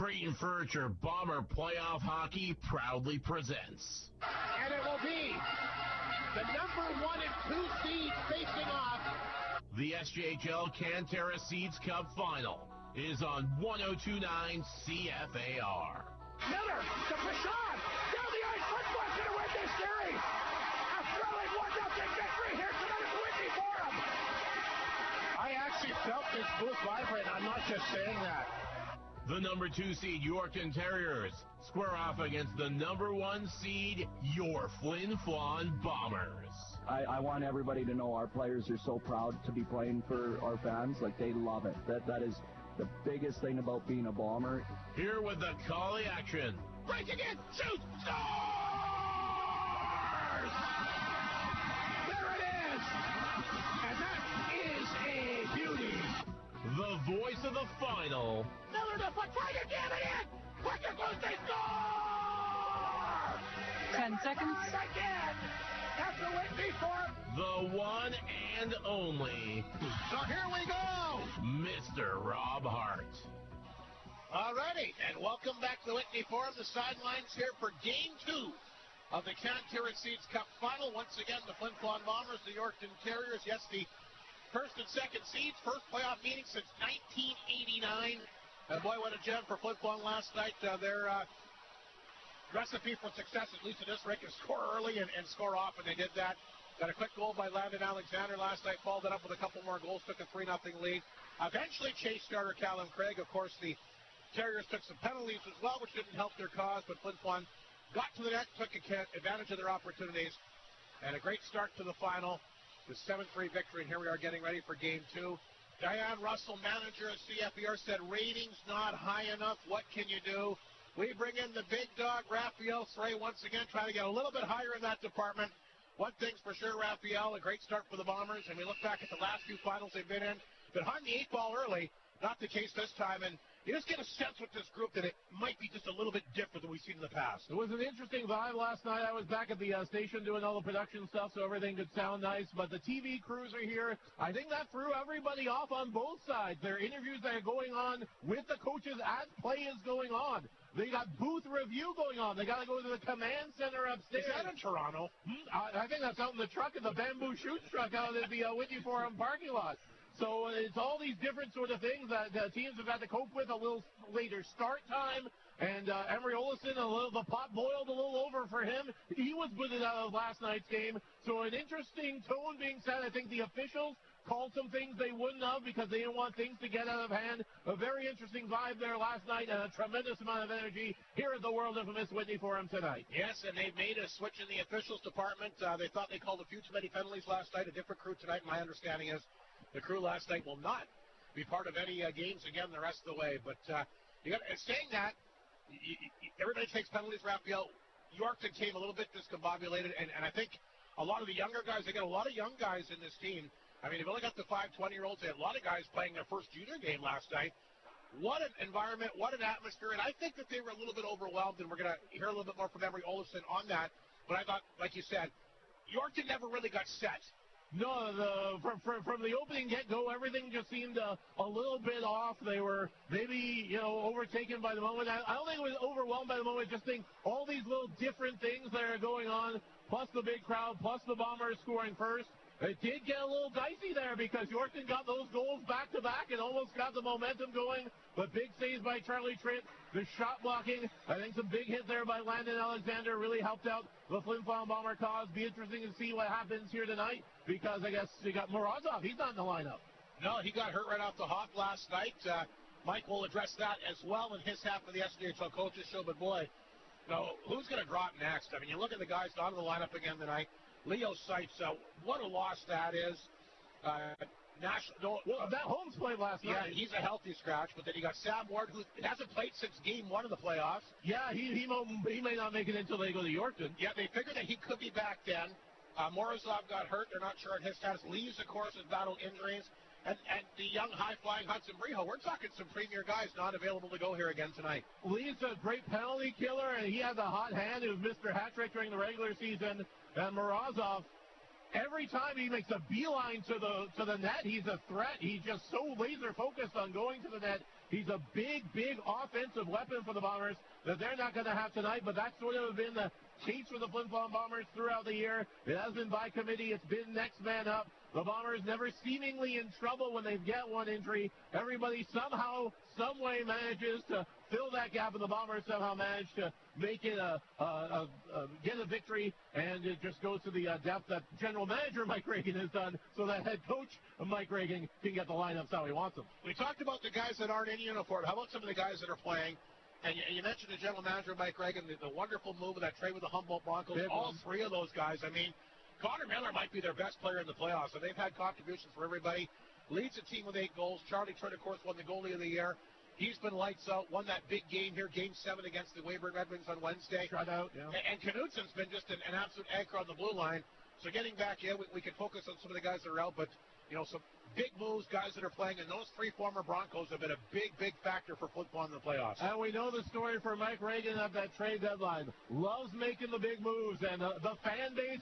Creighton Furniture Bomber Playoff Hockey proudly presents. And it will be the number 1 and 2 seeds facing off. The SJHL Canterra Seeds Cup Final is on 102.9 CFAR. Miller to Prashad. Down the ice. Flin Flon's going to win this series. A thrilling 1-0 victory here tonight at the Whitney Forum. I actually felt this booth vibrate. I'm not just saying that. The number 2 seed Yorkton Terriers square off against the number 1 seed, your Flin Flon Bombers. I want everybody to know our players are so proud to be playing for our fans. Like, they love it. That is the biggest thing about being a Bomber. Here with the call of action. Breaking in, shoot, scores! There it is! And that is a beauty. The voice of the final. Miller to foot, try to jam it in! Quick and close, they score! 10 seconds. Again! That's the Whitney Forum. The one and only. So here we go! Mr. Rob Hart. Alrighty, and welcome back to the Whitney Forum. The sidelines here for Game 2 of the Canterra Seeds Cup Final. Once again, the Flin Flon Bombers, the Yorkton Terriers. Yes, the first and second seeds, first playoff meeting since 1989. And boy, what a gem for Flin Flon last night. Their recipe for success, at least in this rink, is score early and score often. They did that. Got a quick goal by Landon Alexander last night, followed it up with a couple more goals, took a 3-0 lead. Eventually, chase starter Callum Craig. Of course, the Terriers took some penalties as well, which didn't help their cause, but Flin Flon got to the net, took advantage of their opportunities, and a great start to the final. The 7-3 victory, and here we are getting ready for Game 2. Diane Russell, manager of CFER, said, ratings not high enough. What can you do? We bring in the big dog, Raphael Frey, once again, trying to get a little bit higher in that department. One thing's for sure, Raphael, a great start for the Bombers, and we look back at the last few finals they've been in. Behind the 8 ball early, not the case this time, and you just get a sense with this group that it might be just a little bit different than we've seen in the past. It was an interesting vibe last night. I was back at the station doing all the production stuff, so everything could sound nice. But the TV crews are here. I think that threw everybody off on both sides. There are interviews that are going on with the coaches as play is going on. They got booth review going on. They got to go to the command center upstairs. Is that in Toronto? I think that's out in the truck, in the bamboo shoots truck out at the Whitney Forum parking lot. So it's all these different sort of things that teams have had to cope with. A little later start time, and Emery Olison, the pot boiled a little over for him. He was booted out of last night's game. So an interesting tone being set. I think the officials called some things they wouldn't have because they didn't want things to get out of hand. A very interesting vibe there last night, and a tremendous amount of energy here at the world infamous Whitney Forum tonight. Yes, and they've made a switch in the officials department. They thought they called a few too many penalties last night. A different crew tonight, my understanding is, the crew last night will not be part of any games again the rest of the way. But saying that, everybody takes penalties, Raphael. Yorkton came a little bit discombobulated, and I think a lot of the younger guys, they got a lot of young guys in this team. I mean, they've only got the 5 20-year-olds. They had a lot of guys playing their first junior game last night. What an environment, what an atmosphere. And I think that they were a little bit overwhelmed, and we're going to hear a little bit more from Emery Olison on that. But I thought, like you said, Yorkton never really got set. No, from the opening get-go, everything just seemed a little bit off. They were maybe, overtaken by the moment. I don't think it was overwhelmed by the moment. Just think all these little different things that are going on, plus the big crowd, plus the Bombers scoring first. It did get a little dicey there because Yorkton got those goals back-to-back and almost got the momentum going. But big saves by Charlie Trent, the shot blocking. I think some big hit there by Landon Alexander really helped out the Flin Flon Bomber cause. Be interesting to see what happens here tonight because I guess you got Morozov. He's not in the lineup. No, he got hurt right off the hop last night. Mike will address that as well in his half of the SJHL Coaches Show. But boy, who's going to drop next? I mean, you look at the guys not in the lineup again tonight. Leo Seitz, what a loss that is. That Holmes played last night. Yeah, he's a healthy scratch, but then you got Sam Ward, who hasn't played since Game 1 of the playoffs. Yeah, he may not make it until they go to Yorkton. Yeah, they figured that he could be back then. Morozov got hurt. They're not sure on his status. Lees, of course, has battled injuries. And the young high-flying Hudson Brijo, we're talking some premier guys not available to go here again tonight. Lee's a great penalty killer, and he has a hot hand. He was Mr. Hat-Trick during the regular season. And Morozov, every time he makes a beeline to the net, he's a threat. He's just so laser-focused on going to the net. He's a big, big offensive weapon for the Bombers that they're not going to have tonight, but that's sort of been the case for the Flin Flon Bombers throughout the year. It has been by committee. It's been next man up. The Bombers never seemingly in trouble when they get one injury. Everybody somehow, some way manages to fill that gap, and the Bombers somehow manage to make it get a victory, and it just goes to the depth that General Manager Mike Reagan has done so that head coach Mike Reagan can get the lineups how he wants them. We talked about the guys that aren't in uniform. How about some of the guys that are playing? And you mentioned the General Manager Mike Reagan, the wonderful move of that trade with the Humboldt Broncos. All three of those guys, I mean, Connor Miller might be their best player in the playoffs, and they've had contributions for everybody. Leads the team with 8 goals. Charlie Tritt, of course, won the goalie of the year. He's been lights out, won that big game here, Game 7 against the Weyburn Red Wings on Wednesday. Shut out, yeah. And Knutsen's been just an absolute anchor on the blue line. So getting back, we can focus on some of the guys that are out, but, some big moves, guys that are playing, and those 3 former Broncos have been a big, big factor for Flin Flon in the playoffs. And we know the story for Mike Reagan at that trade deadline. Loves making the big moves, and the fan base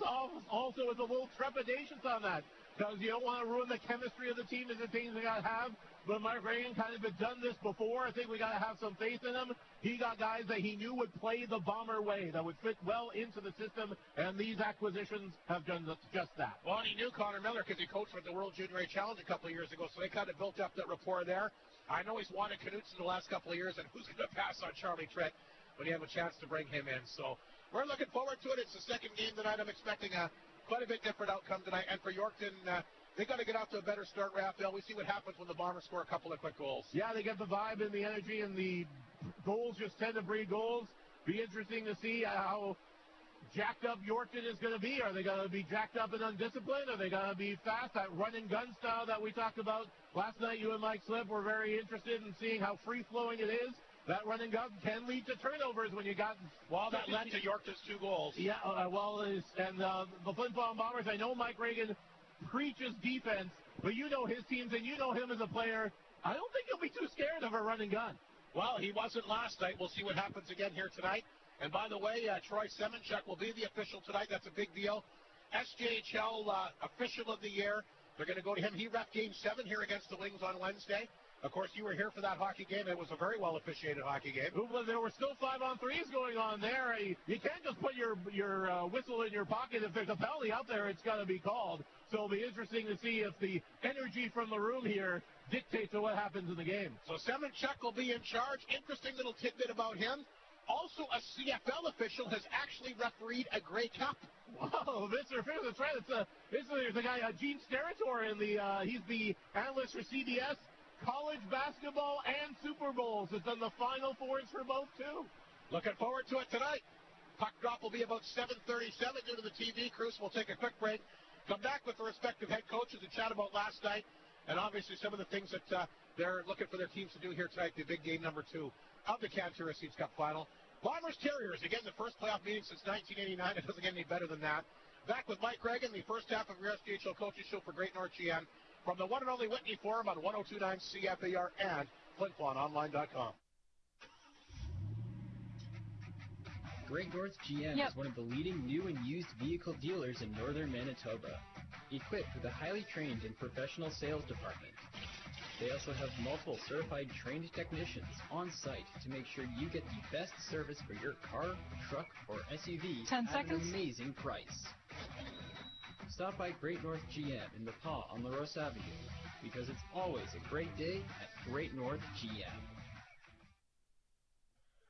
also is a little trepidatious on that, because you don't want to ruin the chemistry of the team and the things they got to have. But Mike Reagan kind of had done this before. I think we got to have some faith in him. He got guys that he knew would play the Bomber way, that would fit well into the system, and these acquisitions have done just that. Well, and he knew Connor Miller because he coached at the World Junior A Challenge a couple of years ago, so they kind of built up that rapport there. I know he's wanted Knutsen the last couple of years, and who's going to pass on Charlie Tritt when you have a chance to bring him in? So we're looking forward to it. It's the second game tonight. I'm expecting quite a bit different outcome tonight. And for Yorkton, they got to get off to a better start, Raphael. We see what happens when the Bombers score a couple of quick goals. Yeah, they get the vibe and the energy, and the goals just tend to breed goals. Be interesting to see how jacked up Yorkton is going to be. Are they going to be jacked up and undisciplined? Are they going to be fast? That run and gun style that we talked about last night, you and Mike Slip were very interested in seeing how free-flowing it is. That run and gun can lead to turnovers when you got... Well, that led to Yorkton's 2 goals. Yeah, the Flin Flon Bombers, I know Mike Reagan preaches defense, but you know his teams and you know him as a player. I don't think he'll be too scared of a run and gun. Well, he wasn't last night. We'll see what happens again here tonight. And by the way, Troy Semenchuk will be the official tonight. That's a big deal. SJHL official of the year. They're going to go to him. He ref Game 7 here against the Wings on Wednesday. Of course, you were here for that hockey game. It was a very well-officiated hockey game. There were still 5-on-3s going on there. You can't just put your whistle in your pocket. If there's a penalty out there, it's got to be called. So it'll be interesting to see if the energy from the room here dictates what happens in the game. So Semenchuk will be in charge. Interesting little tidbit about him. Also, a CFL official has actually refereed a Grey Cup. Wow, Mr. Fish, that's right. It's the guy, Gene Steratore, he's the analyst for CBS. College basketball and Super Bowls. It's on the Final Fours for both, too. Looking forward to it tonight. Puck drop will be about 7:37 due to the TV crews. We'll take a quick break. Come back with the respective head coaches and chat about last night and obviously some of the things that they're looking for their teams to do here tonight, the big game number 2 of the Terriers Seeds Cup Final. Bombers Terriers, again, the first playoff meeting since 1989. It doesn't get any better than that. Back with Mike Reagan, the first half of your SDHL Coaches Show for Great North GM. From the one and only Whitney Forum on 102.9 CFAR and FlinFlonOnline.com. Great North GM is one of the leading new and used vehicle dealers in northern Manitoba, equipped with a highly trained and professional sales department. They also have multiple certified trained technicians on site to make sure you get the best service for your car, truck, or SUV at an amazing price. Stop by Great North GM in the Pas on La Rose Avenue, because it's always a great day at Great North GM.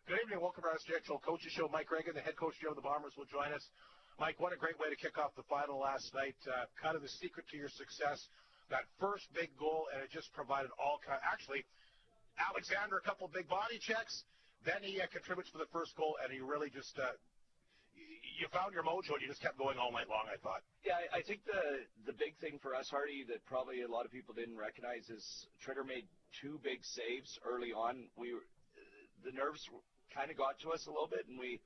Good evening. Welcome to our SDHL Coaches Show. Mike Reagan, the head coach of the Bombers, will join us. Mike, what a great way to kick off the final last night. Kind of the secret to your success, that first big goal, and it just provided all kind. Actually, Alexander, a couple big body checks. Then he contributes for the first goal, and he really just you found your mojo, and you just kept going all night long, I thought. Yeah, I think the big thing for us, Hardy, that probably a lot of people didn't recognize is Tritter made 2 big saves early on. The nerves kind of got to us a little bit, and we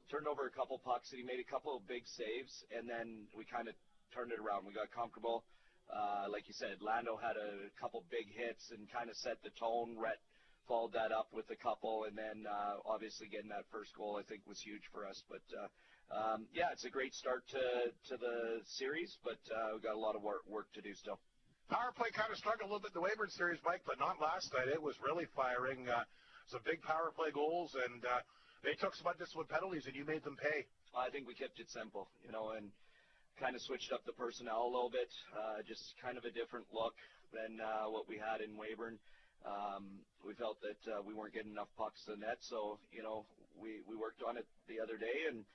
turned over a couple pucks, and he made a couple of big saves, and then we kind of turned it around. We got comfortable. Like you said, Lando had a couple big hits and kind of set the tone. Rhett followed that up with a couple, and then obviously getting that first goal I think was huge for us. But yeah, it's a great start to the series, but we've got a lot of work to do still. Power play kind of struggled a little bit in the Weyburn series, Mike, but not last night. It was really firing. Some big power play goals, and they took some undisciplined penalties, and you made them pay. I think we kept it simple, and kind of switched up the personnel a little bit. Just kind of a different look than what we had in Weyburn. We felt that we weren't getting enough pucks to the net, so, we worked on it the other day and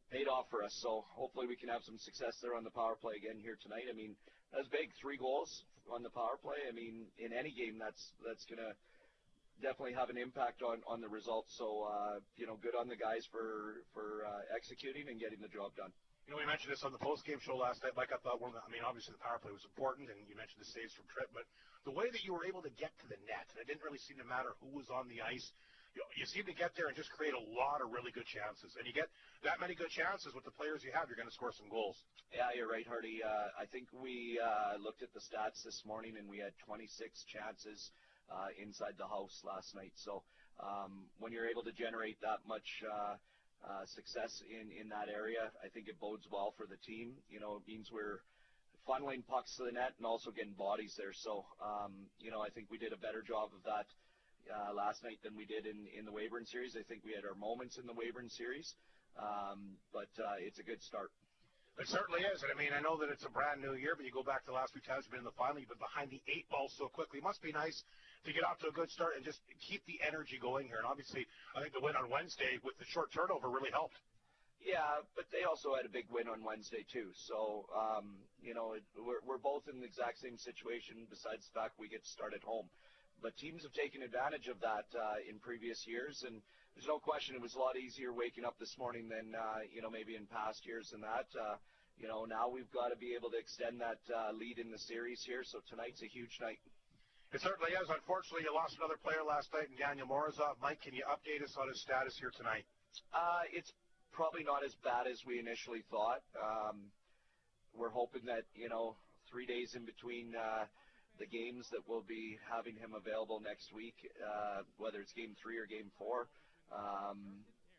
paid off for us. So hopefully we can have some success there on the power play again here tonight. I mean, that's big, 3 goals on the power play. I mean, in any game, that's going to definitely have an impact on the results. So, good on the guys for executing and getting the job done. We mentioned this on the post-game show last night, Mike. I thought obviously the power play was important, and you mentioned the saves from Tripp, but the way that you were able to get to the net, and it didn't really seem to matter who was on the ice. You seem to get there and just create a lot of really good chances. And you get that many good chances with the players you have, you're going to score some goals. Yeah, you're right, Hardy. I think we looked at the stats this morning, and we had 26 chances inside the house last night. So when you're able to generate that much success in that area, I think it bodes well for the team. It means we're funneling pucks to the net and also getting bodies there. So, I think we did a better job of that last night than we did in the Weyburn series. I think we had our moments in the Weyburn series, but it's a good start. It certainly is. And I know that it's a brand new year, but you go back to the last 3 times you've been in the final, you've been behind the 8 ball so quickly. It must be nice to get off to a good start and just keep the energy going here. And obviously, I think the win on Wednesday with the short turnover really helped. Yeah, but they also had a big win on Wednesday too. So, we're both in the exact same situation besides the fact we get to start at home. But teams have taken advantage of that in previous years, and there's no question it was a lot easier waking up this morning than, maybe in past years and that. Now we've got to be able to extend that lead in the series here, so tonight's a huge night. It certainly is. Unfortunately, you lost another player last night in Daniel Morozov. Mike, can you update us on his status here tonight? It's probably not as bad as we initially thought. We're hoping that, 3 days in between the games that we'll be having him available next week, whether it's game 3 or game 4.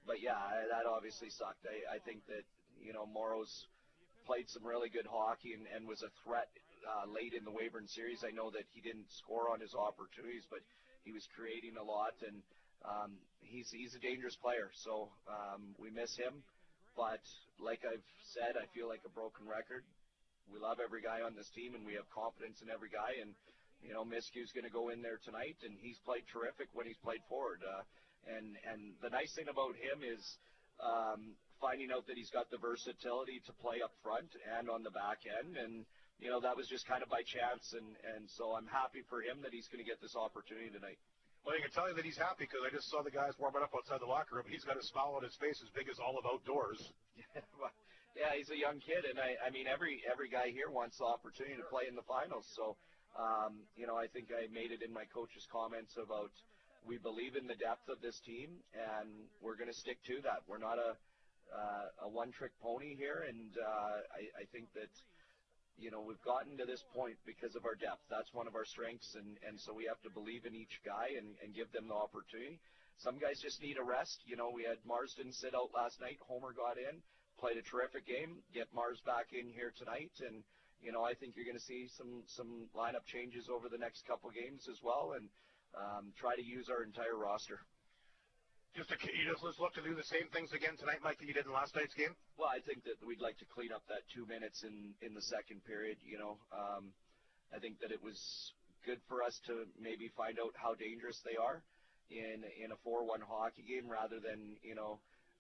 But yeah, that obviously sucked. I think that, Morrow's played some really good hockey and was a threat late in the Weyburn series. I know that he didn't score on his opportunities, but he was creating a lot, and he's a dangerous player. So we miss him. But like I've said, I feel like a broken record. We love every guy on this team, and we have confidence in every guy. And, Miskew's going to go in there tonight, and he's played terrific when he's played forward. And the nice thing about him is finding out that he's got the versatility to play up front and on the back end. And, that was just kind of by chance. And so I'm happy for him that he's going to get this opportunity tonight. Well, I can tell you that he's happy because I just saw the guys warming up outside the locker room. He's got a smile on his face as big as all of outdoors. Yeah, he's a young kid, and I mean every guy here wants the opportunity to play in the finals. So, I think I made it in my coach's comments about we believe in the depth of this team, and we're going to stick to that. We're not a one-trick pony here, and I think that we've gotten to this point because of our depth. That's one of our strengths, and so we have to believe in each guy and give them the opportunity. Some guys just need a rest. We had Marsden sit out last night. Homer got in. Played a terrific game. Get Mars back in here tonight, and I think you're going to see some lineup changes over the next couple games as well, and try to use our entire roster. You just look to do the same things again tonight, Mike, that you did in last night's game? Well, I think that we'd like to clean up that 2 minutes in the second period. I think that it was good for us to maybe find out how dangerous they are in a 4-1 hockey game rather than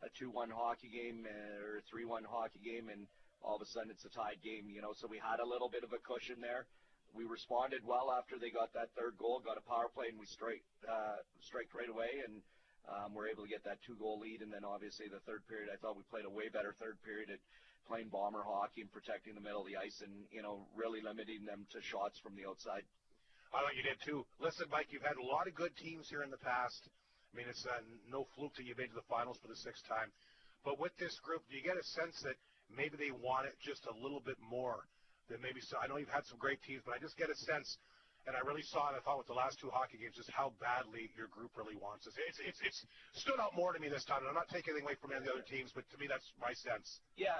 a 2-1 hockey game or a 3-1 hockey game, and all of a sudden it's a tied game, so we had a little bit of a cushion there. We responded well after they got that third goal, got a power play, and we striked right away, and we're able to get that 2-goal lead. And then obviously the third period, I thought we played a way better third period at playing bomber hockey and protecting the middle of the ice and, really limiting them to shots from the outside. I thought you did too. Listen, Mike, you've had a lot of good teams here in the past. I mean, it's no fluke that you made to the finals for the 6th time. But with this group, do you get a sense that maybe they want it just a little bit more than maybe so? I know you've had some great teams, but I just get a sense, and I really saw it, I thought, with the last 2 hockey games, just how badly your group really wants this. It's stood out more to me this time, and I'm not taking anything away from any of the other teams, but to me that's my sense. Yeah,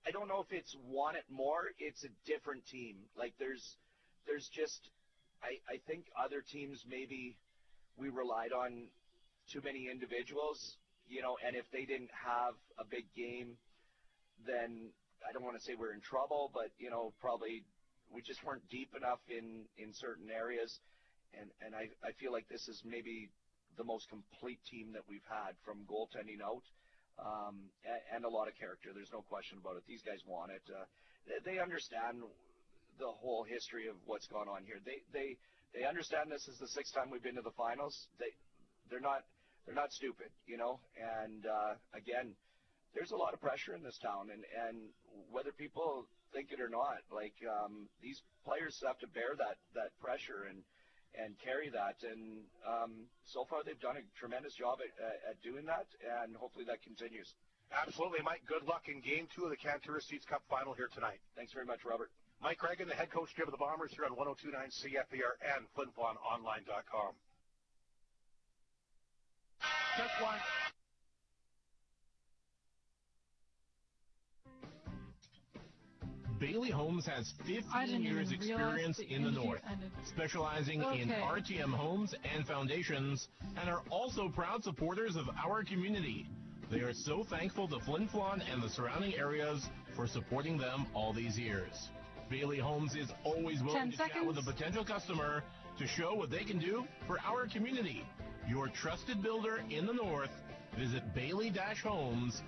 I don't know if it's want it more. It's a different team. Like there's just, I think other teams maybe we relied on too many individuals, and if they didn't have a big game, then I don't want to say we're in trouble, but, probably we just weren't deep enough in certain areas. And I feel like this is maybe the most complete team that we've had from goaltending out, and a lot of character. There's no question about it. These guys want it. They understand the whole history of what's gone on here. They understand this is the sixth time we've been to the finals. They're not stupid, and again, there's a lot of pressure in this town, and whether people think it or not, like these players have to bear that pressure and carry that, and so far they've done a tremendous job at doing that, and hopefully that continues. Absolutely, Mike. Good luck in Game 2 of the Terriers Seeds Cup Final here tonight. Thanks very much, Robert. Mike Reagan, the head coach of the Bombers, here on 102.9 CFBR and FlinFlonOnline.com. Just one. Bailey Homes has 15 years experience in the North, specializing in RTM homes and foundations, and are also proud supporters of our community. They are so thankful to Flin Flon and the surrounding areas for supporting them all these years. Bailey Homes is always willing to chat with a potential customer to show what they can do for our community. Your trusted builder in the North. Visit bailey-homes.ca.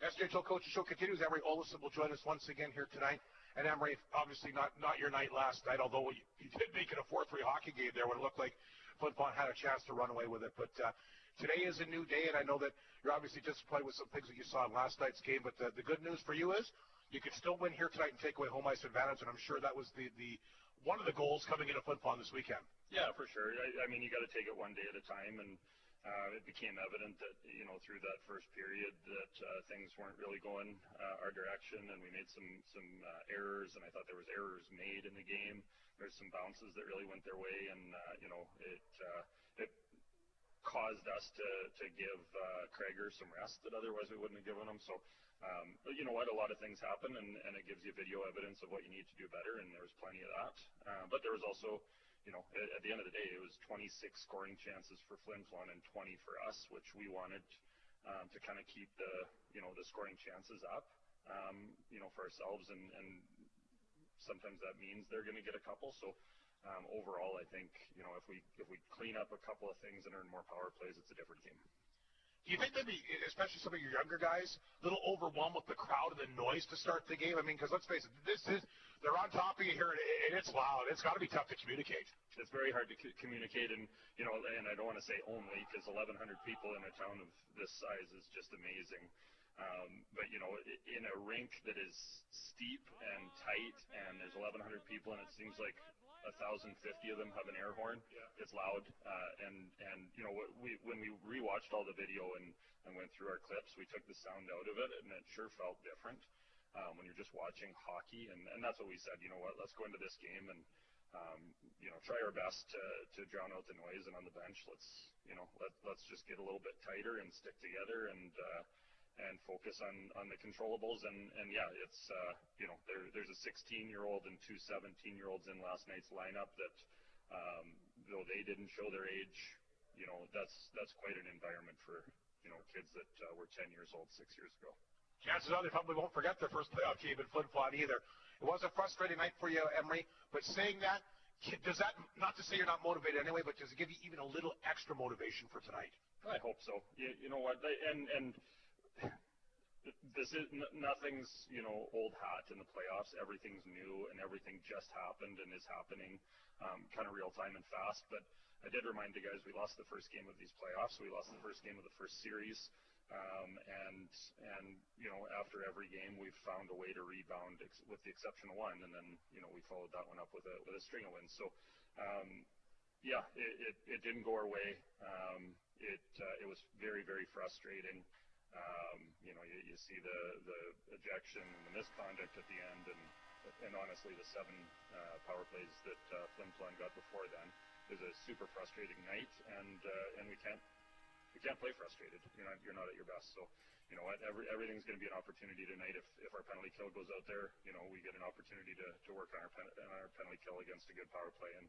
SJHL Coaches Show continues. Emery Olison will join us once again here tonight. And Emery, obviously not your night last night, although you did make it a 4-3 hockey game there when it looked like Flin Flon had a chance to run away with it. But today is a new day, and I know that you're obviously disappointed with some things that you saw in last night's game. But the good news for you is you could still win here tonight and take away home ice advantage, and I'm sure that was the one of the goals coming into Flin Flon this weekend. Yeah, for sure. I mean, you got to take it one day at a time, and it became evident that, through that first period that things weren't really going our direction, and we made some errors, and I thought there was errors made in the game. There's some bounces that really went their way, and, it caused us to give Krager some rest that otherwise we wouldn't have given him. So, but you know what? A lot of things happen, and it gives you video evidence of what you need to do better, and there was plenty of that. But there was also, at the end of the day, it was 26 scoring chances for Flin Flon and 20 for us, which we wanted to kind of keep the scoring chances up, for ourselves, and sometimes that means they're going to get a couple. So overall, I think, if we clean up a couple of things and earn more power plays, it's a different game. Do you think maybe, especially some of your younger guys, a little overwhelmed with the crowd and the noise to start the game? I mean, because let's face it, they're on top of you here, and it's loud. It's got to be tough to communicate. It's very hard to communicate, and and I don't want to say only, because 1,100 people in a town of this size is just amazing. But in a rink that is steep and tight, and there's 1,100 people, and it seems like 1,050 of them have an air horn. Yeah. It's loud, and when we rewatched all the video and went through our clips, we took the sound out of it, and it sure felt different when you're just watching hockey, and that's what we said. Let's go into this game and try our best to drown out the noise, and on the bench, let's just get a little bit tighter and stick together and focus on the controllables, and yeah, it's there's a 16-year-old and two 17-year-olds in last night's lineup that though they didn't show their age, that's quite an environment for kids that were 10 years old 6 years ago. Chances are they probably won't forget their first playoff game in Flin Flon either. It was a frustrating night for you, Emery, but saying that, does that, not to say you're not motivated anyway, but does it give you even a little extra motivation for tonight? I hope so. You know what, and this is nothing's old hat in the playoffs. Everything's new, and everything just happened and is happening kind of real time and fast. But I did remind the guys we lost the first game of these playoffs. We lost the first game of the first series, and after every game we've found a way to rebound, with the exception of one, and then we followed that one up with a string of wins. So yeah, it didn't go our way. It was very, very frustrating. You see the ejection and the misconduct at the end, and honestly, the 7 power plays that Flin Flon got before then. It was a super frustrating night, and we can't play frustrated. You're not at your best. So, you know what, everything's going to be an opportunity tonight. If our penalty kill goes out there, you know, we get an opportunity to work on our penalty kill against a good power play, and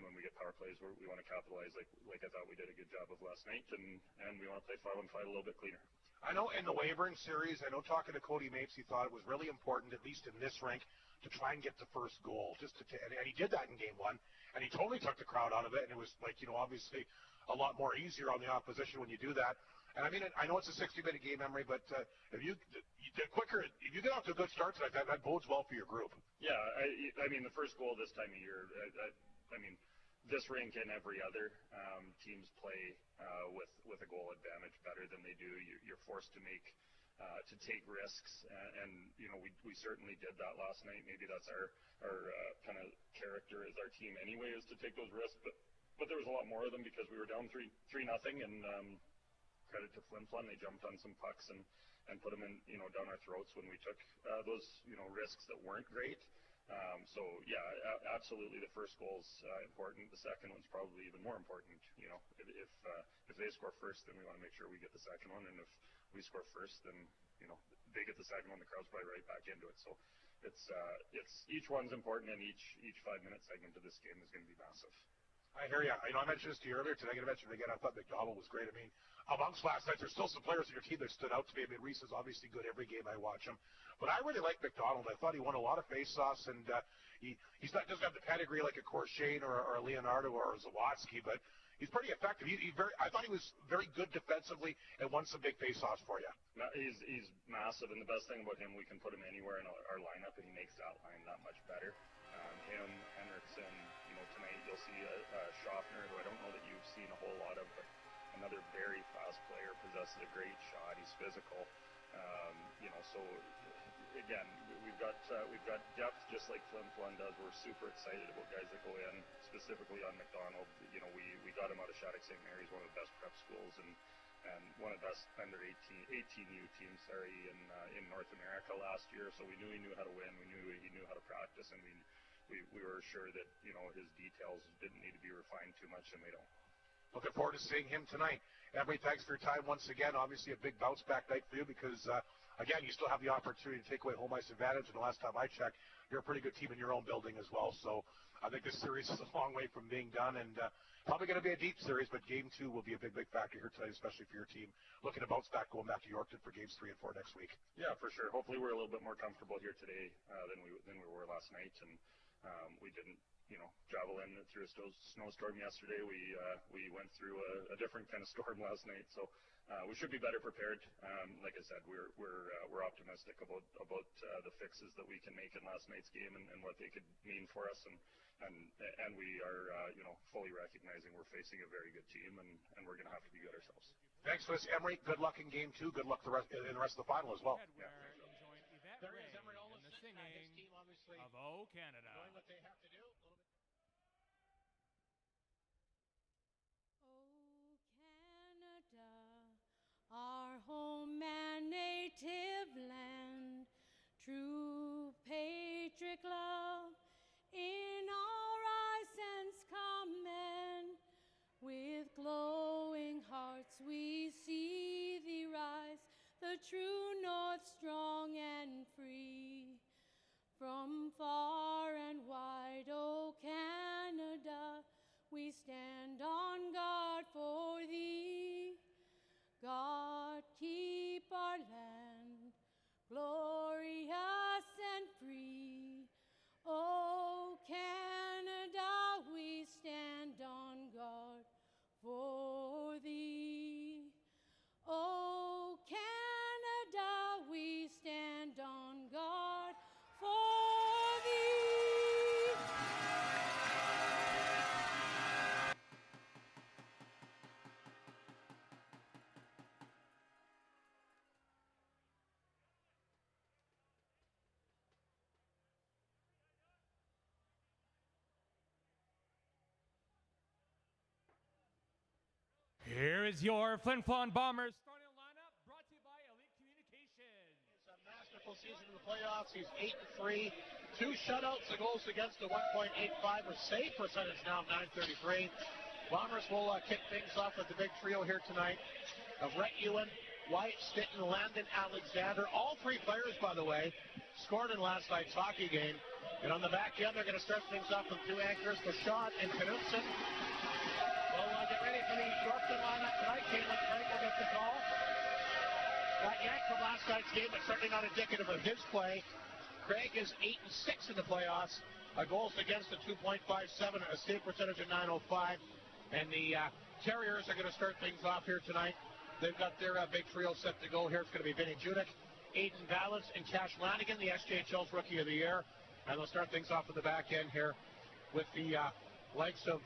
when we get power plays, we want to capitalize like I thought we did a good job of last night, and we want to play 5-on-5 a little bit cleaner. I know in the Weyburn series, I know talking to Cody Mapes, he thought it was really important, at least in this rink, to try and get the first goal. And he did that in game 1, and he totally took the crowd out of it, and it was like, you know, obviously a lot more easier on the opposition when you do that. And I mean, I know it's a 60-minute game, Emery, but if you get quicker, if you get off to a good start tonight, that bodes well for your group. Yeah, I mean, the first goal this time of year, I mean, this rink and every other teams play with a goal advantage better than they do. You're forced to take risks, and you know, we certainly did that last night. Maybe that's our kind of character as our team anyway, is to take those risks, but there was a lot more of them because we were down 3-0, and credit to Flin Flon, they jumped on some pucks and put them in, you know, down our throats when we took those, you know, risks that weren't great. So yeah, absolutely, the first goal's important. The second one's probably even more important. You know, if they score first, then we want to make sure we get the second one, and if we score first, then, you know, they get the second one, the crowd's probably right back into it. So it's each one's important, and each 5-minute segment of this game is going to be massive. I hear you. I mentioned this to you earlier today. I'm going to mention it again. I thought McDonald was great. I mean, amongst last night, there's still some players in your team that stood out to me. I mean, Reese is obviously good every game I watch him. But I really like McDonald. I thought he won a lot of faceoffs, and he's not just got the pedigree like a Corshane or a Leonardo or a Zawatsky, but he's pretty effective. I thought he was very good defensively and won some big faceoffs for you. He's massive, and the best thing about him, we can put him anywhere in our lineup, and he makes that line that much better. Him, Henriksen, you know, tonight you'll see Schaffner, who I don't know that you've seen a whole lot of, but another very fast player, possesses a great shot. He's physical, you know. So again, we've got depth just like Flin Flon does. We're super excited about guys that go in, specifically on McDonald. You know, we got him out of Shattuck St. Mary's, one of the best prep schools, and one of the best under 18U teams, in North America last year. So we knew he knew how to win. We knew he knew how to practice, and we were sure that, you know, his details didn't need to be refined too much, and they don't. Looking forward to seeing him tonight. Emery, thanks for your time once again. Obviously a big bounce-back night for you because, again, you still have the opportunity to take away home ice advantage, and the last time I checked, you're a pretty good team in your own building as well. So I think this series is a long way from being done, and probably going to be a deep series, but Game 2 will be a big factor here tonight, especially for your team. Looking to bounce back, going back to Yorkton for Games 3 and 4 next week. Yeah, for sure. Hopefully we're a little bit more comfortable here today than we were last night, and we didn't, you know, travel in through a snowstorm yesterday. We went through a different kind of storm last night, so we should be better prepared. Like I said, we're optimistic about the fixes that we can make in last night's game and what they could mean for us, and we are you know, fully recognizing we're facing a very good team, and we're going to have to be good ourselves. Thanks for this, Emery. Good luck in Game 2. Good luck in the rest of the final as well. Yeah. There is Emery Olsen, his team obviously of O Canada. Doing what they have to do. Oh, Canada, our home and native land, true patriot love in our eyes sends command. With glowing hearts we see thee rise, the true north strong and free. From far and wide, O Canada, we stand on guard for thee. God keep our land glorious and free. O Canada, we stand on guard for thee. O Canada, we stand on guard for thee. Here is your Flin Flon Bombers starting lineup, brought to you by Elite Communications. It's a masterful season in the playoffs. He's 8-3, 2 shutouts, the goals against a 1.85, or save percentage now 933. Bombers will kick things off with the big trio here tonight of Rhett Ewan, White, Stitton, Landon, Alexander. All three players, by the way, scored in last night's hockey game. And on the back end, they're going to start things off with two anchors, Flin and Knutson. So get ready for the Yorkton lineup tonight. Caitlin Craig will get the call. Got yanked from last night's game, but certainly not indicative of his play. Craig is 8-6 in the playoffs. Goals against a 2.57, a save percentage of .905. And the Terriers are going to start things off here tonight. They've got their big trio set to go here. It's going to be Vinny Judic, Aiden Valance, and Cash Lanigan, the SJHL's Rookie of the Year. And they'll start things off at the back end here with the likes of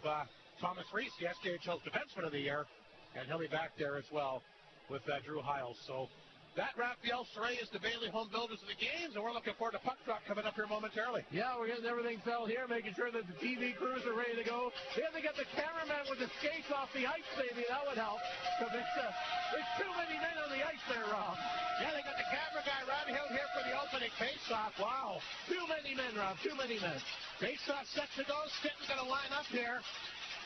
Thomas Reese, the SJHL's Defenseman of the Year. And he'll be back there as well with Drew Hiles. So that Raphael Saray is the Bailey Home Builders of the games, and we're looking forward to puck drop coming up here momentarily. Yeah, we're getting everything settled here, making sure that the TV crews are ready to go. They have to get the cameraman with the skates off the ice, maybe. That would help, because there's too many men on the ice there, Rob. Yeah, they got the camera guy right here for the opening face-off. Wow. Too many men, Rob, too many men. Face-off set to go. Stitton's going to line up here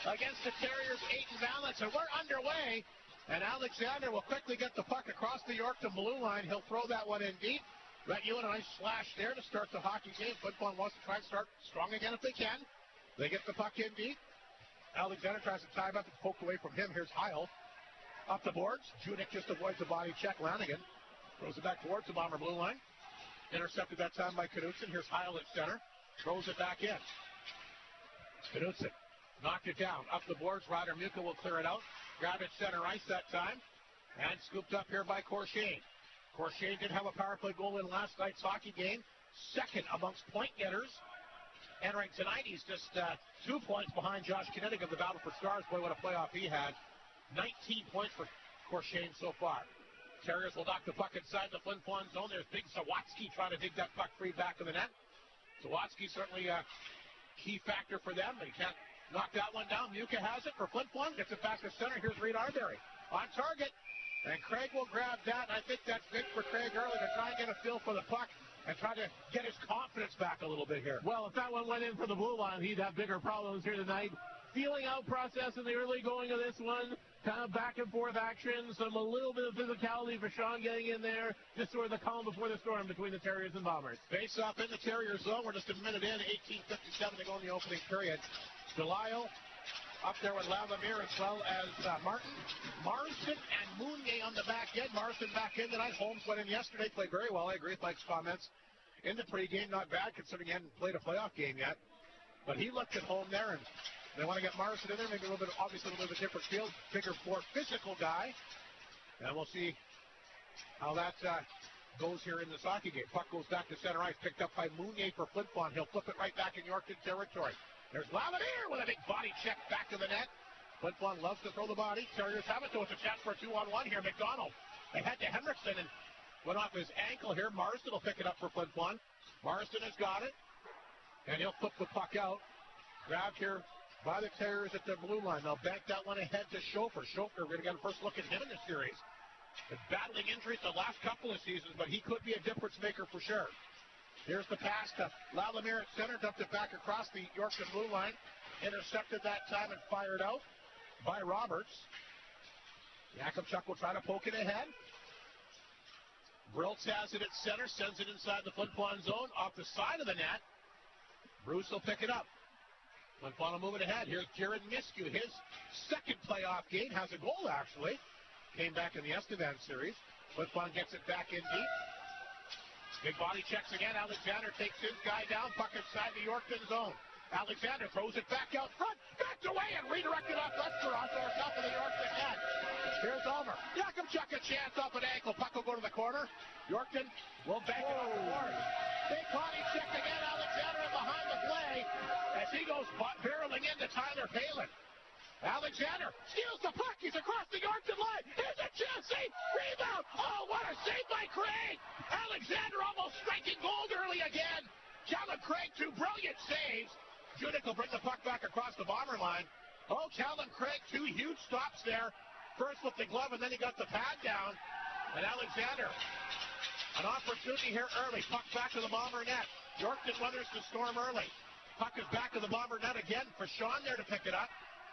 against the Terriers, Aiden Valance, and we're underway. And Alexander will quickly get the puck across the Yorkton blue line. He'll throw that one in deep. Brett Ewan, a nice slash there to start the hockey game. Flin Flon wants to try and start strong again if they can. They get the puck in deep. Alexander tries to tie up and poke away from him. Here's Heil. Up the boards. Judic just avoids the body check. Lanigan throws it back towards the Bomber blue line. Intercepted that time by Knutson. Here's Heil at center. Throws it back in. Knutson knocked it down. Up the boards. Ryder Muka will clear it out. Grabbed it center ice that time. And scooped up here by Corshane. Corshane did have a power play goal in last night's hockey game. Second amongst point getters. Entering tonight, he's just 2 points behind Josh Kinetic of the Battle for Stars. Boy, what a playoff he had. 19 points for Corshane so far. Terriers will knock the puck inside the Flin Flon zone. There's big Sawatsky trying to dig that puck free back of the net. Sawatsky certainly a key factor for them. They can't knock that one down. Muka has it for Flin Flon. Gets it back to center. Here's Reed Arbery on target. And Craig will grab that. I think that's big for Craig early to try and get a feel for the puck and try to get his confidence back a little bit here. Well, if that one went in for the blue line, he'd have bigger problems here tonight. Feeling out process in the early going of this one. Kind of back and forth action. A little bit of physicality for Sean getting in there. Just sort of the calm before the storm between the Terriers and Bombers. Face off in the Terrier zone. We're just a minute in. 18:57 to go in the opening period. Delisle up there with Lavamere as well as Martin. Marston and Mounier on the back end. Marston back in tonight. Holmes went in yesterday. Played very well. I agree with Mike's comments. In the pregame, not bad considering he hadn't played a playoff game yet. But he looked at home there, and they want to get Marston in there. Maybe a little bit, obviously a little bit of a different field. Bigger, more physical guy. And we'll see how that goes here in this hockey game. Puck goes back to center ice. Picked up by Mounier for Flin Flon. He'll flip it right back in Yorkton territory. There's Lavamere with a big body check back to the net. Flin Flon loves to throw the body. Terriers have it, so it's a chance for a 2-on-1 here. McDonald. They head to Henriksen and went off his ankle here. Marston will pick it up for Flin Flon. Marston has got it. And he'll flip the puck out. Grabbed here by the Terriers at the blue line. They'll bank that one ahead to Schofer. Schofer, we're going to get a first look at him in the series. Been battling injuries the last couple of seasons, but he could be a difference maker for sure. Here's the pass to Lavamere at center. Dumped it back across the Yorkton blue line. Intercepted that time and fired out by Roberts. Yakubchuk will try to poke it ahead. Briltz has it at center. Sends it inside the Flin Flon zone. Off the side of the net. Bruce will pick it up. Flin Flon will move it ahead. Here's Jared Miskew. His second playoff game. Has a goal, actually. Came back in the Estevan series. Flin Flon gets it back in deep. Big body checks again. Alexander takes his guy down. Puck inside the Yorkton zone. Alexander throws it back out front. Backed away and redirected off Lesteros or top of the Yorkton net. Here's Ulmer. Yakubchuk a chance off an ankle. Puck will go to the corner. Yorkton will bank it off the board. Big body check again. Alexander behind the play as he goes barreling into Tyler Palin. Alexander steals the puck. He's across the Yorkton line. Here's a chance. Rebound. Oh, what a save by Craig. Alexander almost striking gold early again. Callum Craig, two brilliant saves. Judic will bring the puck back across the Bomber line. Oh, Callum Craig, two huge stops there. First with the glove, and then he got the pad down. And Alexander, an opportunity here early. Puck back to the Bomber net. Yorkton weathers the storm early. Puck is back to the Bomber net again for Sean there to pick it up.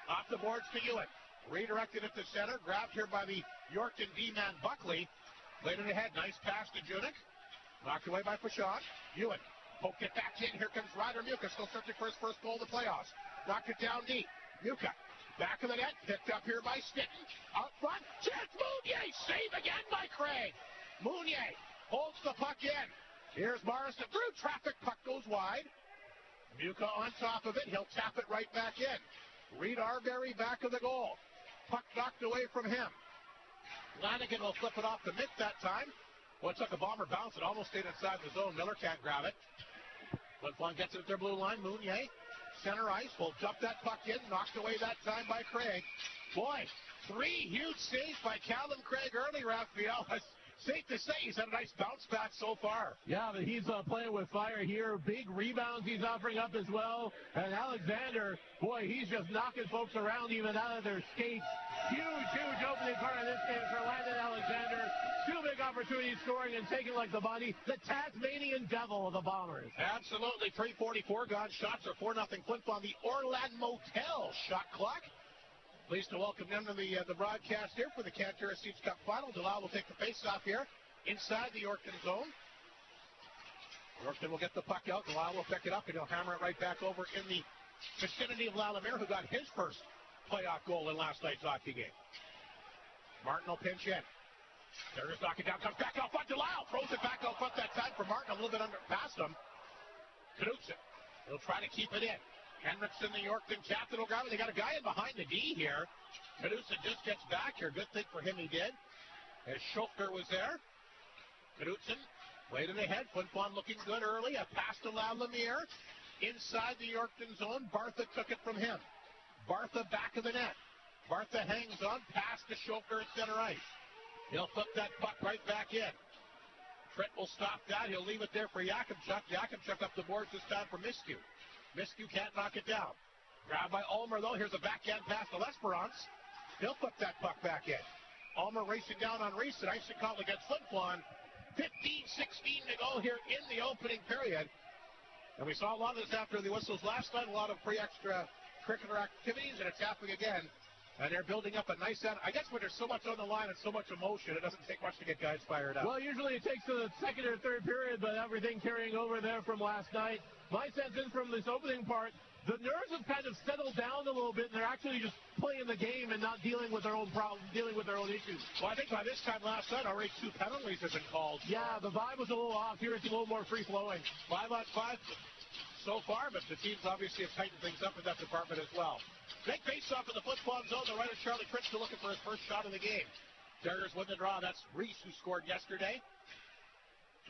Off the boards to Ewan. Redirected it to center. Grabbed here by the Yorkton D-man Buckley. Laid it ahead. Nice pass to Junik. Knocked away by Pashon. Ewan poked it back in. Here comes Ryder Muka. Still searching for his first goal of the playoffs. Knocked it down deep. Muka. Back of the net. Picked up here by Stinton. Out front. Chance Mounier. Save again by Craig. Mounier holds the puck in. Here's Morrison. Through traffic. Puck goes wide. Muka on top of it. He'll tap it right back in. Reed Arbery back of the goal. Puck knocked away from him. Lanigan will flip it off to Mick that time. Well, it took a bomber bounce. It almost stayed inside the zone. Miller can't grab it. Flin Flon gets it at their blue line. Mounier, center ice, will dump that puck in. Knocked away that time by Craig. Boy, 3 huge saves by Callum Craig early, Raphael. Safe to say he's had a nice bounce back so far. Yeah, but he's playing with fire here. Big rebounds he's offering up as well. And Alexander, boy, he's just knocking folks around even out of their skates. Huge opening part of this game for Landon Alexander. 2 big opportunities scoring and taking like the Tasmanian devil of the Bombers. Absolutely. 3:44 gone. Shots are 4-0 Flin Flon. The Orland Motel shot clock. Pleased to welcome them to the broadcast here for the Terriers Seats Cup Final. Delisle will take the face-off here inside the Yorkton zone. Yorkton will get the puck out. Delisle will pick it up, and he'll hammer it right back over in the vicinity of Lalamere, who got his first playoff goal in last night's hockey game. Martin will pinch in. Terriers knock it down, comes back out front. Delisle throws it back out front that time for Martin, a little bit under past him. Knudsen, he'll try to keep it in. Henriksen, the Yorkton captain, will grab it. They got a guy in behind the D here. Knudsen just gets back here. Good thing for him he did, as Schulter was there. Knudsen played it ahead. Flin Flon looking good early. A pass to Lalamere. Inside the Yorkton zone. Bartha took it from him. Bartha back of the net. Bartha hangs on. Pass to Schulter at center ice. He'll flip that puck right back in. Trent will stop that. He'll leave it there for Yakimchuk. Yakimchuk up the boards this time for Miskew. Miskew can't knock it down. Grabbed by Ulmer, though. Here's a backhand pass to L'Esperance. He'll flip that puck back in. Ulmer racing down on Reese, and icing call against Flin Flon. 15-16 to go here in the opening period. And we saw a lot of this after the whistles last night, a lot of pre-extracurricular activities, and it's happening again. And they're building up a nice end. I guess when there's so much on the line and so much emotion, it doesn't take much to get guys fired up. Well, usually it takes the second or third period, but everything carrying over there from last night. My sense is from this opening part, the nerves have kind of settled down a little bit, and they're actually just playing the game and not dealing with their own problems, dealing with their own issues. Well, I think by this time last night, already 2 penalties have been called. Yeah, the vibe was a little off. Here it's a little more free-flowing. 5-on-5 so far, but the teams obviously have tightened things up in that department as well. Big face-off in the Flin Flon zone. The right of Charlie Fritz still looking for his first shot of the game. Terriers win the draw. That's Reese, who scored yesterday.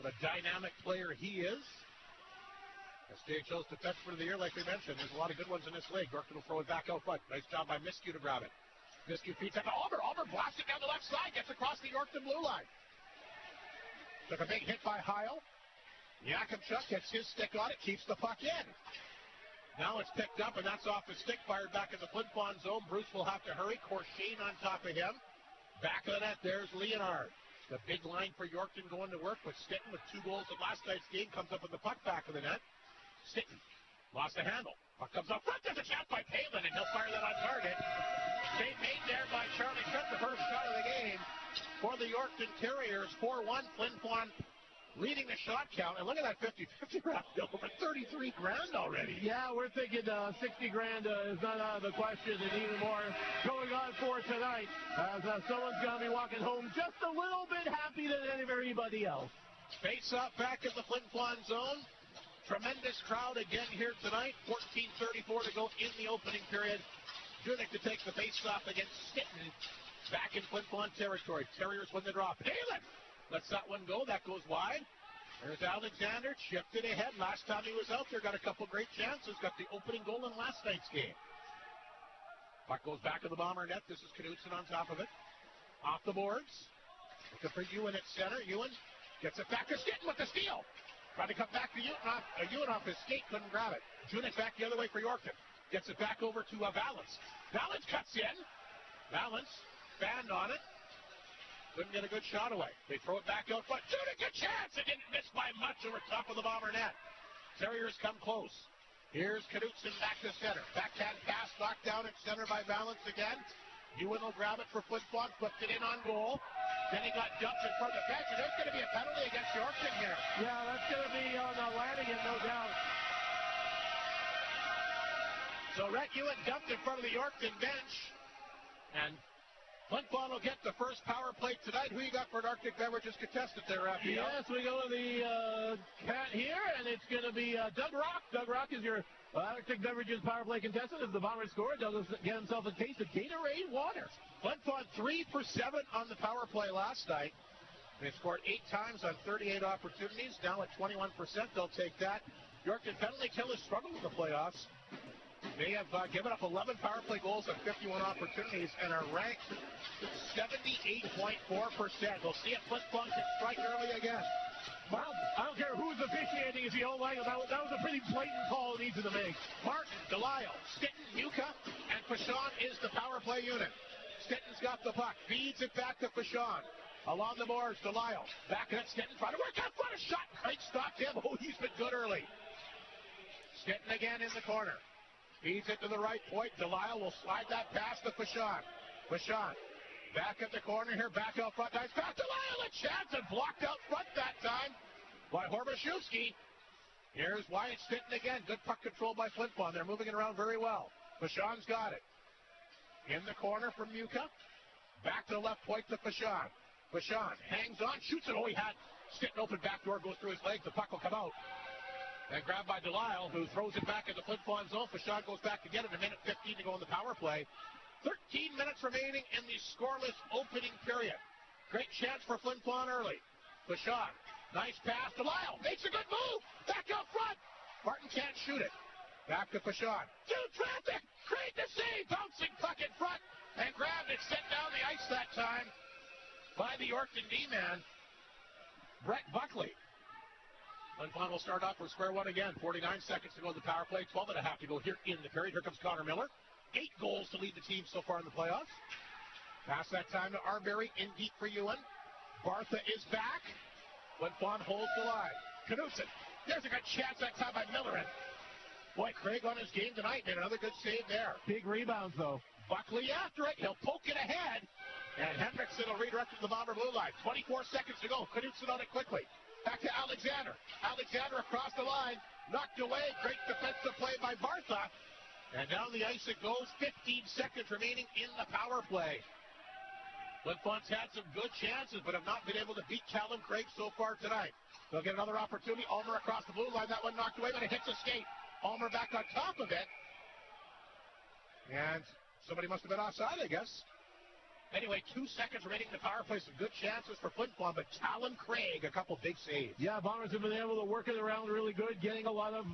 What a dynamic player he is. SJHL's Defenseman of the Year, like we mentioned. There's a lot of good ones in this league. Yorkton will throw it back out front. Nice job by Miskew to grab it. Miskew feeds it to Ulmer. Ulmer blasts it down the left side. Gets across the Yorkton blue line. Took a big hit by Heil. Yakimchuk gets his stick on it. Keeps the puck in. Now it's picked up, and that's off the stick. Fired back in the Flin Flon zone. Bruce will have to hurry. Corshane on top of him. Back of the net, there's Leonard. The big line for Yorkton going to work with Stinton with 2 goals in last night's game. Comes up with the puck back of the net. Stinton lost the handle. Puck comes up front. There's a chance by Palin, and he'll fire that on target. Save made there by Charlie Trent, the first shot of the game for the Yorkton Terriers. 4-1. Flin Flon leading the shot count. And look at that 50-50 round. Over 33 grand already. Yeah, we're thinking 60 grand is not out of the question, and even more going on for tonight, as someone's going to be walking home just a little bit happy than everybody else. Face up back in the Flin Flon zone. Tremendous crowd again here tonight. 14:34 to go in the opening period. Junik to take the face-off against Stinton. Back in Flin Flon territory. Terriers win the draw. Palin lets that one go. That goes wide. There's Alexander. Chipped it ahead. Last time he was out there, got a couple great chances. Got the opening goal in last night's game. Puck goes back to the Bomber net. This is Knudsen on top of it. Off the boards. Looking for Ewan at center. Ewan gets it back to Stinton with the steal. Trying to come back to Ewan off his skate. Couldn't grab it. Junik back the other way for Yorkton. Gets it back over to Valance. Valance cuts in. Valance banned on it. Couldn't get a good shot away. They throw it back out front. Junik a chance. It didn't miss by much over top of the Bomber net. Terriers come close. Here's Knudsen back to center. Backhand pass knocked down at center by Valance again. Ewan will grab it for Flin Flon, flipped it in on goal. Then he got dumped in front of the bench, and there's going to be a penalty against Yorkton here. Yeah, that's going to be on Lanigan, no doubt. So Rhett Ewan dumped in front of the Yorkton bench, and Flin Flon will get the first power play tonight. Who you got for an Arctic Beverages contestant there, Raphael? Yes, we go to the cat here, and it's going to be Doug Rock. Doug Rock is your Arctic Beverages power play contestant. As the Bombers score, Doug will get himself a case of Gatorade water. Flin Flon 3 for 7 on the power play last night. They scored 8 times on 38 opportunities. Now at 21%, they'll take that. Yorkton penalty kill has struggled in the playoffs. They have given up 11 power play goals on 51 opportunities and are ranked 78.4%. We'll see if Flin Flon can strike early again. Well, I don't care who's officiating if you don't like it. That was a pretty blatant call it needs to make. Martin, Delisle, Stinton, Muka, and Fashon is the power play unit. Stinton's got the puck, feeds it back to Fashon. Along the boards, Delisle, back at Stinton, trying to work out front, a shot. Craig stopped him. Oh, he's been good early. Stinton again in the corner. Feeds it to the right point. Delisle will slide that pass to Fashon. Fashon back at the corner here, back out front. Nice pass. Delisle a chance and blocked out front that time by Horbashewski. Here's Wyatt Stinton again. Good puck control by Flin Flon. They're moving it around very well. Fashon's got it. In the corner from Muka. Back to the left point to Fashon. Fashon hangs on, shoots it. Oh, he had Stinton open back door, goes through his legs. The puck will come out. And grabbed by Delisle, who throws it back in the Flin Flon zone. Fashon goes back to get it. A minute 15 to go in the power play. 13 minutes remaining in the scoreless opening period. Great chance for Flin Flon early. Fashon, nice pass. Delisle makes a good move. Back out front. Martin can't shoot it. Back to Fashon. Through traffic. Craig to save. Bouncing puck in front. And grabbed it. Sent down the ice that time by the Yorkton D-man, Brett Buckley. Flin Flon will start off with square one again. 49 seconds to go in the power play. 12 and a half to go here in the period. Here comes Connor Miller. 8 goals to lead the team so far in the playoffs. Pass that time to Arbery. In deep for Ewan. Bartha is back. Flin Flon holds the line. Knutson. There's a good chance that time by Miller. And boy, Craig on his game tonight made another good save there. Big rebounds, though. Buckley after it. He'll poke it ahead. And Hendrickson will redirect to the Bomber blue line. 24 seconds to go. Knutson on it quickly. Back to Alexander. Alexander across the line. Knocked away. Great defensive play by Bartha. And down the ice it goes. 15 seconds remaining in the power play. Flin Flon's had some good chances, but have not been able to beat Callum Craig so far tonight. They'll get another opportunity. Ulmer across the blue line. That one knocked away, but it hits a skate. Ulmer back on top of it. And somebody must have been offside, I guess. Anyway, 2 seconds remaining in the power play. Some good chances for Flin Flon, but Callum Craig, a couple big saves. Yeah, Bombers have been able to work it around really good, getting a lot of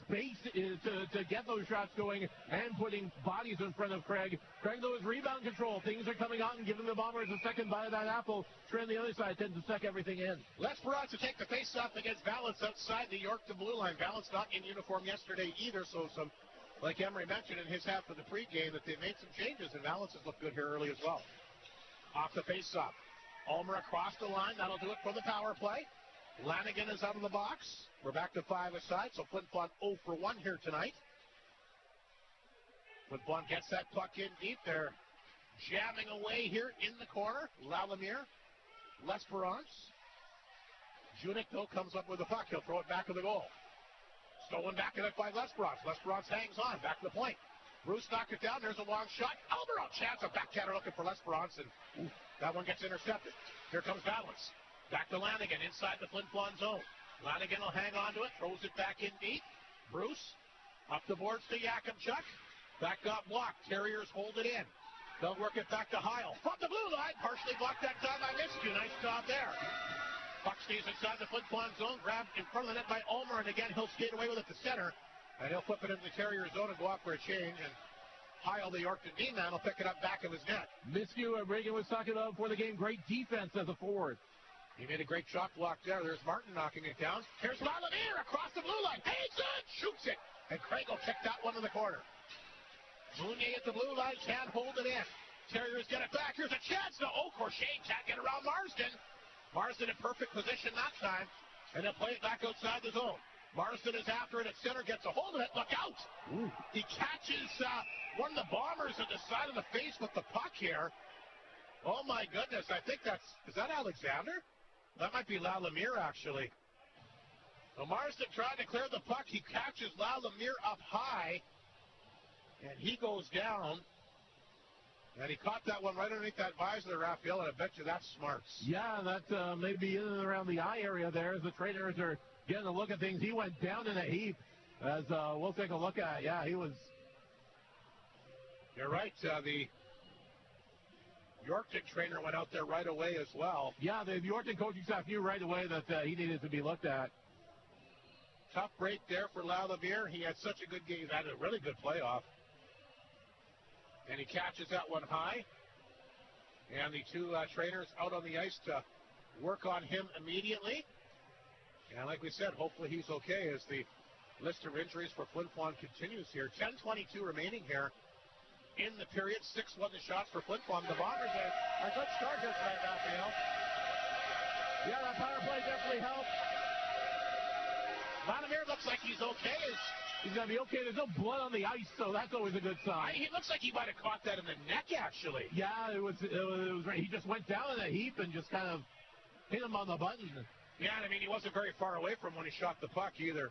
space to get those shots going and putting bodies in front of Craig. Craig, though, his rebound control. Things are coming on and giving the Bombers a second bite of that apple. Trend the other side tends to suck everything in. Lesperance to take the face-off against Valance outside the Yorkton blue line. Valance not in uniform yesterday either, so some, like Emery mentioned in his half of the pregame, that they made some changes, and Valance has looked good here early as well. Off the face-off. Ulmer across the line. That'll do it for the power play. Lanigan is out of the box. We're back to 5 aside, so Flin Flon 0 for 1 here tonight. Flin Flon gets that puck in deep. They're jamming away here in the corner. Lalamier, Lesperance. Junik, though, comes up with the puck. He'll throw it back to the goal. Stolen back in it by Lesperance. Lesperance hangs on. Back to the point. Bruce knocked it down. There's a long shot. Alvaro chance. A backhander looking for Lesperance, and that one gets intercepted. Here comes Valance. Back to Lanigan inside the Flin Flon zone. Lanigan will hang on to it. Throws it back in deep. Bruce up the boards to Yakimchuk. Back got blocked. Terriers hold it in. They'll work it back to Heil. From the blue line. Partially blocked that time by Miskew. Nice job there. Puck stays inside the Flin Flon zone. Grabbed in front of the net by Ulmer. And again, he'll skate away with it to center. And he'll flip it into the Terrier zone and go out for a change. And Heil, the Yorkton D-man, will pick it up back of his net. Miskew, Reagan was talking about before the game, great defense as a forward. He made a great shot block there. There's Martin knocking it down. Here's Lalamier across the blue line. Hangs on, shoots it. And Craig will kick that one in the corner. Mounier at the blue line can't hold it in. Terriers get it back. Here's a chance. No, Crochet can't get around Marsden. Marsden in perfect position that time. And they'll play it back outside the zone. Marston is after it at center, gets a hold of it. Look out! Ooh. He catches one of the Bombers at the side of the face with the puck here. Oh my goodness, I think is that Alexander? That might be Lalamier, actually. So Marston trying to clear the puck. He catches Lalamier up high, and he goes down. And he caught that one right underneath that visor, Raphael, and I bet you that's smarts. Yeah, that may be in and around the eye area there as the Trainers are getting a look at things. He went down in a heap, as we'll take a look at. Yeah, he was. You're right. The Yorkton trainer went out there right away as well. Yeah, the Yorkton coaching staff knew right away that he needed to be looked at. Tough break there for Lalamier. He had such a good game. He had a really good playoff. And he catches that one high. And the two trainers out on the ice to work on him immediately. And like we said, hopefully he's okay as the list of injuries for Flin Flon continues here. 10:22 remaining here in the period. 6-1 the shots for Flin Flon. The Bombers are a good start here tonight, Raphael. Yeah, that power play definitely helped. Lalamier looks like he's okay. He's going to be okay. There's no blood on the ice, so that's always a good sign. He looks like he might have caught that in the neck, actually. Yeah, it was right. He just went down in a heap and just kind of hit him on the button. Yeah, I mean, he wasn't very far away from when he shot the puck either.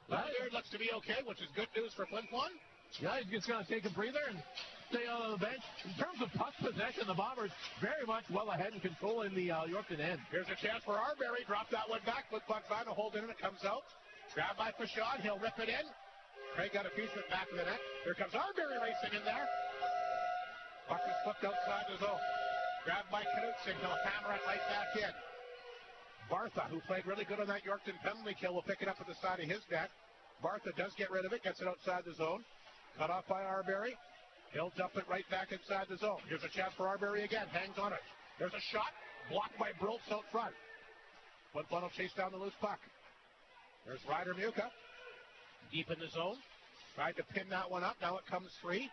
Lalamier looks to be okay, which is good news for Flin Flon. Yeah, he's just going to take a breather and stay on the bench. In terms of puck possession, the Bombers very much well ahead and controlling the Yorkton end. Here's a chance for Arbery. Drop that one back. Flin Flon trying to hold it in. It comes out. Grabbed by Fashad. He'll rip it in. Craig got a piece of it back of the net. Here comes Arbery racing in there. Puck is flipped outside the zone. Grabbed by Knutson. He'll hammer it right back in. Bartha, who played really good on that Yorkton penalty kill, will pick it up at the side of his net. Bartha does get rid of it. Gets it outside the zone. Cut off by Arbery. He'll dump it right back inside the zone. Here's a chance for Arbery again. Hangs on it. There's a shot. Blocked by Briltz out front. Flin Flon will chase down the loose puck. There's Ryder Muka. Deep in the zone. Tried to pin that one up. Now it comes free.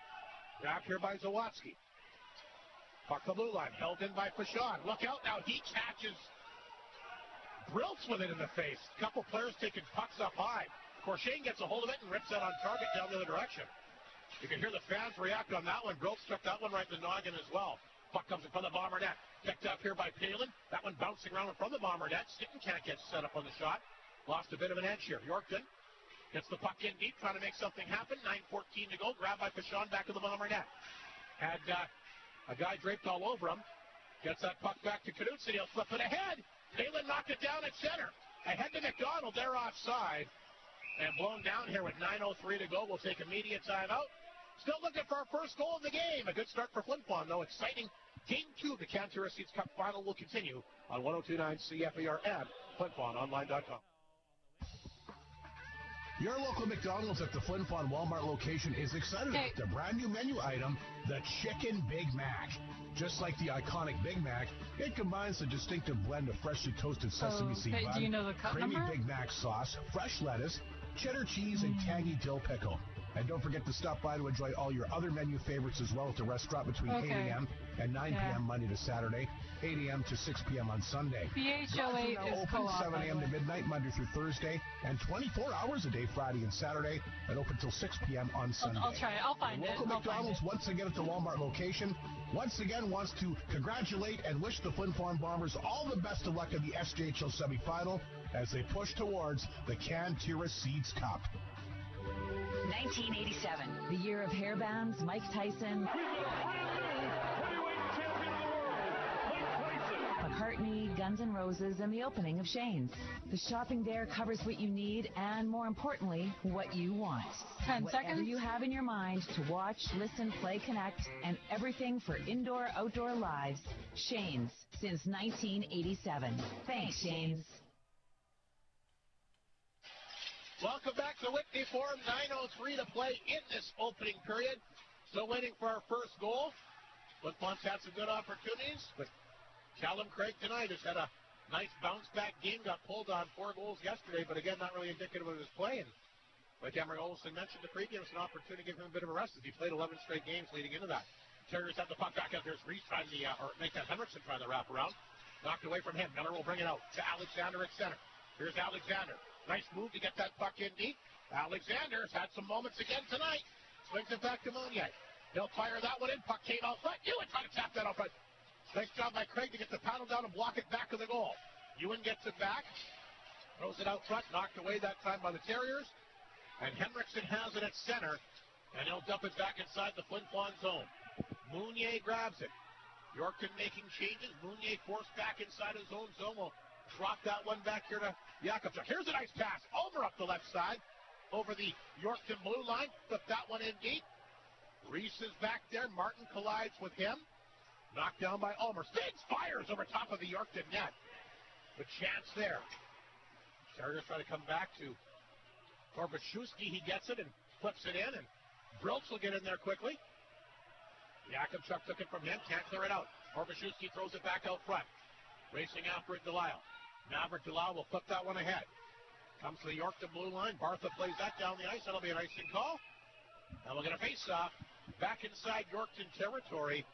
Grabbed here by Zawatsky. Puck the blue line. Held in by Fashad. Look out now. He catches Briltz with it in the face. A couple players taking pucks up high. Corshane gets a hold of it and rips that on target down the other direction. You can hear the fans react on that one. Briltz struck that one right in the noggin as well. Puck comes in front of the Bomber net. Picked up here by Palin. That one bouncing around in front of the Bomber net. Sitton can't get set up on the shot. Lost a bit of an edge here. Yorkton gets the puck in deep, trying to make something happen. 9:14 to go. Grabbed by Fashon back to the Bomber net. Had a guy draped all over him. Gets that puck back to Knutson. He'll flip it ahead. Palin knocked it down at center. Ahead to McDonald. They're offside. And blown down here with 9:03 to go. We'll take immediate timeout. Still looking for our first goal of the game. A good start for Flin Flon, though. Exciting. Game 2 of the Canterra Seeds Cup final will continue on 102.9 CFER and FlinFlonOnline.com. Your local McDonald's at the Flin Flon Walmart location is excited about the brand new menu item, the Chicken Big Mac. Just like the iconic Big Mac, it combines the distinctive blend of freshly toasted sesame seed bun, do you know the cup creamy number? Big Mac sauce, fresh lettuce, cheddar cheese, and tangy dill pickle. And don't forget to stop by to enjoy all your other menu favorites as well at the restaurant between 8 a.m. and 9 p.m. Monday to Saturday, 8 a.m. to 6 p.m. on Sunday. BHO8 is open co-op, 7 a.m. to midnight Monday through Thursday, and 24 hours a day Friday and Saturday, and open till 6 p.m. on Sunday. I'll try it. I'll find it. Local McDonald's once again at the Walmart location once again wants to congratulate and wish the Flin Flon Bombers all the best of luck in the SJHL semifinal as they push towards the Canterra Seeds Cup. 1987, the year of hairbands, Mike Tyson, McCartney, Guns N' Roses, and the opening of Shane's. The shopping there covers what you need and, more importantly, what you want. 10 Whatever seconds. you have in your mind to watch, listen, play, connect, and everything for indoor, outdoor lives. Shane's, since 1987. Thanks, Shane's. Welcome back to Whitney Forum. 9:03 to play in this opening period. Still waiting for our first goal. Flin Flon's had some good opportunities, but Callum Craig tonight has had a nice bounce-back game. Got pulled on 4 goals yesterday, but again, not really indicative of his play. And like Emery Olsen mentioned, the pregame is an opportunity to give him a bit of a rest as he played 11 straight games leading into that. Terriers have the puck back out. There's Reese trying to, or Nathan Henriksen trying to wrap around. Knocked away from him. Miller will bring it out to Alexander at center. Here's Alexander. Nice move to get that puck in deep. Alexander's had some moments again tonight. Swings it back to Mounier. He'll fire that one in. Puck came out front. Ewan trying to tap that out front. Nice job by Craig to get the paddle down and block it back of the goal. Ewan gets it back. Throws it out front. Knocked away that time by the Terriers. And Henriksen has it at center. And he'll dump it back inside the Flin Flon zone. Mounier grabs it. Yorkton making changes. Mounier forced back inside his own zone. Will drop that one back here to Jakobchuk. Here's a nice pass. Over up the left side. Over the Yorkton blue line. Flip that one in deep. Reese is back there. Martin collides with him. Knocked down by Ulmer. Spins, fires over top of the Yorkton net. The chance there. Terriers try to come back to Korbachewski. He gets it and flips it in. And Briltz will get in there quickly. Jakobchuk took it from him. Can't clear it out. Korbachewski throws it back out front. Racing after it, Delisle. Maverick Delisle will flip that one ahead. Comes to the Yorkton blue line. Bartha plays that down the ice. That'll be an icing call. And we'll get a face-off back inside Yorkton territory.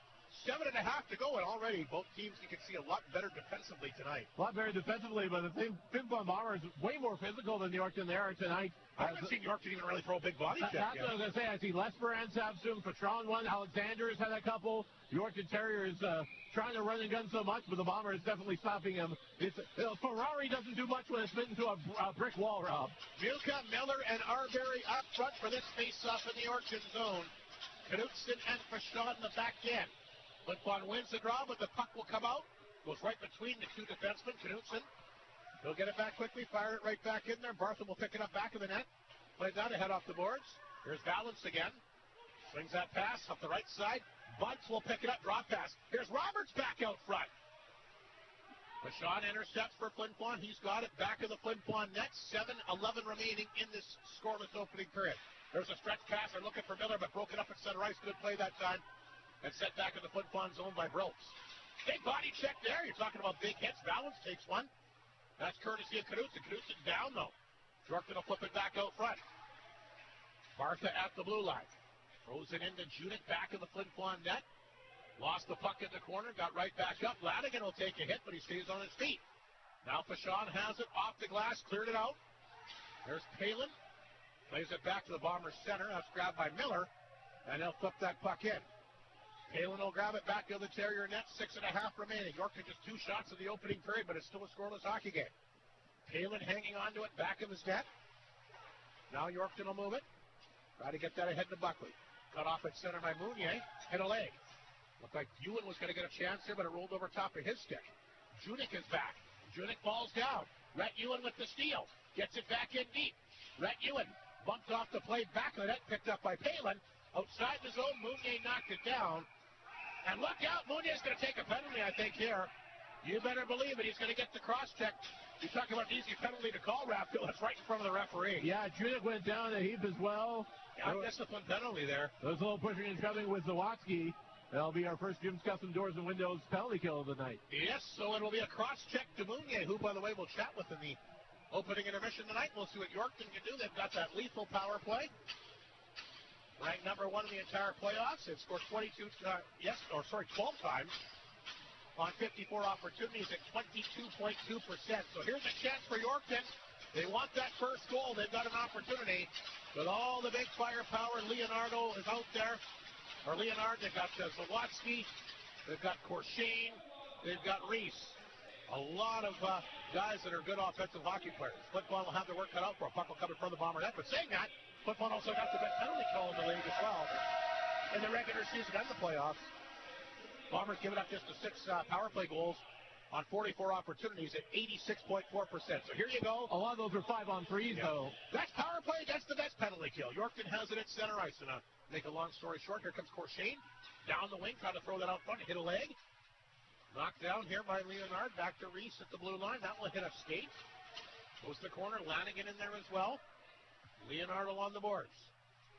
7.5 to go, and already both teams, you can see a lot better defensively tonight. A lot better defensively, but the Flin Flon Bombers way more physical than Yorkton they are tonight. I haven't seen Yorkton even really throw a big body check. That's what I was going to say. I see Lesperance have some. Patron one. Alexander's had a couple. Yorkton Terriers trying to run and gun so much, but the Bombers definitely stopping him. Ferrari doesn't do much when it's bitten to a brick wall, Rob. Muka, Miller, and Arbery up front for this face-off in the Yorkton zone. Knutson and Fashon in the back end. Flin Flon wins the draw, but the puck will come out. Goes right between the two defensemen. Knutson, he'll get it back quickly, fire it right back in there. Bartha will pick it up back of the net. Plays that ahead off the boards. Here's Valance again. Swings that pass up the right side. Bunce will pick it up, drop pass. Here's Roberts back out front. Fashon intercepts for Flin Flon. He's got it back of the Flin Flon net. 7:11 remaining in this scoreless opening period. There's a stretch pass. They're looking for Miller, but broke it up at center ice. Good play that time. And set back in the Flin Flon zone by Briltz. Big body check there. You're talking about big hits. Valance takes one. That's courtesy of Knutson. Knutson's down, though. Yorkton will flip it back out front. Bartha at the blue line. Throws it into Judic back in the Flin Flon net. Lost the puck in the corner. Got right back up. Lanigan will take a hit, but he stays on his feet. Now Fashon has it off the glass. Cleared it out. There's Palin. Plays it back to the Bombers' center. That's grabbed by Miller. And they'll flip that puck in. Palin will grab it back to the Terrier net. 6.5 remaining. Yorkton just 2 shots in the opening period, but it's still a scoreless hockey game. Palin hanging on to it back in his net. Now Yorkton will move it. Try to get that ahead to Buckley. Cut off at center by Mounier. Hit a leg. Looked like Ewan was going to get a chance here, but it rolled over top of his stick. Judic is back. Judic falls down. Rhett Ewan with the steal. Gets it back in deep. Rhett Ewan bumped off the play back of the net, picked up by Palin. Outside the zone, Mounier knocked it down. And look out, Mounier's going to take a penalty, I think, here. You better believe it. He's going to get the cross-check. You're talking about an easy penalty to call, Raphael. It's right in front of the referee. Yeah, Judic went down a heap as well. Yeah, discipline penalty there. There's a little pushing and shoving with Zawadzki. That'll be our first Jim's Custom Doors and Windows penalty kill of the night. Yes, so it'll be a cross-check to Mounier, who, by the way, we'll chat with in the opening intermission tonight. We'll see what Yorkton can do. They've got that lethal power play. Ranked number 1 in the entire playoffs. They've scored 12 times on 54 opportunities at 22.2%. So here's a chance for Yorkton. They want that first goal. They've got an opportunity. With all the big firepower, Leonardo is out there. Or Leonard, they've got Zawadzki. They've got Corshane. They've got Reese. A lot of guys that are good offensive hockey players. Flin Flon will have their work cut out for a puck will come in front of the Bomber net. But saying that, Flin Flon also got the best penalty call in the league as well in the regular season and the playoffs. Bombers giving up just the 6 power play goals on 44 opportunities at 86.4%. So here you go. A lot of those are 5-on-3s, though. That's power play. That's the best penalty kill. Yorkton has it at center ice. And make a long story short, here comes Corshane down the wing, trying to throw that out front, hit a leg. Knocked down here by Leonard. Back to Reese at the blue line. That will hit a skate. Goes to the corner. Lanigan in there as well. Leonard along the boards.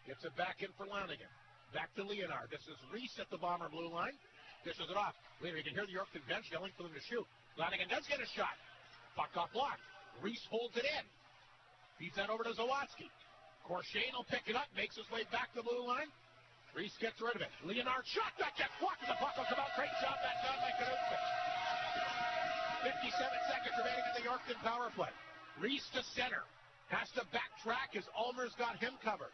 Gets it back in for Lanigan. Back to Leonard. This is Reese at the Bomber blue line. Dishes it off. Later, you can hear the Yorkton bench yelling for them to shoot. Lanigan does get a shot. Puck off block. Reese holds it in. Feeds that over to Zawadzki. Corshane will pick it up. Makes his way back to the blue line. Reese gets rid of it. Leonard shot. That gets blocked. The puck will come out. Great job that time by Knutson. 57 seconds remaining in the Yorkton power play. Reese to center. Has to backtrack as Ulmer's got him covered.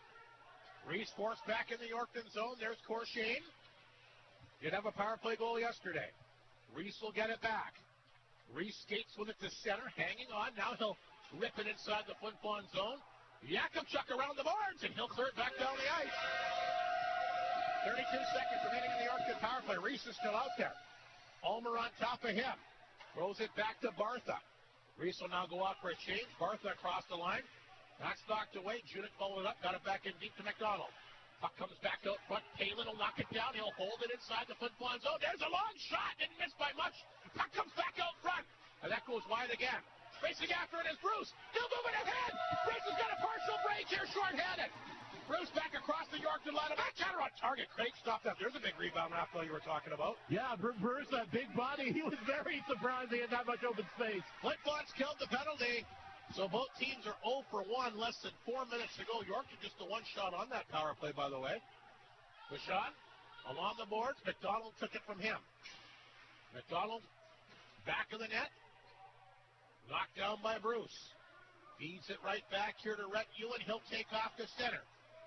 Reese forced back in the Yorkton zone. There's Corshane. Did have a power play goal yesterday. Reese will get it back. Reese skates with it to center, hanging on. Now he'll rip it inside the Flin Flon zone. Yakupchuk around the boards, and he'll clear it back down the ice. 32 seconds remaining in the Yorkton power play. Reese is still out there. Ulmer on top of him. Throws it back to Bartha. Reese will now go out for a change. Bartha across the line. That's knocked away. Judik followed it up. Got it back in deep to McDonald. Puck comes back out front. Palin will knock it down. He'll hold it inside the Flin Flon zone. There's a long shot. Didn't miss by much. Puck comes back out front. And that goes wide again. Racing after it is Bruce. He'll move it ahead. Bruce has got a partial break here, short-handed. Bruce back across the Yorkton line. Back counter on target. Craig stopped that. There's a big rebound, Raphael, you were talking about. Yeah, Bruce, that big body, he was very surprised he had that much open space. Flin Flon's killed the penalty. So both teams are 0 for 1, less than 4 minutes to go. Yorkton just the one shot on that power play, by the way. Bouchon along the boards. McDonald took it from him. McDonald back of the net. Knocked down by Bruce. Feeds it right back here to Rhett Ewan. He'll take off to center.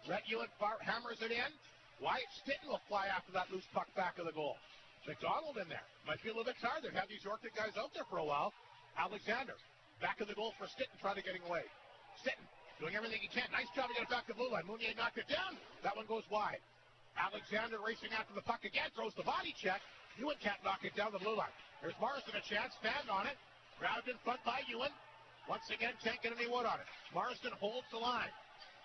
Rhett Ewan hammers it in. Wyatt Stitton will fly after that loose puck back of the goal. McDonald in there. Might be a little bit tired. They've had these Yorkton guys out there for a while. Alexander. Back of the goal for Stitton, trying to get away. Stitton doing everything he can. Nice job to get it back to blue line. Mounier knocked it down. That one goes wide. Alexander racing after the puck again. Throws the body check. Ewan can't knock it down the blue line. There's Marston a chance. Stand on it. Grabbed in front by Ewan. Once again, can't get any wood on it. Marston holds the line.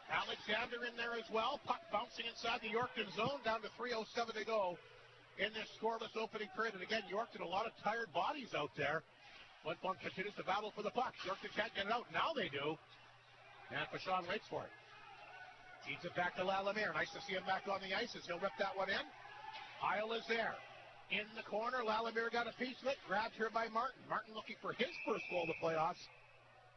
Alexander in there as well. Puck bouncing inside the Yorkton zone. Down to 3:07 to go in this scoreless opening period. And again, Yorkton, a lot of tired bodies out there. Flin Flon continues to battle for the puck. Yorkton can't get it out. Now they do. And Bouchon waits for it. Feeds it back to Lalemire. Nice to see him back on the ice as he'll rip that one in. Isle is there. In the corner, Lalemire got a piece of it. Grabbed here by Martin. Martin looking for his first goal of the playoffs.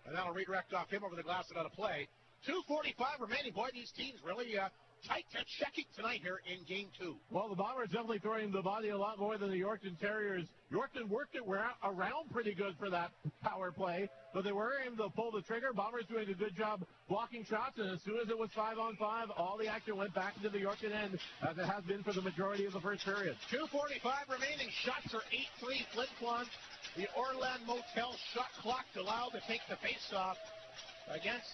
And that'll redirect off him over the glass and out of play. 2:45 remaining. Boy, these teams really tight to checking tonight here in Game 2. Well, the Bombers definitely throwing the body a lot more than the Yorkton Terriers. Yorkton worked it around pretty good for that power play, but they were able to pull the trigger. Bombers doing a good job blocking shots, and as soon as it was 5-on-5, all the action went back into the Yorkton end, as it has been for the majority of the first period. 2:45 remaining. Shots are 8-3 Flin Flon. The Orland Motel shot clock allowed to take the face-off against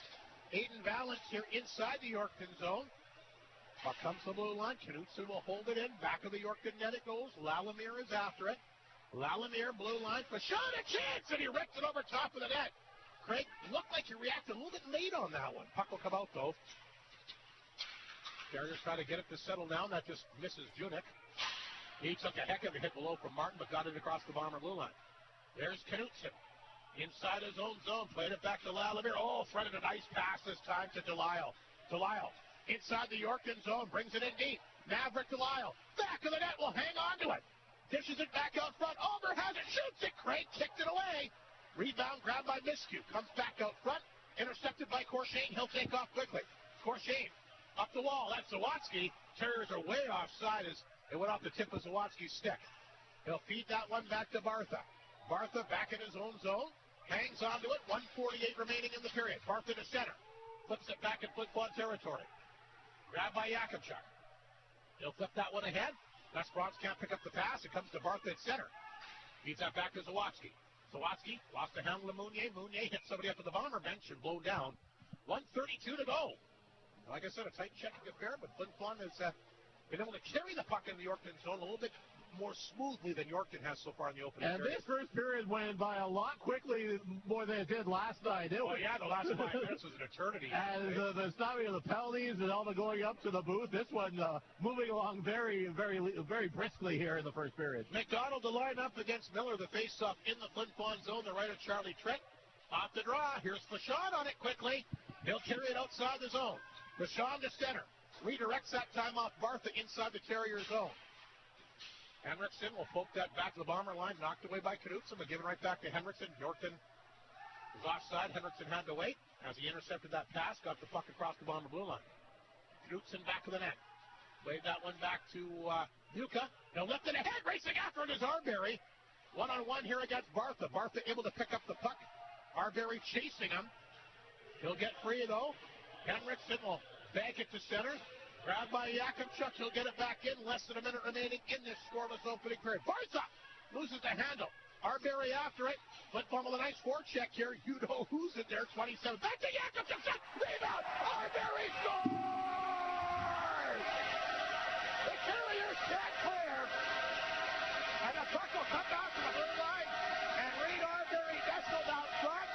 Aiden Valance here inside the Yorkton zone. Puck comes to the blue line. Knutson will hold it in. Back of the Yorkton net it goes. Lalemire is after it. Lalemire, blue line. Bouchon a chance, and he ripped it over top of the net. Craig looked like he reacted a little bit late on that one. Puck will come out, though. Terriers trying to get it to settle down. That just misses Judik. He took a heck of a hit below from Martin, but got it across the Bomber blue line. There's Knutson. Inside his own zone. Played it back to Lalemire. Oh, threaded a nice pass this time to Delisle. Delisle. Inside the Yorkton zone, brings it in deep. Maverick Delisle, back of the net, will hang on to it. Dishes it back out front. Ulmer has it, shoots it. Craig kicked it away. Rebound grabbed by Miskew. Comes back out front. Intercepted by Corshane. He'll take off quickly. Corshane up the wall. That's Zawatsky. Terriers are way offside as it went off the tip of Zawatsky's stick. He'll feed that one back to Bartha. Bartha back in his own zone. Hangs onto it. 1:48 remaining in the period. Bartha to center. Flips it back in Flin Flon territory. Grabbed by Yakupchuk. He'll flip that one ahead. Lesbrance can't pick up the pass. It comes to Bartha at center. Feeds that back to Zawatsky. Zawatsky lost the handle to Mounier. Mounier hit somebody up at the Bomber bench and blown down. 1:32 to go. Like I said, a tight checking affair, but Flin Flon has been able to carry the puck in the Yorkton zone a little bit more smoothly than Yorkton has so far in the opening period. And this first period went by a lot quickly more than it did last night. Oh, yeah, the last 5 minutes was an eternity. And the stopping of the penalties and all the going up to the booth, this one moving along very, very, very briskly here in the first period. McDonald to line up against Miller, the face-off in the Flin Flon zone, the right of Charlie Trent. Off the draw, here's Bouchon on it quickly. He'll carry it outside the zone. Bouchon to center. Redirects that time off Bartha inside the Terrier zone. Henriksen will poke that back to the Bomber line, knocked away by Knutson, but given right back to Henriksen. Yorkton was offside. Henriksen had to wait as he intercepted that pass, got the puck across the Bomber blue line. Knutson back of the net. Played that one back to Buka. He'll lift it ahead, racing after it is Arbery. One-on-one here against Bartha. Bartha able to pick up the puck. Arbery chasing him. He'll get free, though. Henriksen will bank it to center. Grabbed by Yakimchuk. He'll get it back in. Less than a minute remaining in this scoreless opening period. Barza loses the handle. Arbery after it. Flin Flon with a nice forecheck here. You know who's in there. 27. Back to Yakimchuk. Rebound. Arbery scores! The Terriers can't clear. And the puck will come out to the blue line. And Reed Arbery nestled out front.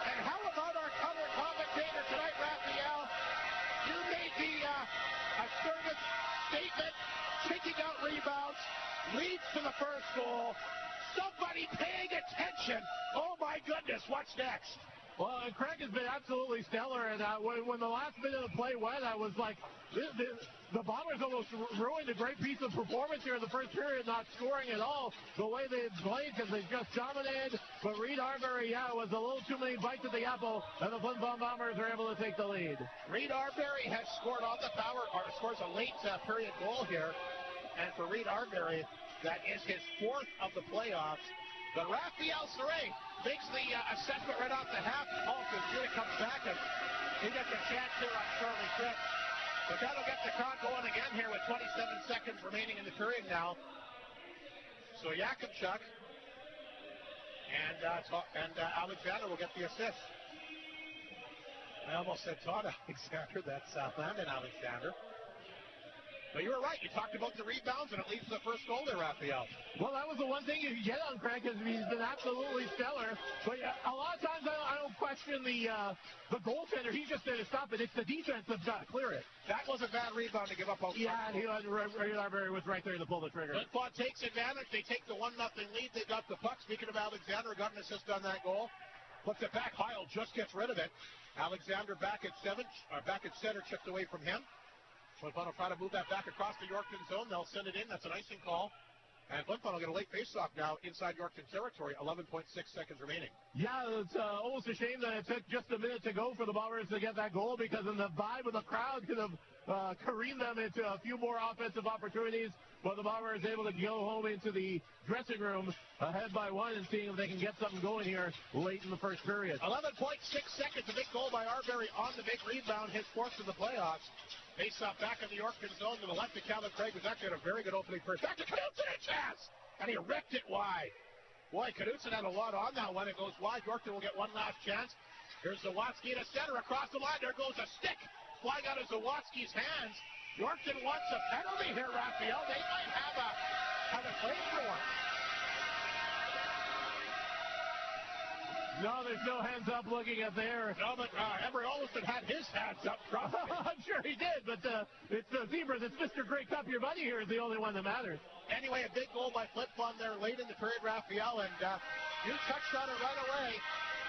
And how about our color commentator tonight, Raphael? You made the assertive statement, kicking out rebounds, leads to the first goal. Somebody paying attention. Oh, my goodness, what's next? Well, Craig has been absolutely stellar, and when the last minute of the play went, I was like, the Bombers almost ruined a great piece of performance here in the first period, not scoring at all the way they played because they just dominated. But Reed Arbery, it was a little too many bites at the apple, and the Flin Flon Bombers are able to take the lead. Reed Arbery has scored on the power, or scores a late period goal here, and for Reed Arbery, that is his fourth of the playoffs. But Raphael Saray makes the assessment right off the half. Paul Kuzuna comes back, and he gets a chance here on Charlie Tripp. But that'll get the crowd going again here with 27 seconds remaining in the period now. So Yakimchuk and Alexander will get the assist. I almost said Todd Alexander. That's Landon Alexander. But you were right. You talked about the rebounds, and it leads to the first goal there, Raphael. Well, that was the one thing you could get on Craig, because he's been absolutely stellar. But a lot of times I don't question the goaltender. He's just there to stop it. It's the defense that's got to clear it. That was a bad rebound to give up. Yeah, and Arbery was right there to pull the trigger. Flin Flon takes advantage. They take the 1-0 lead. They got the puck. Speaking of Alexander, got an assist on that goal. Puts it back. Heil just gets rid of it. Alexander back at center, chipped away from him. Flin Flon will try to move that back across the Yorkton zone. They'll send it in. That's an icing call. And Flin Flon will get a late faceoff now inside Yorkton territory. 11.6 seconds remaining. Yeah, it's almost a shame that it took just a minute to go for the Bombers to get that goal, because in the vibe of the crowd could have careened them into a few more offensive opportunities. But the Bombers able to go home into the dressing room ahead by one and seeing if they can get something going here late in the first period. 11.6 seconds. A big goal by Arbery on the big rebound. His fourth in the playoffs. Face-off back in the Yorkton zone to the left of Calvin Craig, was actually had a very good opening first. Back to Knutson, a chance! And he wrecked it wide. Boy, Knutson had a lot on that one. It goes wide. Yorkton will get one last chance. Here's Zawatsky to center across the line. There goes a stick flying out of Zawatsky's hands. Yorkton wants a penalty here, Raphael. They might have a claim for one. No, there's no hands up looking at there. No, but Emery Olsen had his hands up. I'm sure he did, but it's the Zebras. It's Mr. Grey Cup. Your buddy here is the only one that matters. Anyway, a big goal by Flin Flon there late in the period, Raphael, and you touched on it right away.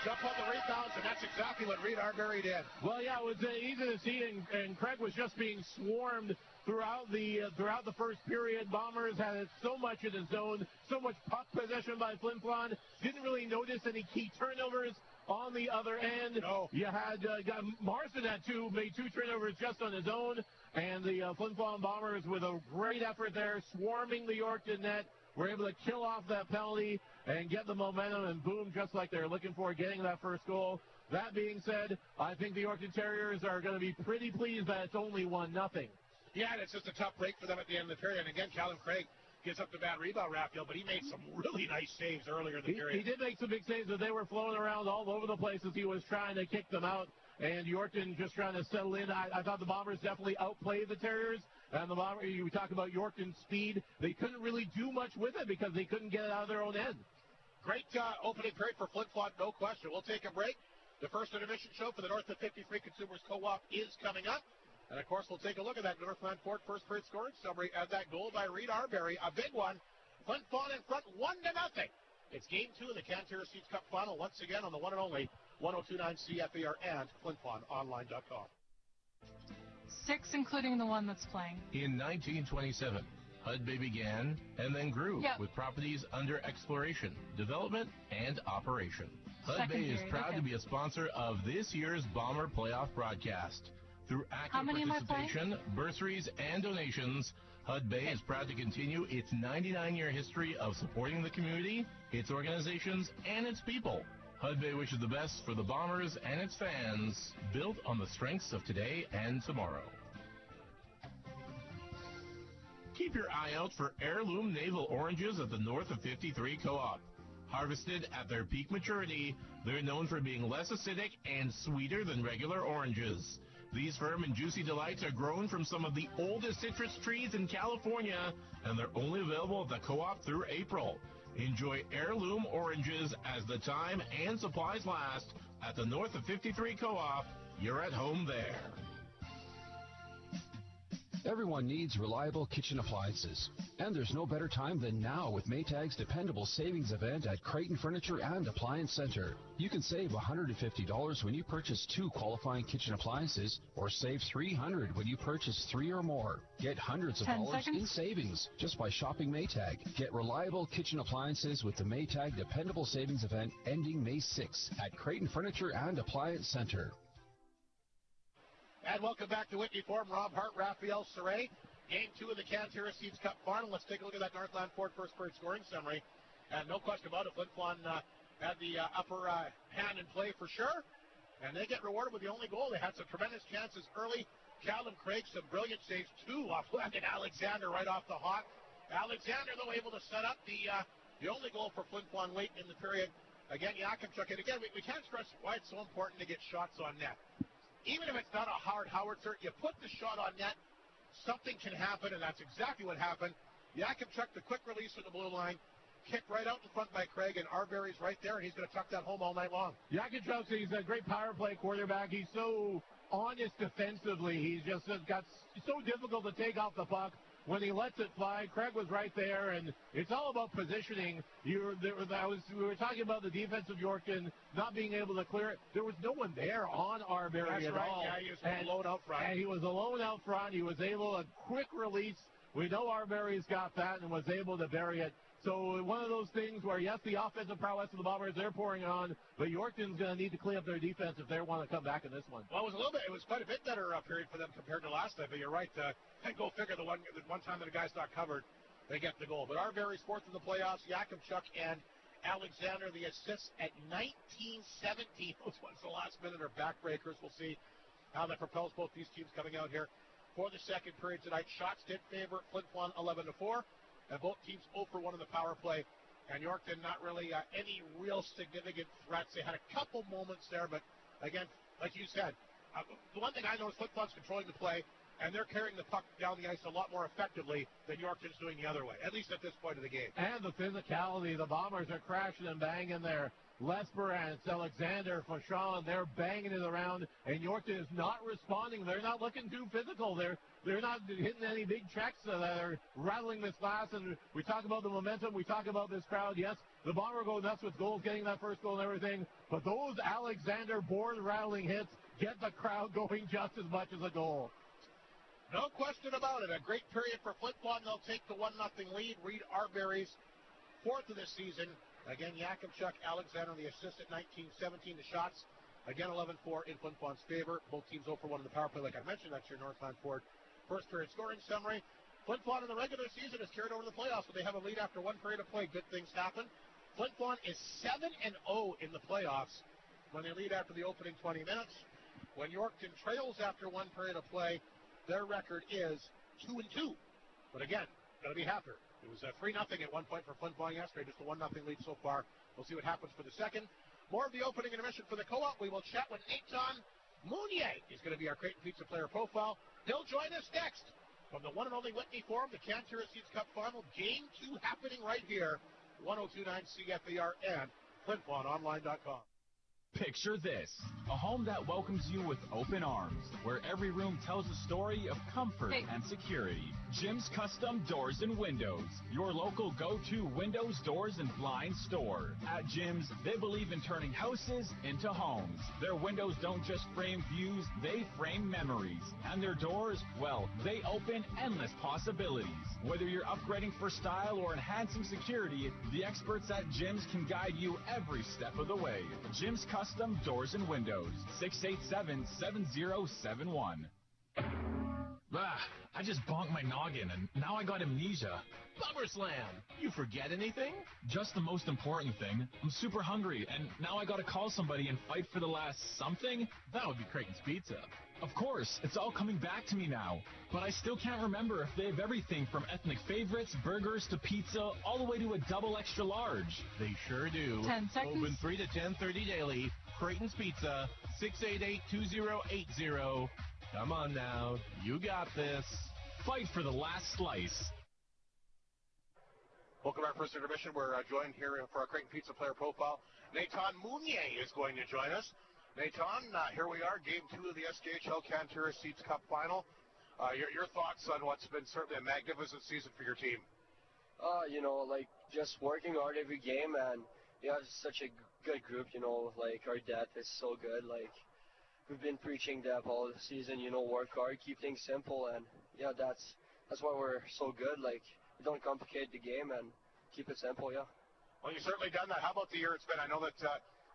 Jump on the rebounds, and that's exactly what Reed Arbery did. Well, yeah, it was easy to see, and Craig was just being swarmed throughout the first period. Bombers had so much in the zone, so much puck possession by Flin Flon. Didn't really notice any key turnovers on the other end. No. You had Marston made two turnovers just on his own, and the Flin Flon Bombers, with a great effort there, swarming the Yorkton net, were able to kill off that penalty and get the momentum, and boom, just like they're looking for, getting that first goal. That being said, I think the Yorkton Terriers are going to be pretty pleased that it's only 1-0. Yeah, and it's just a tough break for them at the end of the period. And again, Callum Craig gives up the bad rebound, Raphael, but he made some really nice saves earlier in the period. He did make some big saves, but they were flowing around all over the place as he was trying to kick them out. And Yorkton just trying to settle in. I thought the Bombers definitely outplayed the Terriers. And the Bombers, you talk about Yorkton's speed. They couldn't really do much with it because they couldn't get it out of their own end. Great opening period for Flin Flon, no question. We'll take a break. The first intermission show for the North of 53 Consumers Co-op is coming up. And, of course, we'll take a look at that Northland Ford first period scoring summary of that goal by Reed Arbery. A big one. Flin Flon in front 1-0. It's Game 2 of the Canterra Seeds Cup Final, once again on the one and only 102.9 CFAR and FlinFlonOnline.com. 6, including the one that's playing. In 1927, Hudbay began and then grew with properties under exploration, development, and operation. Hudbay is proud to be a sponsor of this year's Bomber playoff broadcast. Through active participation, bursaries, and donations, Hudbay is proud to continue its 99-year history of supporting the community, its organizations, and its people. Hudbay wishes the best for the Bombers and its fans, built on the strengths of today and tomorrow. Keep your eye out for heirloom navel oranges at the North of 53 Co-op. Harvested at their peak maturity, they're known for being less acidic and sweeter than regular oranges. These firm and juicy delights are grown from some of the oldest citrus trees in California, and they're only available at the Co-op through April. Enjoy heirloom oranges as the time and supplies last at the North of 53 Co-op. You're at home there. Everyone needs reliable kitchen appliances, and there's no better time than now with Maytag's dependable savings event at Creighton Furniture and Appliance Center. You can save $150 when you purchase 2 qualifying kitchen appliances, or save $300 when you purchase 3 or more. Get hundreds of dollars in savings just by shopping Maytag. Get reliable kitchen appliances with the Maytag dependable savings event ending May 6th at Creighton Furniture and Appliance Center. And welcome back to Whitney Forum. Rob Hart, Raphael Saray. Game 2 of the Canterra Seeds Cup final. Let's take a look at that Northland Ford first period scoring summary. And no question about it, Flin Flon had the upper hand in play for sure. And they get rewarded with the only goal. They had some tremendous chances early. Callum Craig, some brilliant saves, 2 off Landon Alexander right off the hot. Alexander, though, able to set up the only goal for Flin Flon late in the period. Again, Yakimchuk. And again, we can't stress why it's so important to get shots on net. Even if it's not a hard howitzer, you put the shot on net, something can happen, and that's exactly what happened. Yakimchuk, the quick release from the blue line, kicked right out in front by Craig, and Arbery's right there, and he's going to tuck that home all night long. Yakimchuk, he's a great power play quarterback. He's so honest defensively. He's just got so difficult to take off the puck. When he lets it fly, Craig was right there, and it's all about positioning. We were talking about the defense of Yorkton not being able to clear it. There was no one there on Arbery at all. Yeah, he was alone out front. And he was alone out front. He was able to quick release. We know Arbery's got that and was able to bury it. So one of those things where, yes, the offensive prowess of the Bombers, they're pouring on, but Yorkton's going to need to clean up their defense if they want to come back in this one. Well, it was quite a bit better period for them compared to last time, but you're right. Go figure, the one time that a guy's not covered, they get the goal. But Arbery's fourth in the playoffs, Yakimchuk and Alexander, the assists at 19-17. Those ones, the last minute, are backbreakers. We'll see how that propels both these teams coming out here for the second period tonight. Shots did favor Flin Flon 11-4. And both teams 0 for 1 in the power play. And Yorkton not really any real significant threats. They had a couple moments there, but again, like you said, the one thing I noticed, Flin Flon's controlling the play, and they're carrying the puck down the ice a lot more effectively than Yorkton's doing the other way, at least at this point of the game. And the physicality, the Bombers are crashing and banging there. Lesperance, Alexander, Fauchon, they're banging it around, and Yorkton is not responding. They're not looking too physical. They're not hitting any big checks that are rattling this glass. And we talk about the momentum. We talk about this crowd. Yes, the Bomber go nuts with goals, getting that first goal and everything. But those Alexander board-rattling hits get the crowd going just as much as a goal. No question about it. A great period for Flin Flon. They'll take the 1-0 lead. Reed Arbery's fourth of the season. Again, Yakimchuk, Alexander, the assist at 19-17. The shots, again, 11-4 in Flin Flon's favor. Both teams 0 for 1 in the power play. Like I mentioned, that's your Northland Ford first period scoring summary. Flin Flon in the regular season has carried over the playoffs, but they have a lead after one period of play. Good things happen. Flin Flon is 7-0 in the playoffs when they lead after the opening 20 minutes. When Yorkton trails after one period of play, their record is 2-2. But again, going to be happier. It was 3-0 at one point for Flin Flon yesterday, just a 1-0 lead so far. We'll see what happens for the second. More of the opening intermission for the Co-op. We will chat with Eitan Mounier. He's going to be our Creighton Pizza player profile. He'll join us next from the one and only Whitney Forum, the Canterra Seeds Cup final. Game 2 happening right here, 102.9 CFAR and FlinFlonOnline.com. Picture this, a home that welcomes you with open arms, where every room tells a story of comfort and security. Jim's Custom Doors and Windows, your local go-to windows, doors, and blinds store. At Jim's, they believe in turning houses into homes. Their windows don't just frame views, they frame memories. And their doors, well, they open endless possibilities. Whether you're upgrading for style or enhancing security, the experts at Jim's can guide you every step of the way. Jim's Custom Doors and Windows, 687-7071. I just bonked my noggin, and now I got amnesia. Bummer Slam! You forget anything? Just the most important thing. I'm super hungry, and now I gotta call somebody and fight for the last something? That would be Creighton's Pizza. Of course, it's all coming back to me now. But I still can't remember if they have everything from ethnic favorites, burgers, to pizza, all the way to a double extra large. They sure do. 10 seconds. Open 3 to 10:30 daily. Creighton's Pizza, 688-2080. Come on now. You got this. Fight for the last slice. Welcome to our first intermission. We're joined here for our Creighton Pizza player profile. Nathan Mounier is going to join us. Nathan, here we are, Game 2 of the SKHL Canterra Seats Cup Final. Your thoughts on what's been certainly a magnificent season for your team? Just working hard every game, and we have such a good group, our depth is so good. We've been preaching that all the season, work hard, keep things simple, and that's why we're so good. We don't complicate the game and keep it simple, yeah. Well, you've certainly done that. How about the year it's been? I know that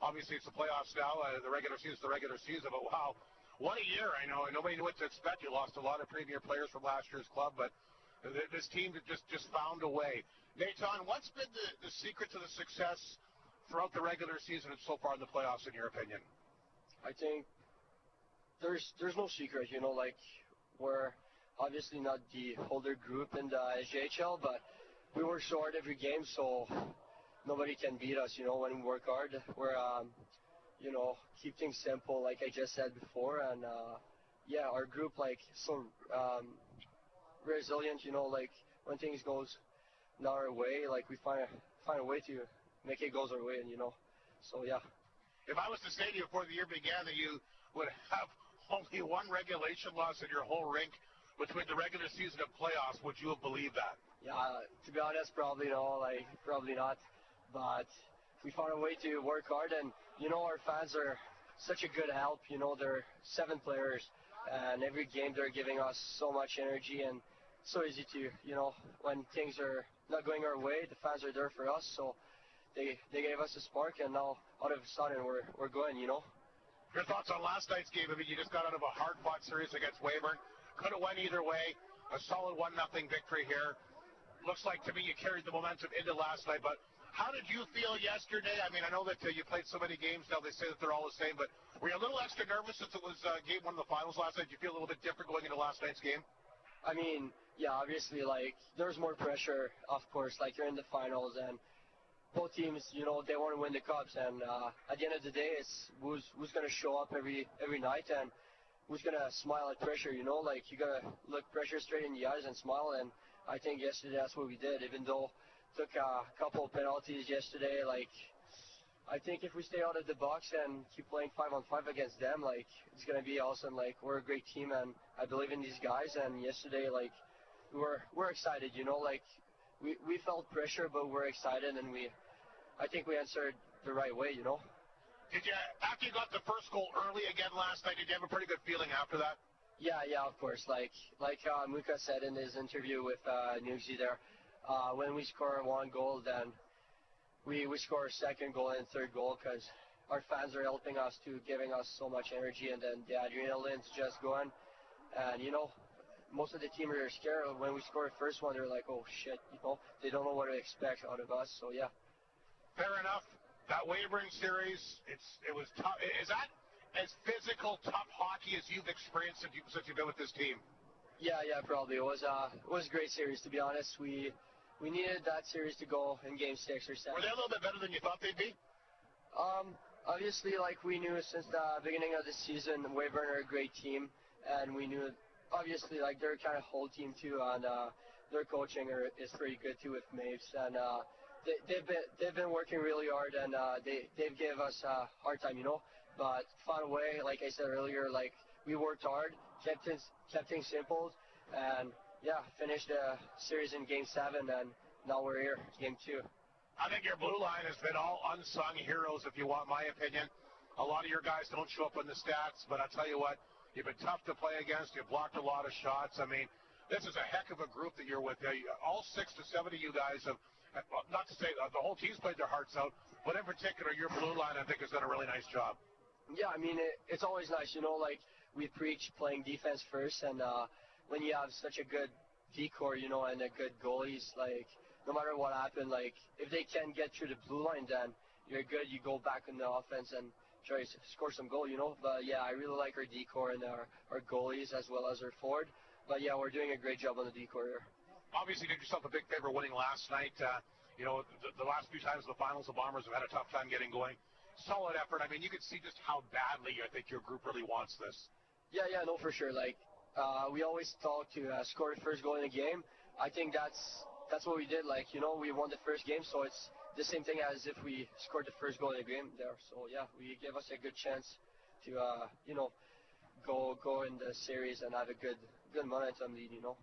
obviously it's the playoffs now. The regular season is the regular season, but wow, what a year. I know nobody knew what to expect. You lost a lot of premier players from last year's club, but this team just found a way. Nathan, what's been the secret to the success throughout the regular season and so far in the playoffs, in your opinion? I think there's no secret, we're obviously not the older group in the SJHL, but we work so hard every game, so nobody can beat us, when we work hard. We're, keep things simple, like I just said before, and, our group, so resilient, when things goes not our way, we find a way to make it goes our way, and, so, yeah. If I was to say to you before the year began that you would have only one regulation loss in your whole rink between the regular season and playoffs, would you have believed that? Yeah, to be honest, probably no, probably not. But we found a way to work hard, and, our fans are such a good help. They're 7 players, and every game they're giving us so much energy, and so easy to, when things are not going our way, the fans are there for us, so they gave us a spark, and now all of a sudden we're going, Your thoughts on last night's game? I mean, you just got out of a hard-fought series against Weyburn. Could have went either way. A solid 1-0 victory here. Looks like to me you carried the momentum into last night, but how did you feel yesterday? I mean, I know that you played so many games now, they say that they're all the same, but were you a little extra nervous since it was game 1 of the finals last night? Did you feel a little bit different going into last night's game? I mean, yeah, obviously, there's more pressure, of course, you're in the finals, and both teams, they want to win the cups, and at the end of the day, it's who's going to show up every night, and who's going to smile at pressure, you got to look pressure straight in the eyes and smile, and I think yesterday that's what we did, even though took a couple of penalties yesterday. I think if we stay out of the box and keep playing 5-on-5 against them, it's going to be awesome. We're a great team, and I believe in these guys, and yesterday, we're excited, we felt pressure, but we're excited, and I think we answered the right way, Did you, after you got the first goal early again last night, did you have a pretty good feeling after that? Yeah, of course. Like Muka said in his interview with Newsy there, when we score 1 goal, then we score a second goal and third goal because our fans are helping us to giving us so much energy, and then the adrenaline's just going. And, most of the team are scared. When we score the first one, they're like, oh, shit, they don't know what to expect out of us. So, yeah. Fair enough. That Weyburn series, it was tough. Is that as physical, tough hockey as you've experienced since you've been with this team? Yeah, probably. It was a great series, to be honest. We needed that series to go in Game 6 or 7. Were they a little bit better than you thought they'd be? Obviously, we knew since the beginning of the season, Weyburn are a great team, and we knew, obviously, they're kind of whole team too, and their coaching is pretty good too with Maves, and they've been working really hard, and they've given us a hard time, but found a way, like I said earlier, we worked hard, kept things simple, and finished the series in Game 7, and now we're here, Game 2. I think your blue line has been all unsung heroes, if you want my opinion. A lot of your guys don't show up in the stats, but I'll tell you what, you've been tough to play against. You've blocked a lot of shots. I mean, this is a heck of a group that you're with. All 6 to 7 of you guys have, not to say the whole team's played their hearts out, but in particular, your blue line, I think, has done a really nice job. Yeah, I mean, it's always nice, we preach playing defense first, and when you have such a good decor, you know, and a good goalies, like, no matter what happened, like, if they can get through the blue line, then you're good. You go back in the offense and try to score some goal, you know. But, yeah, I really like our decor and our goalies as well as our forward. But, yeah, we're doing a great job on the decor here. Obviously, did yourself a big favor winning last night. You know, the last few times in the finals, the Bombers have had a tough time getting going. Solid effort. I mean, you can see just how badly I think your group really wants this. Yeah, no, for sure. Like, we always talk to score the first goal in a game. I think that's what we did. Like, you know, we won the first game, so it's the same thing as if we scored the first goal in a game there. So, yeah, we gave us a good chance to, you know, go in the series and have a good momentum lead, you know.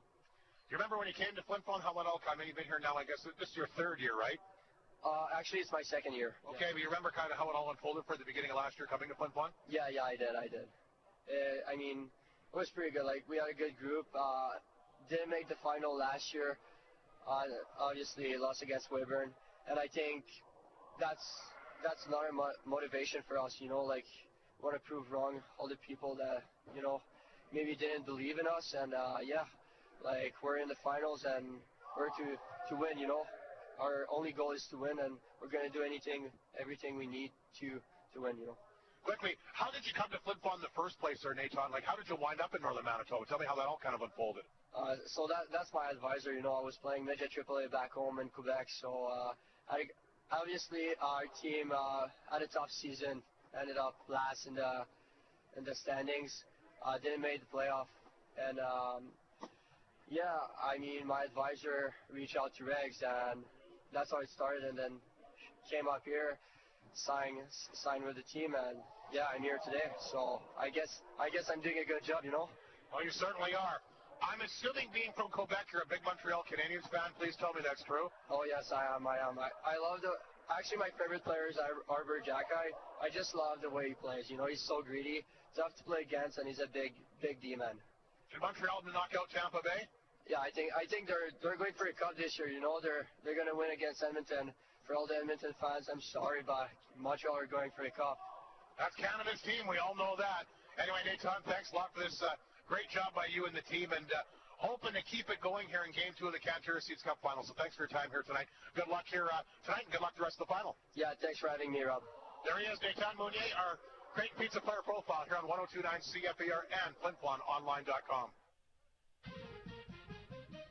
You remember when you came to Flin Flon, how that all came? I mean, you've been here now, I guess, this is your third year, right? Actually, it's my second year. Okay, but you remember kind of how it all unfolded for the beginning of last year coming to Flin Flon? Yeah, I did. I mean, it was pretty good. Like, we had a good group. Didn't make the final last year. Obviously, lost against Weyburn. And I think that's another motivation for us, you know, like, want to prove wrong all the people that, you know, maybe didn't believe in us. And, yeah, like, we're in the finals and we're to win, you know. Our only goal is to win, and we're going to do everything we need to win, you know. Quickly, how did you come to Flin Flon in the first place there, Nathan? Like, how did you wind up in Northern Manitoba? Tell me how that all kind of unfolded. So that's my advisor, you know. I was playing midget AAA back home in Quebec, so obviously our team had a tough season, ended up last in the standings, didn't make the playoff, and yeah, I mean, my advisor reached out to Regs, and that's how it started, and then came up here, signed with the team, and yeah, I'm here today. So I guess I'm doing a good job, you know. Well, you certainly are. I'm assuming, being from Quebec, you're a big Montreal Canadiens fan. Please tell me that's true. Oh yes, I am. I love actually, my favorite player is Arbor Jackai. I just love the way he plays. You know, he's so greedy, tough to play against, and he's a big D-man. Did Montreal knock out Tampa Bay? Yeah, I think they're going for a cup this year. You know, they're going to win against Edmonton. For all the Edmonton fans, I'm sorry, but Montreal are going for a cup. That's Canada's team. We all know that. Anyway, Nathan, thanks a lot for this great job by you and the team, and hoping to keep it going here in Game 2 of the Terriers Cup Final. So thanks for your time here tonight. Good luck here tonight, and good luck the rest of the final. Yeah, thanks for having me, Rob. There he is, Nathan Mounier, our Great Pizza Player Profile here on 102.9 CFAR and FlinFlonOnline.com.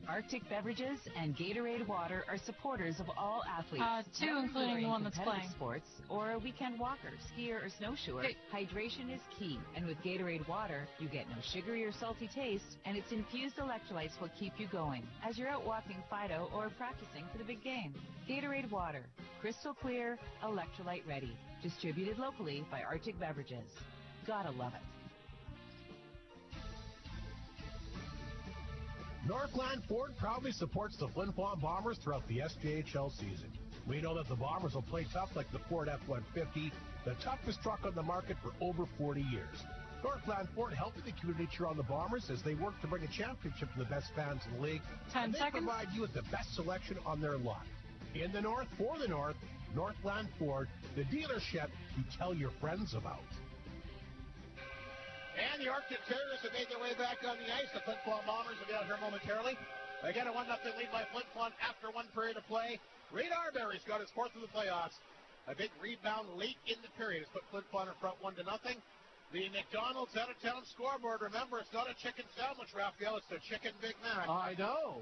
Arctic Beverages and Gatorade Water are supporters of all athletes. Two, including the one that's playing. Sports or a weekend walker, skier, or snowshoer. Hey. Hydration is key, and with Gatorade Water, you get no sugary or salty taste, and its infused electrolytes will keep you going as you're out walking Fido or practicing for the big game. Gatorade Water, crystal clear, electrolyte ready. Distributed locally by Arctic Beverages. Gotta love it. Northland Ford proudly supports the Flin Flon Bombers throughout the SJHL season. We know that the Bombers will play tough like the Ford F-150, the toughest truck on the market for over 40 years. Northland Ford helping the community cheer on the Bombers as they work to bring a championship to the best fans in the league. 10 and they seconds. provide you with the best selection on their lot. In the North, for the North, Northland Ford, the dealership you tell your friends about. And the Yorkton Terriers have made their way back on the ice. The Flin Flon Bombers will be out here momentarily. They get a 1-0 lead by Flin Flon after one period of play. Reed Arbery's got his fourth of the playoffs. A big rebound late in the period has put Flin Flon in front 1-0. The McDonald's out-of-town scoreboard. Remember, it's not a chicken sandwich, Raphael. It's the Chicken Big Mac. I know.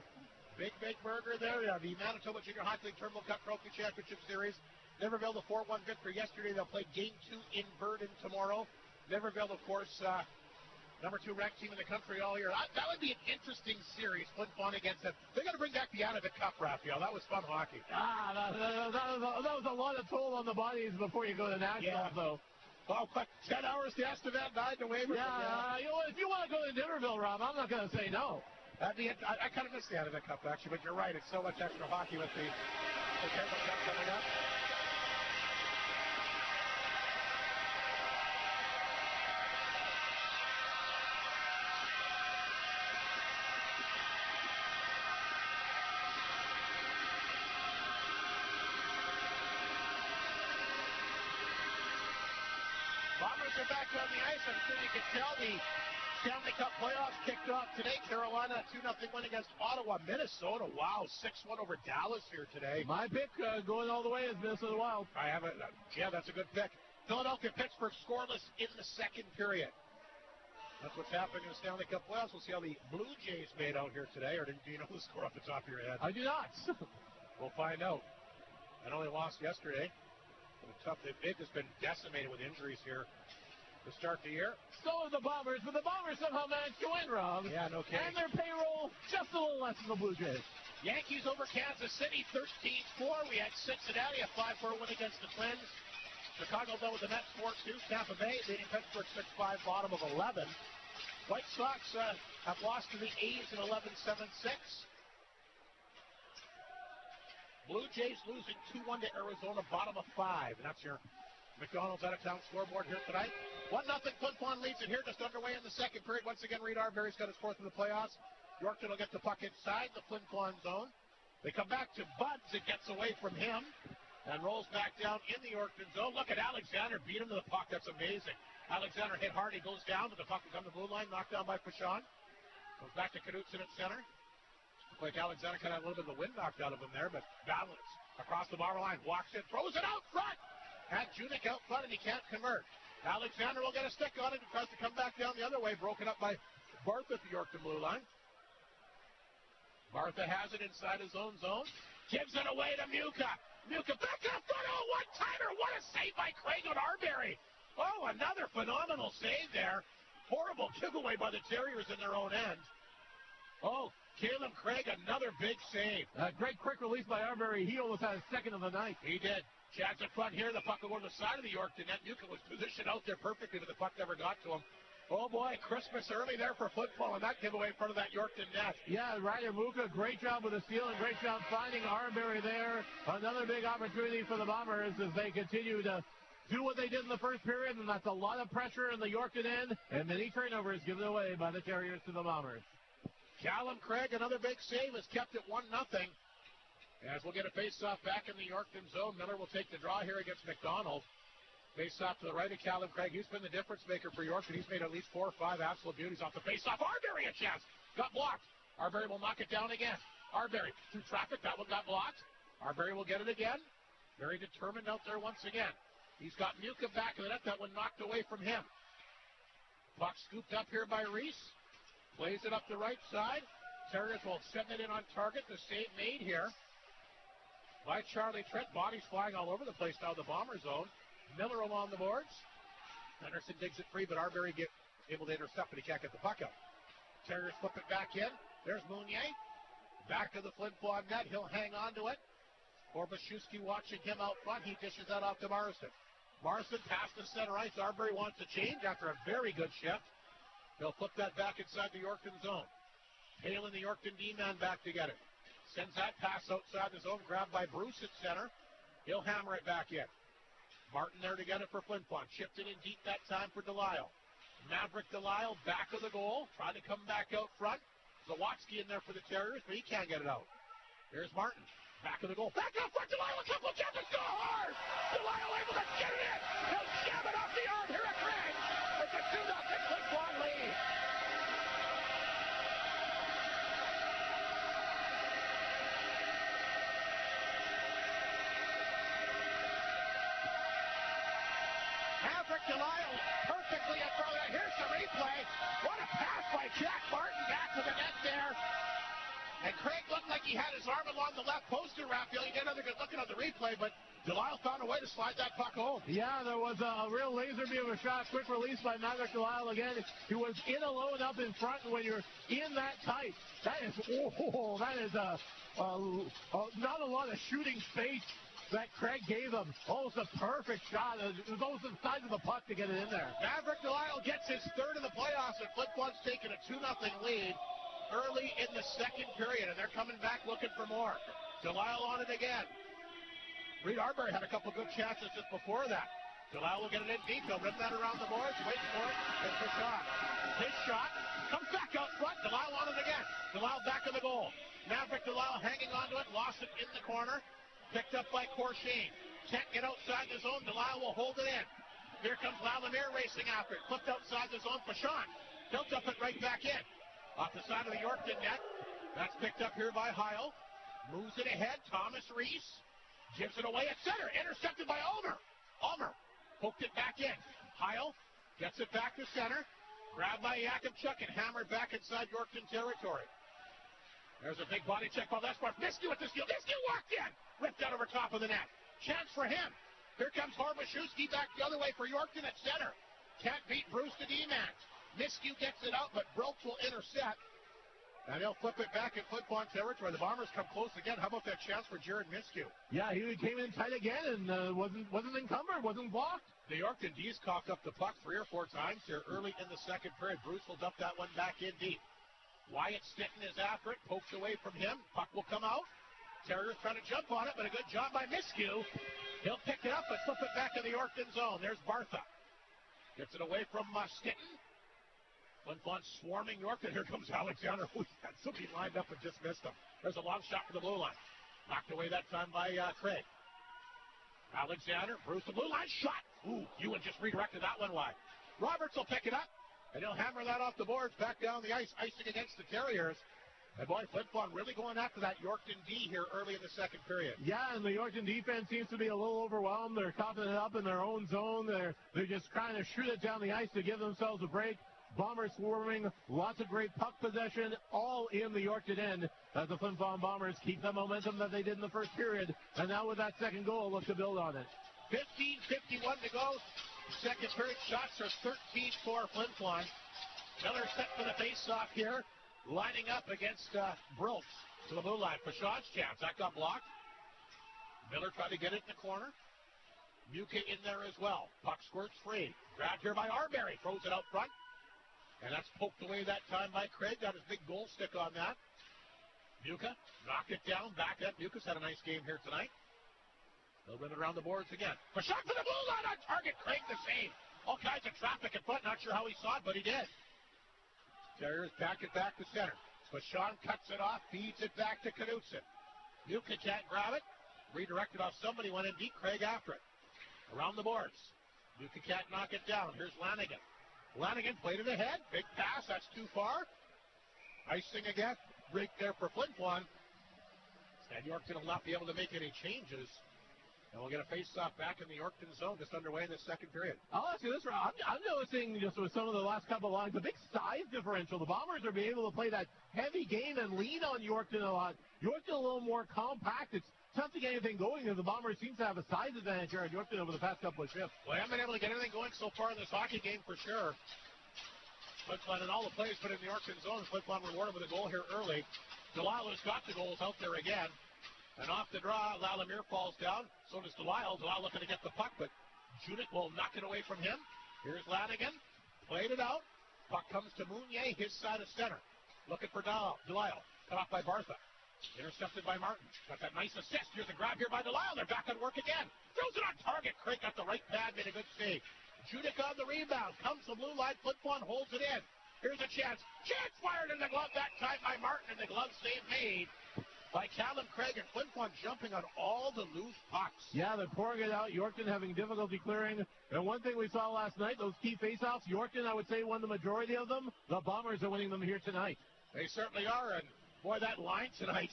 Big burger there. The Manitoba Junior Hockey League Terminal Cup Trophy Championship Series. Niverville, the 4-1 victory yesterday. They'll play Game 2 in Burden tomorrow. Niverville, of course, number 2 ranked team in the country all year. That would be an interesting series, Flin Flon against them. They're going to bring back the Anavic Cup, Raphael. That was fun hockey. That was a lot of toll on the bodies before you go to nationals, though. Well, 10 hours to Estevan, 9 to Weyburn. Yeah, you know, if you want to go to Niverville, Rob, I'm not going to say no. I kind of missed the Anavic Cup, actually, but you're right. It's so much extra hockey with the Terrible Cup coming up. Bombers are back on the ice. I'm sure you can tell the Stanley Cup playoffs kicked off today. Carolina 2-0 win against Ottawa. Minnesota, wow, 6-1 over Dallas here today. My pick going all the way is Minnesota Wild. I have it. Yeah, that's a good pick. Philadelphia, Pittsburgh scoreless in the second period. That's what's happening in the Stanley Cup playoffs. We'll see how the Blue Jays made out here today. Or do you know the score off the top of your head? I do not. We'll find out. I know they lost yesterday. They've just been decimated with injuries here to start the year. So are the Bombers, but the Bombers somehow managed to win, Rob. Yeah, no kidding. And their payroll just a little less than the Blue Jays. Yankees over Kansas City, 13-4. We had Cincinnati, a 5-4 win against the Twins. Chicago done with the Mets, 4-2. Tampa Bay leading Pittsburgh 6-5, bottom of 11. White Sox have lost to the A's in 11-7-6. Blue Jays losing 2-1 to Arizona, bottom of 5. And that's your McDonald's out-of-town scoreboard here tonight. 1-0 Flin Flon leads it here, just underway in the second period. Once again, Reed Arbery's got his fourth in the playoffs. Yorkton will get the puck inside the Flin Flon zone. They come back to Buds. It gets away from him and rolls back down in the Yorkton zone. Look at Alexander beat him to the puck. That's amazing. Alexander hit hard. He goes down, but the puck will come to the blue line. Knocked down by Pashon. Goes back to Knutson at center. Like Alexander kind of had a little bit of the wind knocked out of him there, but balance across the bar line. Walks in, throws it out front. Had Junik out front, and he can't convert. Alexander will get a stick on it and tries to come back down the other way. Broken up by Bartha at the Yorkton blue line. Bartha has it inside his own zone. Gives it away to Muka. Muka back up front. Oh, one-timer. What a save by Craig on Arbery. Oh, another phenomenal save there. Horrible giveaway by the Terriers in their own end. Oh, Caleb Craig, another big save. Great quick release by Arbery. He almost had a second of the night. He did. Chad's in front here. The puck will go to the side of the Yorkton net. Newcomb was positioned out there perfectly, but the puck never got to him. Oh, boy, Christmas early there for football, and that giveaway in front of that Yorkton net. Yeah, Ryder Muka, great job with the steal and great job finding Arbery there. Another big opportunity for the Bombers as they continue to do what they did in the first period, and that's a lot of pressure in the Yorkton end, and many turnovers given away by the Terriers to the Bombers. Callum Craig, another big save, has kept it 1-0. As we'll get a face-off back in the Yorkton zone. Miller will take the draw here against McDonald. Face-off to the right of Callum Craig. He's been the difference maker for Yorkton. He's made at least 4 or 5 absolute beauties off the face-off. Arbery a chance. Got blocked. Arbery will knock it down again. Arbery through traffic. That one got blocked. Arbery will get it again. Very determined out there once again. He's got Muka back in the net. That one knocked away from him. Puck scooped up here by Reese. Plays it up the right side. Terriers will send it in on target. The save made here by Charlie Trent. Bodies flying all over the place now in the Bomber zone. Miller along the boards. Henderson digs it free, but Arbery able to intercept, but he can't get the puck out. Terriers flip it back in. There's Mounier. Back to the Flin Flon net. He'll hang on to it. Korbashewski watching him out front. He dishes that off to Marston. Marston past the center ice. Arbery wants to change after a very good shift. He'll flip that back inside the Yorkton zone. Hale and the Yorkton D-man back together. Sends that pass outside the zone, grabbed by Bruce at center. He'll hammer it back in. Martin there to get it for Flin Flon. Chipped it in deep that time for Delisle. Maverick Delisle back of the goal. Trying to come back out front. Zawatsky in there for the Terriers, but he can't get it out. Here's Martin. Back of the goal. Back out front. Delisle a couple chances. Go hard. Delisle able to get it in. He'll jam it off the arm here at Craig. It's a 2-0 Flin Flon lead. Maverick Delisle perfectly in front of that. Here's the replay. What a pass by Jack Martin back to the net there. And Craig looked like he had his arm along the left poster, Raphael. You get another good looking on the replay, but Delisle found a way to slide that puck home. Yeah, there was a real laser beam of a shot. Quick release by Maverick Delisle again. He was in alone up in front, and when you're in that tight, that is not a lot of shooting space that Craig gave him. Almost a perfect shot. It was almost the size of the puck to get it in there. Maverick Delisle gets his third in the playoffs, and Flin Flon's taking a 2-0 lead early in the second period, and they're coming back looking for more. Delisle on it again. Reed Arbery had a couple good chances just before that. Delisle will get it in deep. He'll rim that around the boards. Wait for it. It's a shot. His shot comes back out front. Delisle on it again. Delisle back of the goal. Maverick Delisle hanging onto it. Lost it in the corner. Picked up by Corshane. Can't get outside the zone. Delisle will hold it in. Here comes Lalemire racing after it. Flipped outside the zone. Pashon He'll dump it right back in. Off the side of the Yorkton net. That's picked up here by Heil. Moves it ahead. Thomas Reese gives it away at center. Intercepted by Ulmer. Ulmer poked it back in. Heil gets it back to center. Grabbed by Yakubchuk and hammered back inside Yorkton territory. There's a big body check by Lesbar. Miskiw with the steal. Miskiw walked in. Ripped out over top of the net. Chance for him. Here comes Hormashewski back the other way for Yorkton at center. Can't beat Bruce to D-man. Miskiw gets it out, but Brooks will intercept. And he'll flip it back in Flin Flon territory. The Bombers come close again. How about that chance for Jared Miskiw? Yeah, he came in tight again and wasn't encumbered, wasn't blocked. The Yorkton D's coughed up the puck 3 or 4 times here early in the second period. Bruce will dump that one back in deep. Wyatt Stinton is after it. Pokes away from him. Puck will come out. Terriers trying to jump on it, but a good job by Miskiw. He'll pick it up and flip it back in the Yorkton zone. There's Bartha. Gets it away from Stinton. Flin Flon swarming Yorkton. Here comes Alexander. Who had somebody lined up and just missed him. There's a long shot for the blue line. Knocked away that time by Craig. Alexander, Bruce, the blue line shot. Ooh, Ewan just redirected that one wide. Roberts will pick it up, and he'll hammer that off the boards back down the ice, icing against the Terriers. And boy, Flin Flon really going after that Yorkton D here early in the second period. Yeah, and the Yorkton defense seems to be a little overwhelmed. They're coughing it up in their own zone. They're just trying to shoot it down the ice to give themselves a break. Bombers swarming, lots of great puck possession, all in the Yorkton end as the Flin Flon Bombers keep the momentum that they did in the first period. And now with that second goal, look to build on it. 15:51 to go. Second period shots are 13 for Flin Flon. Miller set for the face-off here, lining up against Brooks to the blue line. Pashon's chance. That got blocked. Miller tried to get it in the corner. Muka in there as well. Puck squirts free. Grabbed here by Arbery. Throws it out front. And that's poked away that time by Craig. Got his big goal stick on that. Muka knocked it down. Back up. Muka's had a nice game here tonight. They'll run it around the boards again. Pashon for the blue line on target. Craig the save. All kinds of traffic in front. Not sure how he saw it, but he did. Terriers back it back to center. Pashon cuts it off. Feeds it back to Knutson. Muka can't grab it. Redirected off somebody. Went in deep. Craig after it. Around the boards. Muka can't knock it down. Here's Lanigan. Lanigan played it ahead. Big pass. That's too far. Icing again. Break there for Flin Flon. And Yorkton will not be able to make any changes. And we'll get a face-off back in the Yorkton zone just underway in the second period. I'll ask you this, Rob. I'm noticing just with some of the last couple of lines, a big size differential. The Bombers are being able to play that heavy game and lean on Yorkton a lot. Yorkton a little more compact. It's tough to get anything going as the Bombers seem to have a size advantage here at Yorkton over the past couple of shifts. Well, I haven't been able to get anything going so far in this hockey game for sure. Flin Flon and all the plays put in the Yorkton zone. Flin Flon rewarded with a goal here early. Delisle's got the goals out there again. And off the draw, Lalamere falls down. So does Delisle. Delisle looking to get the puck, but Judik will knock it away from him. Here's Lanigan. Played it out. Puck comes to Mounier, his side of center. Looking for Delisle. Cut off by Bartha. Intercepted by Martin. Got that nice assist. Here's a grab here by Delisle. They're back on work again. Throws it on target. Craig got the right pad, made a good save. Judik on the rebound. Comes the blue line. Flin Flon holds it in. Here's a chance. Chance fired in the glove that time by Martin, and the glove save made by Callum Craig, and Flin Flon jumping on all the loose pucks. Yeah, they're pouring it out. Yorkton having difficulty clearing. And one thing we saw last night, those key faceoffs, Yorkton, I would say, won the majority of them. The Bombers are winning them here tonight. They certainly are, and boy, that line tonight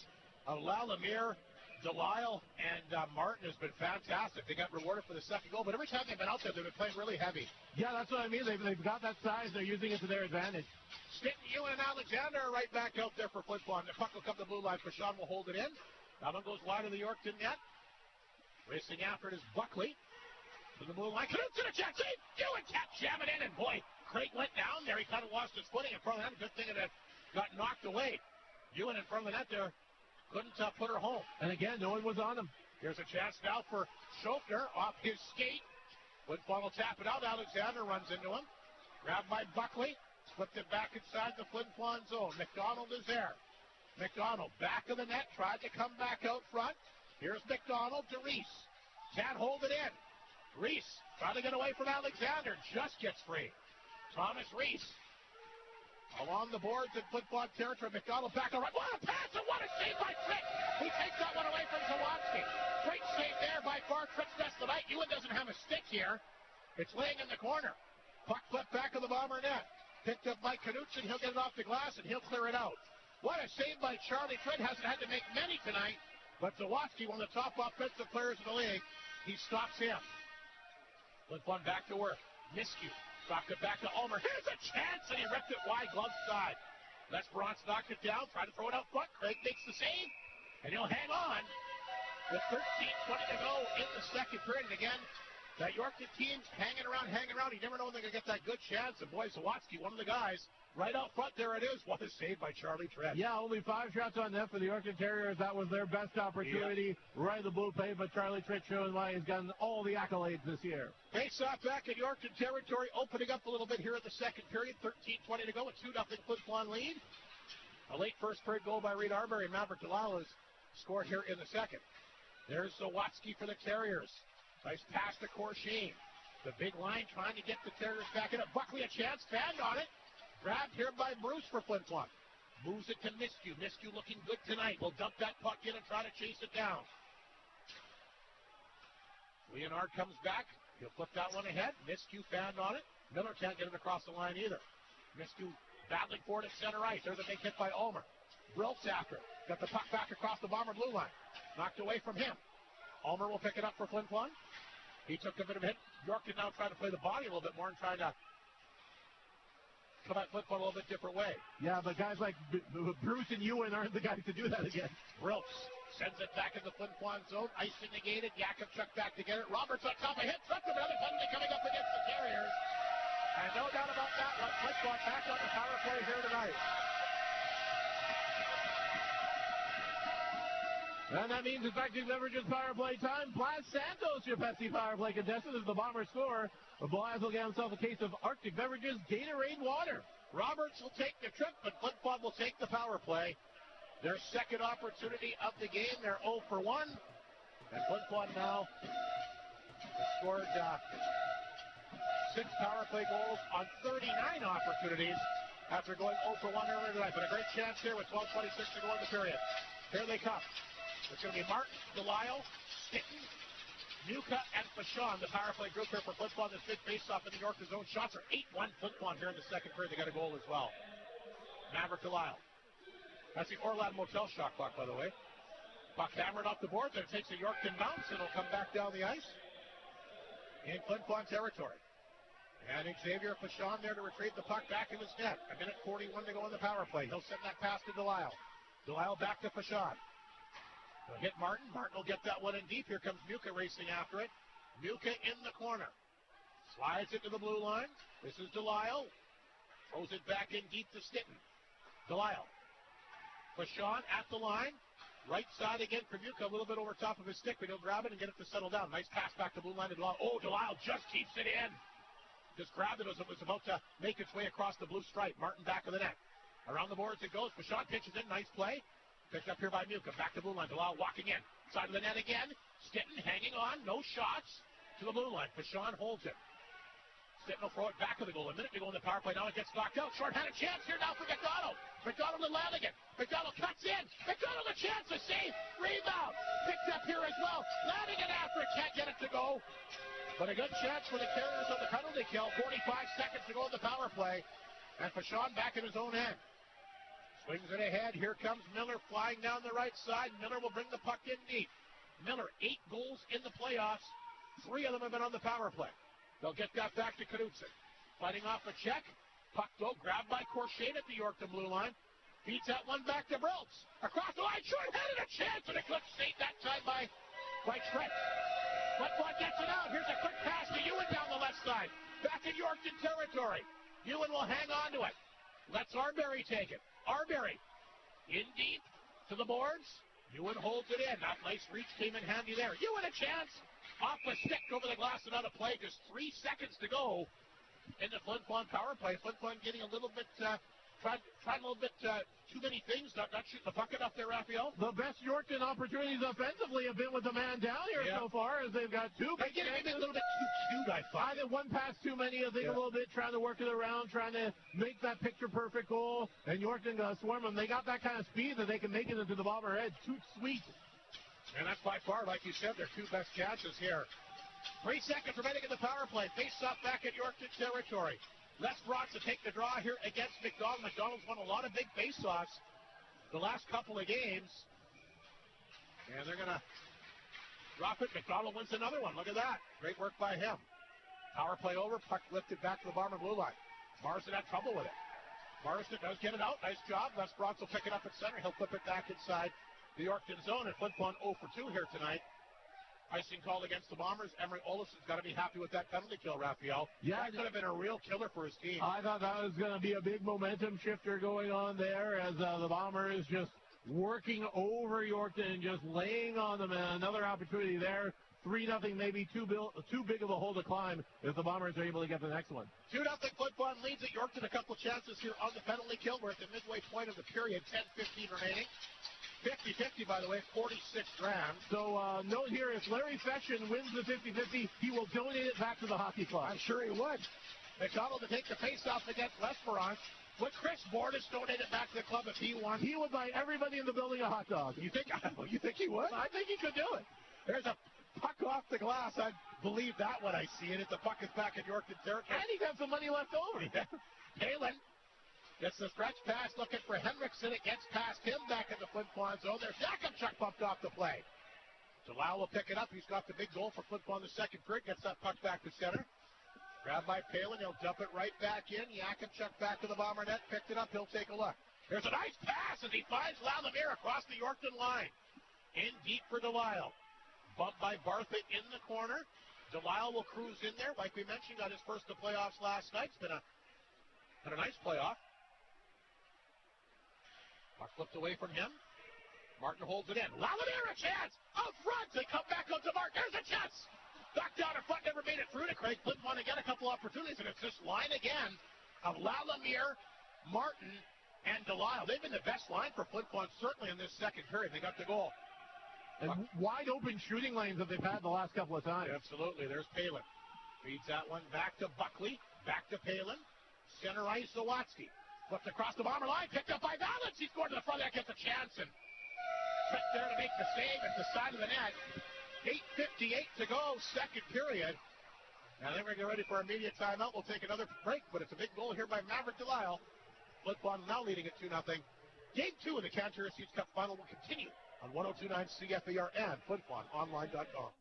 of Lalamere, Delisle, and Martin has been fantastic. They got rewarded for the second goal, but every time they've been out there, they've been playing really heavy. Yeah, that's what I mean. They've got that size. They're using it to their advantage. Stinton, Ewan, and Alexander are right back out there for Flin Flon. The puck will come to the blue line. Pashon will hold it in. That one goes wide of the Yorkton net. Racing after it is Buckley. To the blue line. Knutson a chance. Ewan can't jam it in. And boy, Craig went down there. He kind of lost his footing in front of the net. Good thing it got knocked away. Ewan in front of the net there. Couldn't put her home. And again, no one was on him. Here's a chance now for Schofner off his skate. Flin Flon will tap it out. Alexander runs into him. Grabbed by Buckley. Flipped it back inside the Flin Flon zone. McDonald is there. McDonald back of the net. Tried to come back out front. Here's McDonald to Reese. Can't hold it in. Reese trying to get away from Alexander. Just gets free. Thomas Reese. Along the boards in Flin Flon territory. McDonald back on right. What a pass and what a save by Trick. He takes that one away from Zawansky. Great save there by far. Trick's best of the night. Ewan doesn't have a stick here. It's laying in the corner. Puck flipped back of the Bomber net. Picked up by Knutson. He'll get it off the glass, and he'll clear it out. What a save by Charlie Trent. Hasn't had to make many tonight, but Zawatsky, one of the top offensive players in the league, he stops him. Flin Flon back to work. Miscue. Knocked it back to Ulmer. Here's a chance, and he ripped it wide, glove side. Lesperance knocked it down, trying to throw it out front. Craig makes the save, and he'll hang on with 13:20 to go in the second period. And again, that Yorkton team's hanging around. You never know when they're going to get that good chance. And boy, Zawatsky, one of the guys, right out front, there it is. What a save by Charlie Trent. Yeah, only 5 shots on net for the Yorkton Terriers. That was their best opportunity. Right in the blue plate, but Charlie Trent showing why he's gotten all the accolades this year. Face off back in Yorkton territory, opening up a little bit here in the second period. 13:20 to go, a 2-0 Flin Flon lead. A late first period goal by Reed Arbery, and Maverick Delisle is scored here in the second. There's Zawatsky for the Terriers. Nice pass to Corshane. The big line trying to get the Terriers back in it. Buckley a chance, fanned on it. Grabbed here by Bruce for Flin Flon. Moves it to Miscue. Miscue looking good tonight. Will dump that puck in and try to chase it down. Leonard comes back. He'll flip that one ahead. Miscue fanned on it. Miller can't get it across the line either. Miscue battling for it at center ice. There's a big hit by Ulmer. Brilt's after it. Got the puck back across the Bomber blue line. Knocked away from him. Ulmer will pick it up for Flin Flon. He took a bit of a hit. Yorkton now trying to play the body a little bit more and trying to come at Flin Flon a little bit different way. Yeah, but guys like Bruce and Ewan aren't the guys to do that again. Briltz sends it back in the Flin Flon zone. Icing negated. Yakubchuk back to get it. Roberts on top of hit. Truck another penalty coming up against the Terriers. And no doubt about that one. Flin Flon back on the power play here tonight. And that means effective beverages power play time. Blas Santos, your Pepsi power play contestant, as the Bombers score. Blas will get himself a case of Arctic Beverages Gatorade water. Roberts will take the trip, but Flin Flon will take the power play. Their second opportunity of the game. They're 0 for 1. And Flin Flon now has scored 6 power play goals on 39 opportunities after going 0 for 1 earlier tonight. But a great chance here with 12:26 to go in the period. Here they come. It's going to be Martin, Delisle, Stinton, Nuka, and Fashon, the power play group here for Flin Flon. This big face-off in the Yorkton zone. Shots are 8-1 Flin Flon here in the second period. They got a goal as well. Maverick Delisle. That's the Orlando Motel shot clock, by the way. Puck hammered off the boards, and it takes a Yorkton bounce, and it'll come back down the ice in Flin Flon territory. And Xavier Fashon there to retrieve the puck back in his net. 1:41 to go in the power play. He'll send that pass to Delisle. Delisle back to Fashon. He'll hit Martin. Martin will get that one in deep. Here comes Muka racing after it. Muka in the corner. Slides it to the blue line. This is Delisle. Throws it back in deep to Stinton. Delisle. Fashon at the line. Right side again for Muka. A little bit over top of his stick, but he'll grab it and get it to settle down. Nice pass back to blue line to Delisle. Oh, Delisle just keeps it in. Just grabbed it as it was about to make its way across the blue stripe. Martin back of the net. Around the boards it goes. Fashon pitches in. Nice play. Picked up here by Muka. Back to blue line. Delisle walking in. Side of the net again. Stinton hanging on. No shots to the blue line. Fashon holds it. Stinton will throw it back to the goal. A minute to go in the power play. Now it gets knocked out. Short-handed chance here now for McDonald. McDonald to Lanigan. McDonald cuts in. McDonald a chance to save. Rebound. Picked up here as well. Lanigan after it. Can't get it to go. But a good chance for the Terriers on the penalty kill. 45 seconds to go in the power play. And Fashon back in his own end. Swings it ahead. Here comes Miller flying down the right side. Miller will bring the puck in deep. Miller, 8 goals in the playoffs. 3 of them have been on the power play. They'll get that back to Knutson. Fighting off a check. Puck though grabbed by Corshane at the Yorkton blue line. Beats that one back to Briltz. Across the line, short-handed a chance, and a quick save that time by Trent. Flin Flon gets it out. Here's a quick pass to Ewan down the left side. Back in Yorkton territory. Ewan will hang on to it. Lets Arbery take it. Arbery in deep to the boards. Ewan holds it in. That nice reach came in handy there. Ewan a chance. Off the stick over the glass and out of play. Just 3 seconds to go in the Flin Flon power play. Flin Flon getting a little bit, trying a little bit too many things. Not shooting the puck enough there, Raphael. The best Yorkton opportunities offensively have been with the man down here so far, as they've got 2 big chances. Maybe a little bit too cute, I thought. I think one pass too many. I think a little bit trying to work it around, trying to make that picture-perfect goal. And Yorkton swarm them. They got that kind of speed that they can make it into the bomber edge. Too sweet. And that's by far, like you said, their 2 best chances here. 3 seconds remaining in the power play. Face off back at Yorkton territory. Les Brocks to take the draw here against McDonald. McDonald's won a lot of big face-offs the last couple of games. And they're going to drop it. McDonald wins another one. Look at that. Great work by him. Power play over. Puck lifted back to the Bomber blue line. Marsden had trouble with it. Marsden does get it out. Nice job. Les Brocks will pick it up at center. He'll flip it back inside the Yorkton zone. And Flin Flon 0 for 2 here tonight. Icing called against the Bombers. Emery Olafson's got to be happy with that penalty kill, Raphael. Yeah, that could have been a real killer for his team. I thought that was going to be a big momentum shifter going on there as the Bombers just working over Yorkton and just laying on them. And another opportunity there. 3-0, maybe too big of a hole to climb if the Bombers are able to get the next one. 2-0 Flin Flon leads at Yorkton. A couple of chances here on the penalty kill. We're at the midway point of the period. 10-15 remaining. 50-50, by the way, 46 grams. So note here, if Larry Feshin wins the 50-50, he will donate it back to the hockey club. I'm sure he would. McDonald to take the face-off against L'Esperance. Would Chris Bordas donate it back to the club if he won? He would buy everybody in the building a hot dog. You think he would? I think he could do it. There's a puck off the glass. I believe that when I see it. If the puck is back in Yorkton territory. And he got some money left over. Yeah. Palin gets the stretch pass, looking for Henriksen. It gets past him back in the Flin Flon zone. There's Yakimchuk bumped off the play. Delisle will pick it up. He's got the big goal for Flin Flon the second period. Gets that puck back to center. Grabbed by Palin. He'll dump it right back in. Yakimchuk back to the Bomber net. Picked it up. He'll take a look. There's a nice pass as he finds Lalamier across the Yorkton line. In deep for Delisle. Bumped by Bartha in the corner. Delisle will cruise in there. Like we mentioned, got his first of the playoffs last night. It's been a nice playoff. Puck flipped away from him. Martin holds it in. Lalamier, a chance! Out front! They come back up to Mark. There's a chance! Knocked down in front, never made it through to Craig. Flin Flon again, a couple opportunities, and it's this line again of Lalamier, Martin, and Delisle. They've been the best line for Flin Flon, certainly in this second period. They got the goal. And wide open shooting lanes that they've had the last couple of times. Absolutely. There's Palin. Feeds that one back to Buckley. Back to Palin. Center ice, Zawatsky. Flipped across the Bomber line. Picked up by Valance. He's going to the front. That gets a chance. And trick there to make the save at the side of the net. 8:58 to go, second period. Now then we're getting ready for our immediate timeout. We'll take another break, but it's a big goal here by Maverick Delisle. Flin Flon now leading at 2-0. Game 2 of the Cantor Seeds Cup final will continue on 102.9 CFAR and FlinFlonOnline.com.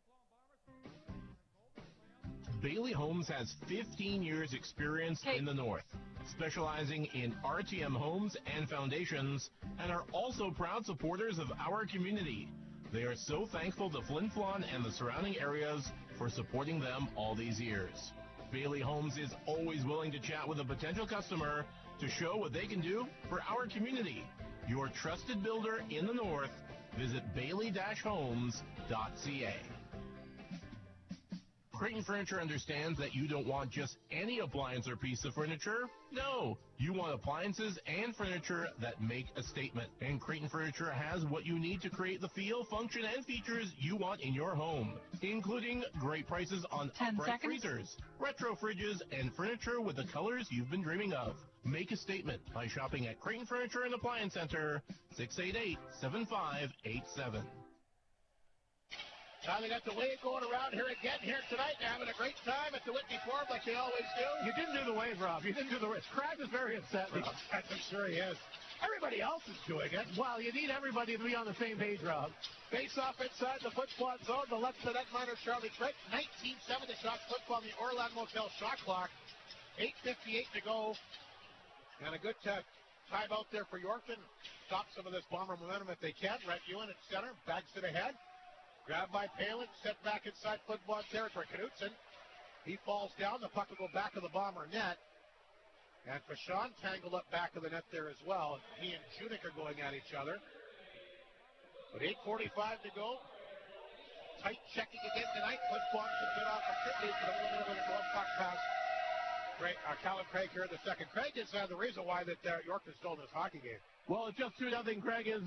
Bailey Homes has 15 years experience in the North, specializing in RTM homes and foundations, and are also proud supporters of our community. They are so thankful to Flin Flon and the surrounding areas for supporting them all these years. Bailey Homes is always willing to chat with a potential customer to show what they can do for our community. Your trusted builder in the North. Visit bailey-homes.ca. Creighton Furniture understands that you don't want just any appliance or piece of furniture. No, you want appliances and furniture that make a statement. And Creighton Furniture has what you need to create the feel, function, and features you want in your home, including great prices on upright freezers, retro fridges, and furniture with the colors you've been dreaming of. Make a statement by shopping at Creighton Furniture and Appliance Center, 688-7587. Now they got the wave going around here again here tonight. They're having a great time at the Whitney Forum like they always do. You didn't do the wave, Rob. You didn't do the wave. Crab is very upset. I'm sure he is. Everybody else is doing it. Well, you need everybody to be on the same page, Rob. Face off inside the Flin Flon zone. The left to net miner, Charlie Craig. 19-7 to shot Flin Flon, the Orland Motel shot clock. 8:58 to go. And a good time out there for Yorkton. Stop some of this Bomber momentum if they can. Rhett Ewan at center. Backs it ahead. Grabbed by Palin, set back inside Flin Flon territory. Knutson, he falls down. The puck will go back of the Bomber net. And Fashawn tangled up back of the net there as well. He and Judik are going at each other. But 8:45 to go. Tight checking again tonight. Flin Flon should get off opportunities, but a little bit of a glove puck pass. Callum Craig here in the second. Craig is the reason why that Yorkton stole this hockey game. Well, it's just 2-0. Craig is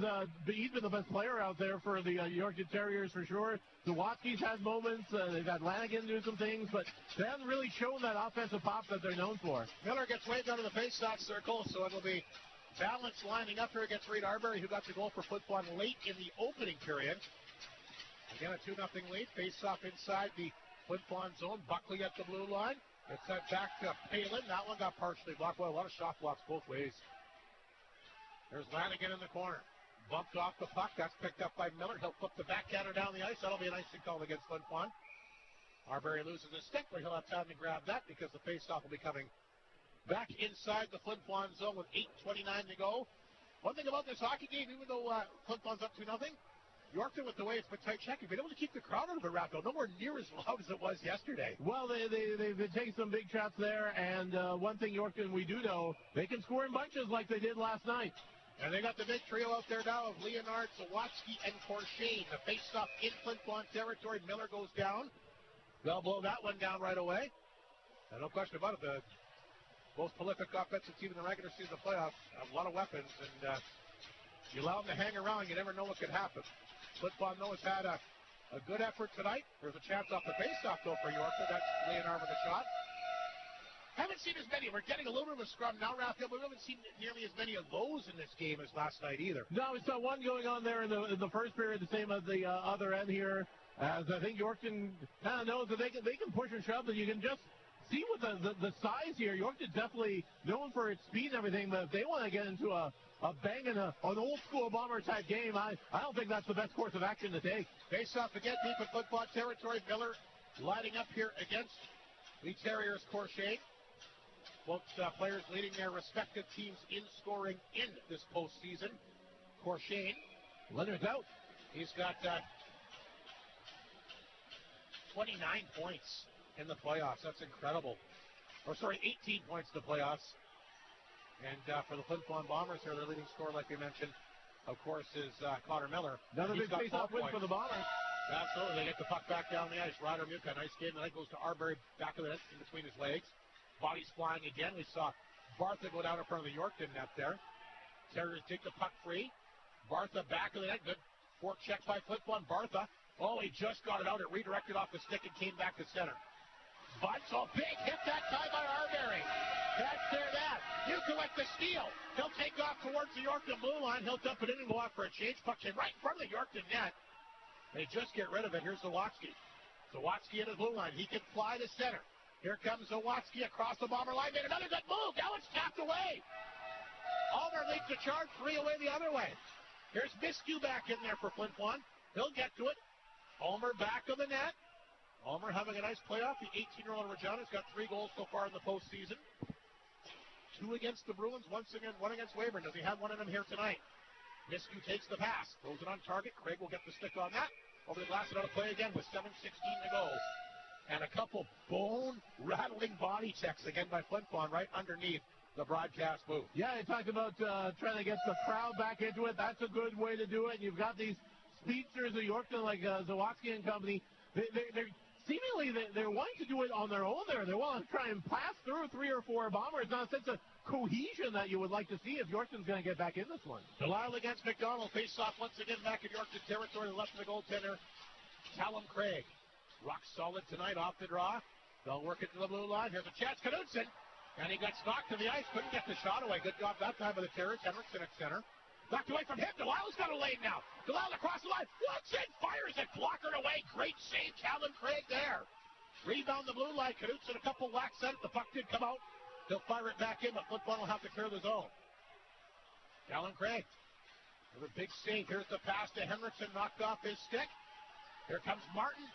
he's been the best player out there for the Yorkton Terriers for sure. Zawatski's had moments. They've had Lanigan do some things, but they haven't really shown that offensive pop that they're known for. Miller gets waved out of the faceoff circle, so it'll be Balance lining up here against Reed Arbery, who got the goal for Flin Flon late in the opening period. Again, a 2-0 lead. Face-off inside the Flin Flon zone. Buckley at the blue line. It's sent back to Palin. That one got partially blocked. Boy, a lot of shot blocks both ways. There's Lanigan in the corner. Bumped off the puck. That's picked up by Miller. He'll flip the backhander down the ice. That'll be an icing call against Flin Flon. Arbery loses his stick, but he'll have time to grab that because the faceoff will be coming back inside the Flin Flon zone with 8:29 to go. One thing about this hockey game, even though Flin Flon's up 2-0, Yorkton, with the way it's been tight checking, been able to keep the crowd out of it wrapped up. Nowhere near as loud as it was yesterday. Well, they've been taking some big shots there, and one thing Yorkton we do know, they can score in bunches like they did last night. And they got the big trio out there now of Leonard, Sawatsky, and Corshane. The face-off in Flin Flon territory. Miller goes down. They'll blow that one down right away. And no question about it, the most prolific offensive team in the regular season of the playoffs have a lot of weapons, and you allow them to hang around, you never know what could happen. Flin Flon, though, has had a good effort tonight. There's a chance off the face-off, though, for Yorkton. That's Leonard with a shot. Haven't seen as many. We're getting a little bit of a scrum now, Raphael, but we haven't seen nearly as many of those in this game as last night either. No, we saw one going on there in the first period, the same at the other end here. As I think Yorkton kind of knows that they can push and shove, and you can just see with the size here. Yorkton's definitely known for its speed and everything, but if they want to get into a banging an old-school bomber type game, I don't think that's the best course of action to take. Face-off again, deep in Flin Flon territory. Miller lining up here against the Terriers' Corshane. Both players leading their respective teams in scoring in this postseason. Corshane, Leonard's out. He's got 29 points in the playoffs. That's incredible. 18 points in the playoffs. And for the Flin Flon Bombers here, their leading scorer, like we mentioned, of course, is Connor Miller. Another big face-off win for the Bombers. Absolutely. They get the puck back down the ice. Ryder Muka, nice game. And that goes to Arbery, back of the net, in between his legs. Bodies flying again. We saw Bartha go down in front of the Yorkton net there. Terriers take the puck free. Bartha back of the net. Good fork check by Flin Flon. Bartha. Oh, he just got it out. It redirected off the stick and came back to center. But so big hit that time by Arbery. That's that. Muka with the steal. He'll take off towards the Yorkton blue line. He'll dump it in and go off for a change. Puck in right in front of the Yorkton net. They just get rid of it. Here's Sawatsky. Sawatsky in his blue line. He can fly to center. Here comes Sawatsky across the bomber line. Made another good move. Now it's tapped away. Ulmer leads the charge 3 away the other way. Here's Miskew back in there for Flin Flon. He'll get to it. Ulmer back of the net. Ulmer having a nice playoff. The 18-year-old Regina's got 3 goals so far in the postseason. 2 against the Bruins, 1 against Weyburn. Does he have one of them here tonight? Miskew takes the pass. Throws it on target. Craig will get the stick on that. Over the glass, another play again with 7:16 to go. And a couple bone-rattling body checks again by Flin Flon right underneath the broadcast booth. Yeah, you talked about trying to get the crowd back into it. That's a good way to do it. You've got these speedsters of Yorkton like Sawatsky and company. They're seemingly they're wanting to do it on their own there. They want to try and pass through 3 or 4 bombers. Not a sense of cohesion that you would like to see if Yorkton's going to get back in this one. Delisle against McDonald. Face-off once again back in Yorkton territory. Left of the goaltender, Callum Craig. Rock solid tonight off the draw. They'll work it to the blue line. Here's a chance. Knudsen. And he got knocked to the ice. Couldn't get the shot away. Good job that time by the Terriers. Henriksen at center. Knocked away from him. Delisle's got a lane now. Delisle across the line. Watson fires it. Blockered away. Great save. Callum Craig there. Rebound the blue line. Knudsen a couple whacks at it. The puck did come out. He'll fire it back in, but Flin Flon will have to clear the zone. Callum Craig. With a big save. Here's the pass to Henriksen. Knocked off his stick. Here comes Martin.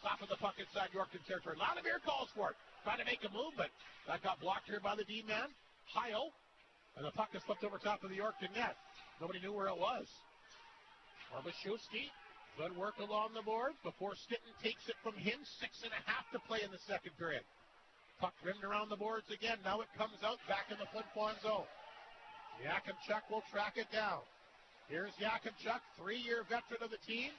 Stopping the puck inside Yorkton territory. Ladimir calls for it. Trying to make a move, but that got blocked here by the D-man. Heil. And the puck is flipped over top of the Yorkton net. Nobody knew where it was. Orbashewski. Good work along the board before Stitten takes it from him. 6.5 to play in the second period. Puck rimmed around the boards again. Now it comes out back in the Flin Flon zone. Yakimchuk will track it down. Here's Yakimchuk, 3-year veteran of the team.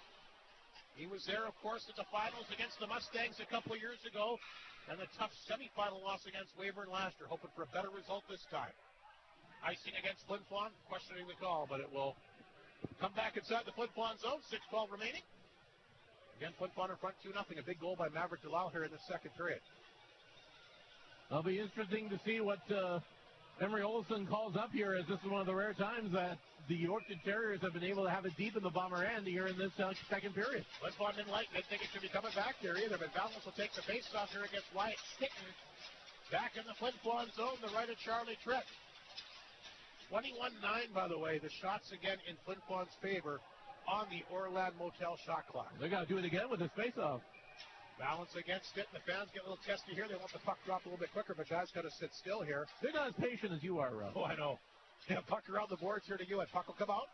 He was there, of course, at the finals against the Mustangs a couple of years ago, and the tough semifinal loss against Weyburn last year, hoping for a better result this time. Icing against Flin Flon, questioning the call, but it will come back inside the Flin Flon zone. 6:12 remaining. Again, Flin Flon in front 2-0. A big goal by Maverick Delisle here in the second period. It'll be interesting to see what Emery Olson calls up here as this is one of the rare times that the Yorkton Terriers have been able to have it deep in the Bomber end here in this second period. Flin Flon didn't think it should be coming back there either, but Balance will take the face-off here against Wyatt Stinton. Back in the Flin Flon zone, the right of Charlie Tripp. 21-9, by the way, the shots again in Flin Flon's favor on the Orland Motel shot clock. They got to do it again with this face-off. Balance against it, and the fans get a little testy here. They want the puck dropped a little bit quicker, but guys got to sit still here. They're not as patient as you are, Rob. Oh, I know. Yeah, puck around the boards here to you, and puck will come out.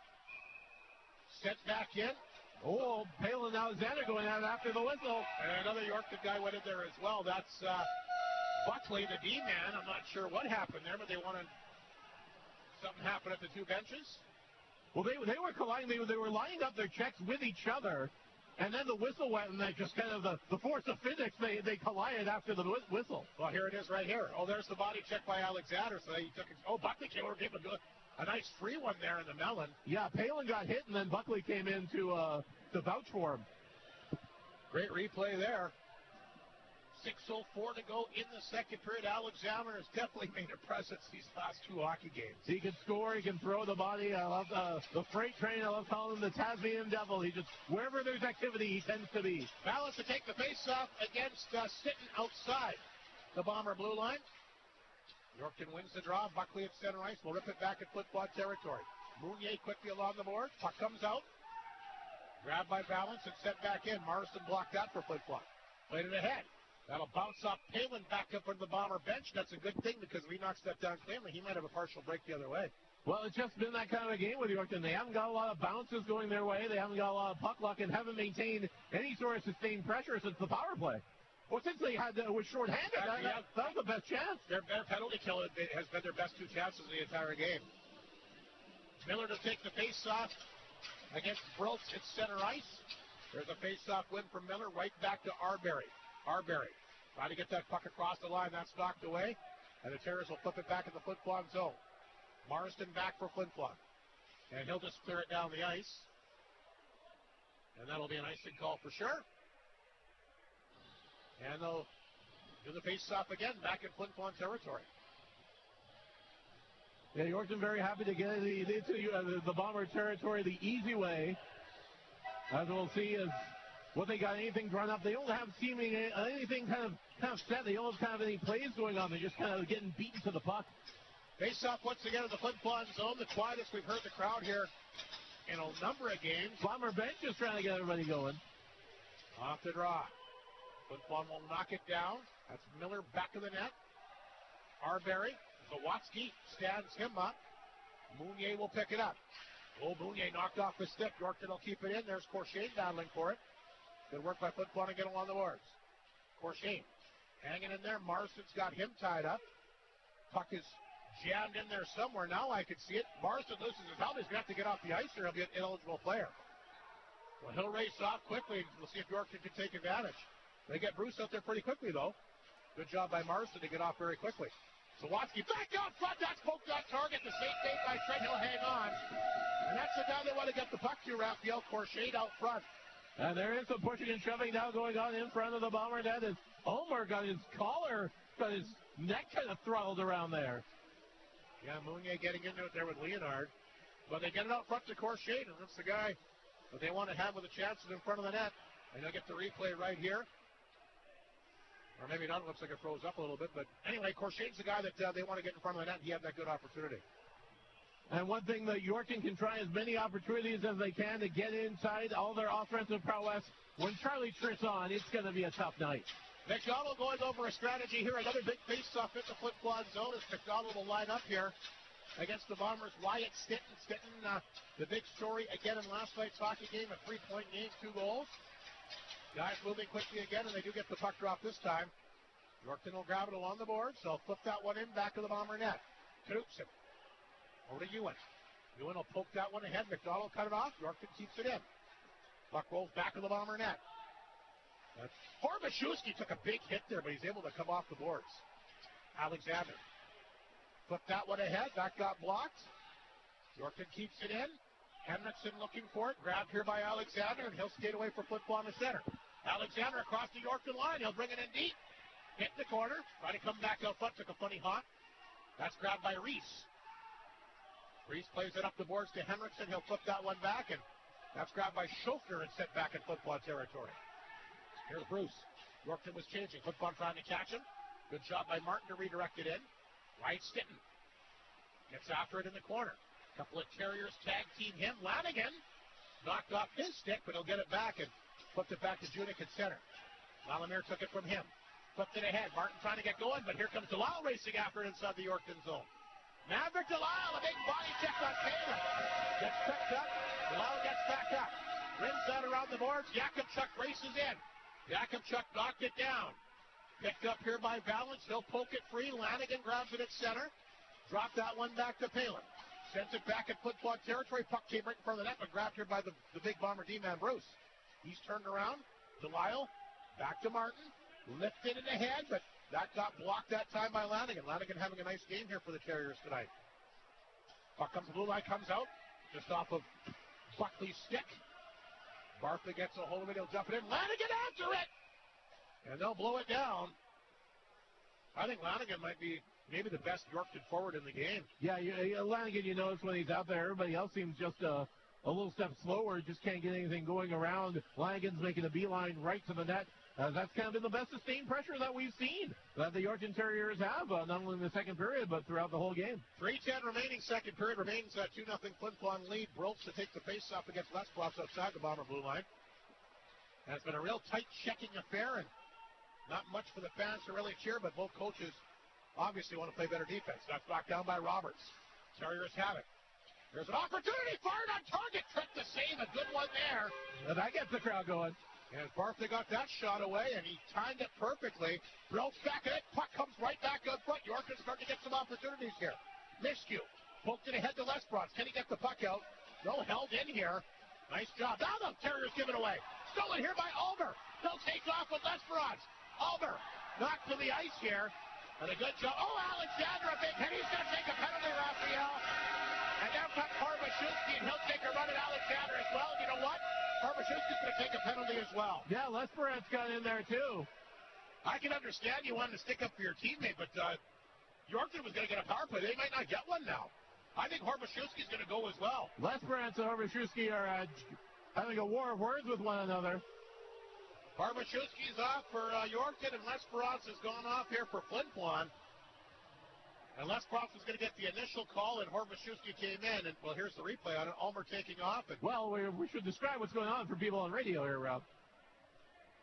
Sent back in. Oh, Palin Alexander going out after the whistle. And another Yorkton guy went in there as well. That's Buckley, the D-man. I'm not sure what happened there, but they wanted something happen at the two benches. Well, they were colliding. They were lining up their checks with each other. And then the whistle went, and that just kind of the force of physics, they collided after the whistle. Well, here it is right here. Oh, there's the body check by Alexander. So he took it. Oh, Buckley came over, gave a nice free one there in the melon. Yeah, Palin got hit, and then Buckley came in to vouch for him. Great replay there. 6:04 to go in the second period. Alexander has definitely made a presence these last two hockey games. He can score. He can throw the body. I love the freight train. I love calling him the Tasmanian Devil. He just, wherever there's activity, he tends to be. Balance to take the face-off against Sitton outside the Bomber blue line. Yorkton wins the draw. Buckley at center ice will rip it back at Flin Flon territory. Mounier quickly along the board. Puck comes out. Grabbed by Balance and sent back in. Morrison blocked that for Flin Flon. Played it ahead. That'll bounce off Palin back up on the Bomber bench. That's a good thing because if he knocks that down cleanly, he might have a partial break the other way. Well, it's just been that kind of a game with Yorkton. They haven't got a lot of bounces going their way. They haven't got a lot of puck luck and haven't maintained any sort of sustained pressure since the power play. Well, since they had was shorthanded, that was the best chance. Their penalty kill has been their best two chances in the entire game. Miller to take the face-off against Broltz at center ice. There's a face-off win from Miller right back to Arbery. Arbery trying to get that puck across the line. That's knocked away. And the Terriers will flip it back in the Flin Flon zone. Marston back for Flin Flon. And he'll just clear it down the ice. And that'll be an icing call for sure. And they'll do the face-off again back in Flin Flon territory. Yeah, Yorkton very happy to get into the Bomber territory the easy way. As we'll see is what they got anything drawn up. They don't have seeming anything kind of set. They don't have any plays going on. They're just kind of getting beaten to the puck. Face-off once again in the Flin Flon zone. The quietest we've heard the crowd here in a number of games. Bomber bench is trying to get everybody going. Off the draw. Flin Flon will knock it down. That's Miller back of the net. Arbery. Zawatsky stands him up. Mounier will pick it up. Oh, Mounier knocked off the stick. Yorkton will keep it in. There's Corshane battling for it. Good work by Flin Flon to get along the boards. Corshane hanging in there. Marston's got him tied up. Puck is jammed in there somewhere. Now I can see it. Marston loses his helmet. He's going to have to get off the ice or he'll be an ineligible player. Well, he'll race off quickly. We'll see if Yorkton can take advantage. They get Bruce out there pretty quickly, though. Good job by Marston to get off very quickly. Zawatsky back out front. That's poked that target. The safe save by Trent. He'll hang on. And that's the guy they want to get the puck to, Raphael Corshade out front. And there is some pushing and shoving now going on in front of the Bomber net as Omer got his collar, got his neck kind of throttled around there. Yeah, Mounier getting into it there with Leonard. But they get it out front to Corshade, and that's the guy that they want to have with the chances in front of the net. And they'll get the replay right here. Or maybe not. It looks like it froze up a little bit. But anyway, Corshade's the guy that they want to get in front of the net. He had that good opportunity. And one thing that Yorkton can try as many opportunities as they can to get inside all their offensive prowess. When Charlie Tritt's on, it's going to be a tough night. McDonald going over a strategy here. Another big face-off in the Flin Flon zone as McDonald will line up here against the Bombers. Wyatt Stinton. Stinton, the big story again in last night's hockey game. A 3-point game, 2 goals. Guys moving quickly again, and they do get the puck drop this time. Yorkton will grab it along the boards. They'll flip that one in back of the Bomber net. Knutson. Over to Ewan. Ewan will poke that one ahead. McDonald cut it off. Yorkton keeps it in. Puck rolls back of the Bomber net. Horbashewski took a big hit there, but he's able to come off the boards. Alexander. Flipped that one ahead. That got blocked. Yorkton keeps it in. Henriksen looking for it. Grabbed here by Alexander, and he'll skate away for Flin Flon to center. Alexander across the Yorkton line. He'll bring it in deep. Hit the corner. Try to come back out front. Took a funny hop. That's grabbed by Reese. Reese plays it up the boards to Henriksen. He'll flip that one back, and that's grabbed by Schofner and sent back in Flin Flon territory. Here's Bruce. Yorkton was changing. Flin Flon trying to catch him. Good job by Martin to redirect it in. Right Stitten. Gets after it in the corner. A couple of Terriers tag team him. Lanigan knocked off his stick, but he'll get it back and flipped it back to Junik at center. Malamir took it from him. Flipped it ahead. Martin trying to get going, but here comes Delisle racing after it inside the Yorkton zone. Maverick Delisle, a big body check on Taylor. Gets picked up. Delisle gets back up. Rims out around the boards. Yakubchuk races in. Yakubchuk knocked it down. Picked up here by Valance. He'll poke it free. Lanigan grabs it at center. Dropped that one back to Palin. Sends it back at Flin Flon territory. Puck came right in front of the net, but grabbed here by the big bomber D-man Bruce. He's turned around. Delisle. Back to Martin. Lifted in the head, but that got blocked that time by Lanigan. Lanigan having a nice game here for the Terriers tonight. Puck comes, blue line comes out, just off of Buckley's stick. Bartha gets a hold of it, he'll dump it in. Lanigan after it! And they'll blow it down. I think Lanigan might be maybe the best Yorkton forward in the game. Yeah, Lanigan, you notice when he's out there, everybody else seems just a little step slower, just can't get anything going around. Lanigan's making a beeline right to the net. That's kind of been the best sustained pressure that we've seen that the Yorkton Terriers have, not only in the second period, but throughout the whole game. 3:10 remaining, second period remains 2-0 Flin Flon lead. Brolts to take the face-off against Lesbros outside the Bomber blue line. And it's been a real tight checking affair, and not much for the fans to really cheer, but both coaches obviously want to play better defense. That's knocked down by Roberts. Terriers have it. There's an opportunity, fired on target, tripped to save, a good one there. And that gets the crowd going. And Bartha got that shot away, and he timed it perfectly. Brolts back at it, puck comes right back out front. Yorkton's starting to get some opportunities here. Miscue, poked it ahead to Lesbros. Can he get the puck out? No, held in here. Nice job. Now the Terriers give it away. Stolen here by Ulmer. They'll take off with Lesbros. Ulmer knocked to the ice here. And a good job. Oh, Alexander, a big hit. He's going to take a penalty, Raphael. And there comes Harbashewski, and he'll take a run at Alexander as well. You know what? Harbashewski's going to take a penalty as well. Yeah, Lesperance got in there, too. I can understand you wanting to stick up for your teammate, but Yorkton was going to get a power play. They might not get one now. I think Harbashewski's going to go as well. Lesperance and Harbashewski are having a war of words with one another. Harbashewski's off for Yorkton, and Lesperance has gone off here for Flin Flon. And Lesperance was going to get the initial call, and Harbashewski came in. And, well, here's the replay on it. Ulmer taking off. And well, we should describe what's going on for people on radio here, Rob.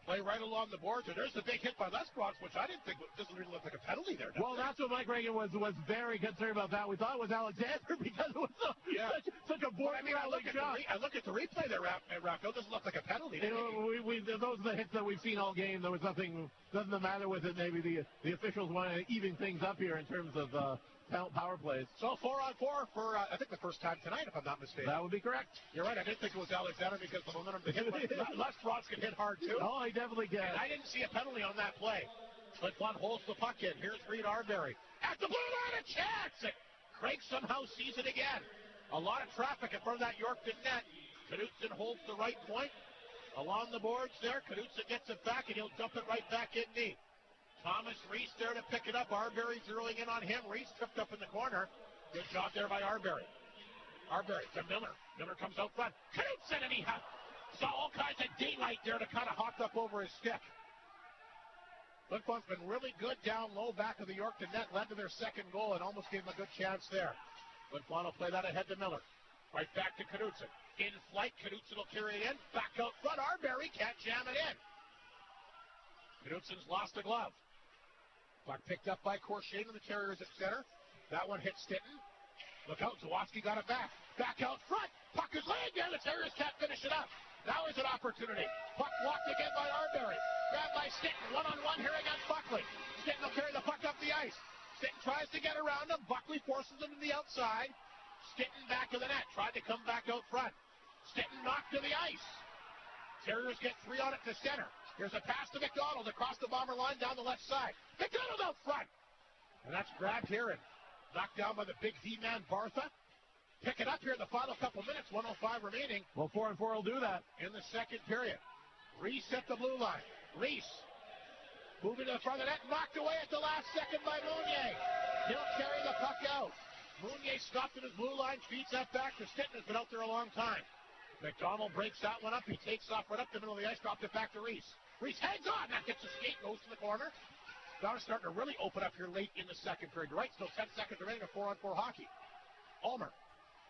Play right along the boards, and there's a big hit by Lesperance, which I didn't think doesn't really look like a penalty there. Well, that's what Mike Reagan was very concerned about that. We thought it was Alexander because it was such a boring I look at the replay there, Raphael. It doesn't look like a penalty. Those are the hits that we've seen all game. There was nothing the matter with it. Maybe the officials want to even things up here in terms of power plays. So 4-on-4 for, I think, the first time tonight, if I'm not mistaken. That would be correct. You're right. I didn't think it was Alexander because the momentum to hit. Lesperance can hit hard, too. Oh, he definitely can. And I didn't see a penalty on that play. Flin Flon holds the puck in. Here's Reed Arbery. At the blue line, a chance! And Craig somehow sees it again. A lot of traffic in front of that Yorkton net. Knutson holds the right point. Along the boards there, Knutson gets it back, and he'll dump it right back in deep. Thomas Reese there to pick it up. Arbery zeroing in on him. Reese tripped up in the corner. Good job there by Arbery. Arbery to Miller. Miller comes out front. Knutson, and he saw all kinds of daylight there to kind of hawk up over his stick. Flin Flon's been really good down low back of the Yorkton net. Led to their second goal and almost gave them a good chance there. Flin Flon will play that ahead to Miller. Right back to Knutson. In flight, Knutson will carry it in. Back out front. Arbery can't jam it in. Knutson's lost a glove. Puck picked up by Corshane and the Terriers at center. That one hit Stitten. Look out, Zawoski got it back. Back out front. Puck is laying there. The Terriers can't finish it up. Now is an opportunity. Puck blocked again by Arbery. Grabbed by Stitten. One-on-one here against Buckley. Stitten will carry the puck up the ice. Stitten tries to get around him. Buckley forces him to the outside. Stitten back to the net. Tried to come back out front. Stitten knocked to the ice. Terriers get 3 on it to center. Here's a pass to McDonald across the bomber line down the left side. McDonald out front. And that's grabbed here and knocked down by the big D-man Bartha. Pick it up here in the final couple minutes, 1:05 remaining. Well, 4-on-4 will do that. In the second period. Reese at the blue line. Reese moving to the front of the net, knocked away at the last second by Mounier. He'll carry the puck out. Mounier stopped at his blue line, feeds that back to Stitten, has been out there a long time. McDonald breaks that one up. He takes off right up the middle of the ice, dropped it back to Reese. Reese hangs on. That gets a skate, goes to the corner. Now starting to really open up here late in the second period. Right, still 10 seconds remaining of 4-on-4 hockey. Ulmer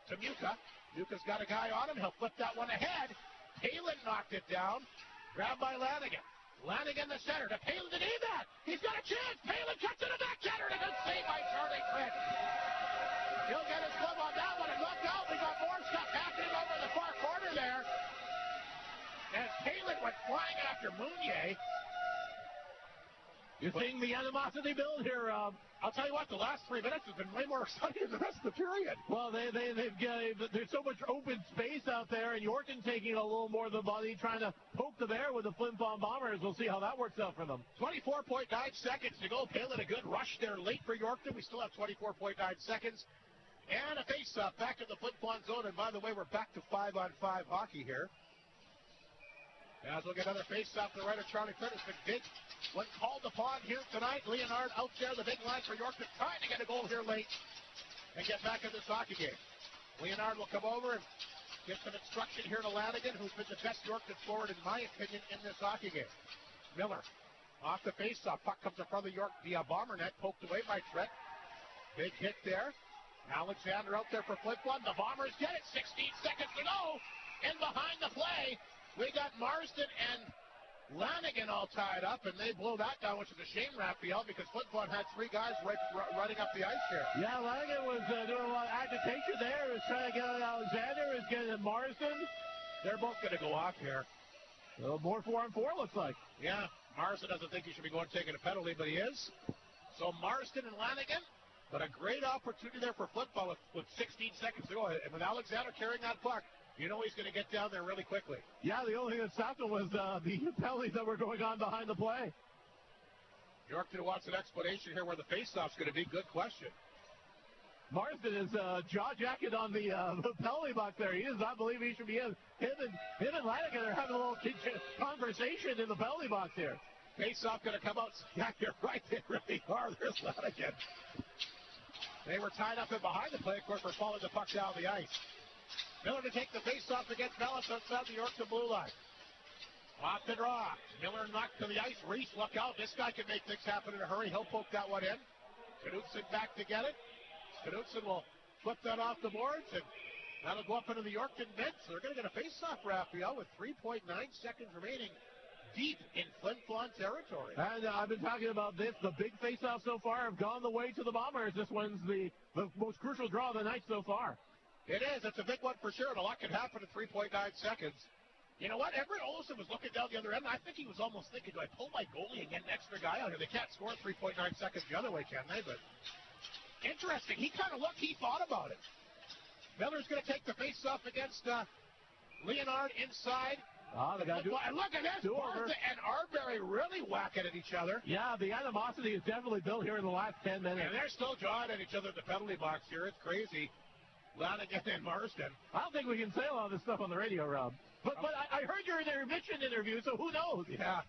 to Muka. Muka's got a guy on him. He'll flip that one ahead. Palin knocked it down. Grabbed by Lanigan. Lanigan the center to Palin to need that. He's got a chance. Palin cuts to the backhander. And a good save by Charlie Crick. He'll get his glove on that one and look out. We got more stuff happening over in the far corner there. As Palin went flying after Mounier. You're seeing the animosity build here, Rob. I'll tell you what, the last 3 minutes has been way more exciting than the rest of the period. Well, there's so much open space out there, and Yorkton taking a little more of the body, trying to poke the bear with the Flin Flon Bombers. We'll see how that works out for them. 24.9 seconds to go. Palin, a good rush there late for Yorkton. We still have 24.9 seconds. And a face-off back in the Flin Flon zone. And by the way, we're back to 5-on-5 hockey here. As we'll get another face-off to the right of Charlie Crick. It's been big. When called upon here tonight, Leonard out there, the big line for Yorkton, trying to get a goal here late and get back in this hockey game. Leonard will come over and get some instruction here to Lanigan, who's been the best Yorkton forward, in my opinion, in this hockey game. Miller off the faceoff. Puck comes in front of the Bomber net, poked away by Trent. Big hit there. Alexander out there for Flin Flon. The Bombers get it. 16 seconds to go. In behind the play, we got Marsden and Lanigan all tied up, and they blow that down, which is a shame, Raphael, because Flin Flon had 3 guys running up the ice here. Yeah, Lanigan was doing a lot of agitation there. He was trying to get at Alexander. He was getting at Marsden. They're both going to go off here. A little more 4-on-4 looks like. Yeah, Marsden doesn't think he should be going taking a penalty, but he is. So Marsden and Lanigan, but a great opportunity there for Flin Flon with 16 seconds to go. And with Alexander carrying that puck, you know he's going to get down there really quickly. Yeah, the only thing that stopped him was the penalties that were going on behind the play. Yorkton wants an explanation here where the faceoff's going to be. Good question. Marsden is jaw-jacking on the penalty box there. He does not believe he should be in. Him and Lanigan are having a little conversation in the penalty box here. Faceoff going to come out. Yeah, you're right. They really are. There's Lanigan. They were tied up in behind the play, of course, for following the puck down the ice. Miller to take the face-off against Bellis outside the Yorkton blue line. Off the draw. Miller knocked to the ice. Reese, look out. This guy can make things happen in a hurry. He'll poke that one in. Knudsen back to get it. Knudsen will flip that off the boards, and that'll go up into the Yorkton bench. So they're going to get a face-off, Raphael, with 3.9 seconds remaining deep in Flin Flon territory. And I've been talking about this. The big face-offs so far have gone the way to the Bombers. This one's the most crucial draw of the night so far. It is. It's a big one for sure, and a lot can happen in 3.9 seconds. You know what? Everett Olsen was looking down the other end. I think he was almost thinking, do I pull my goalie and get an extra guy out here? They can't score 3.9 seconds the other way, can they? But interesting. He kind of looked. He thought about it. Miller's going to take the face-off against Leonard inside. They got to do and look at this. Martha and Arbery really whacking at each other. Yeah, the animosity is definitely built here in the last 10 minutes. And they're still jawing at each other in the penalty box here. It's crazy. Lanigan and Marsden. I don't think we can say a lot of this stuff on the radio, Rob. But I heard your intermission interview, so who knows? Yeah.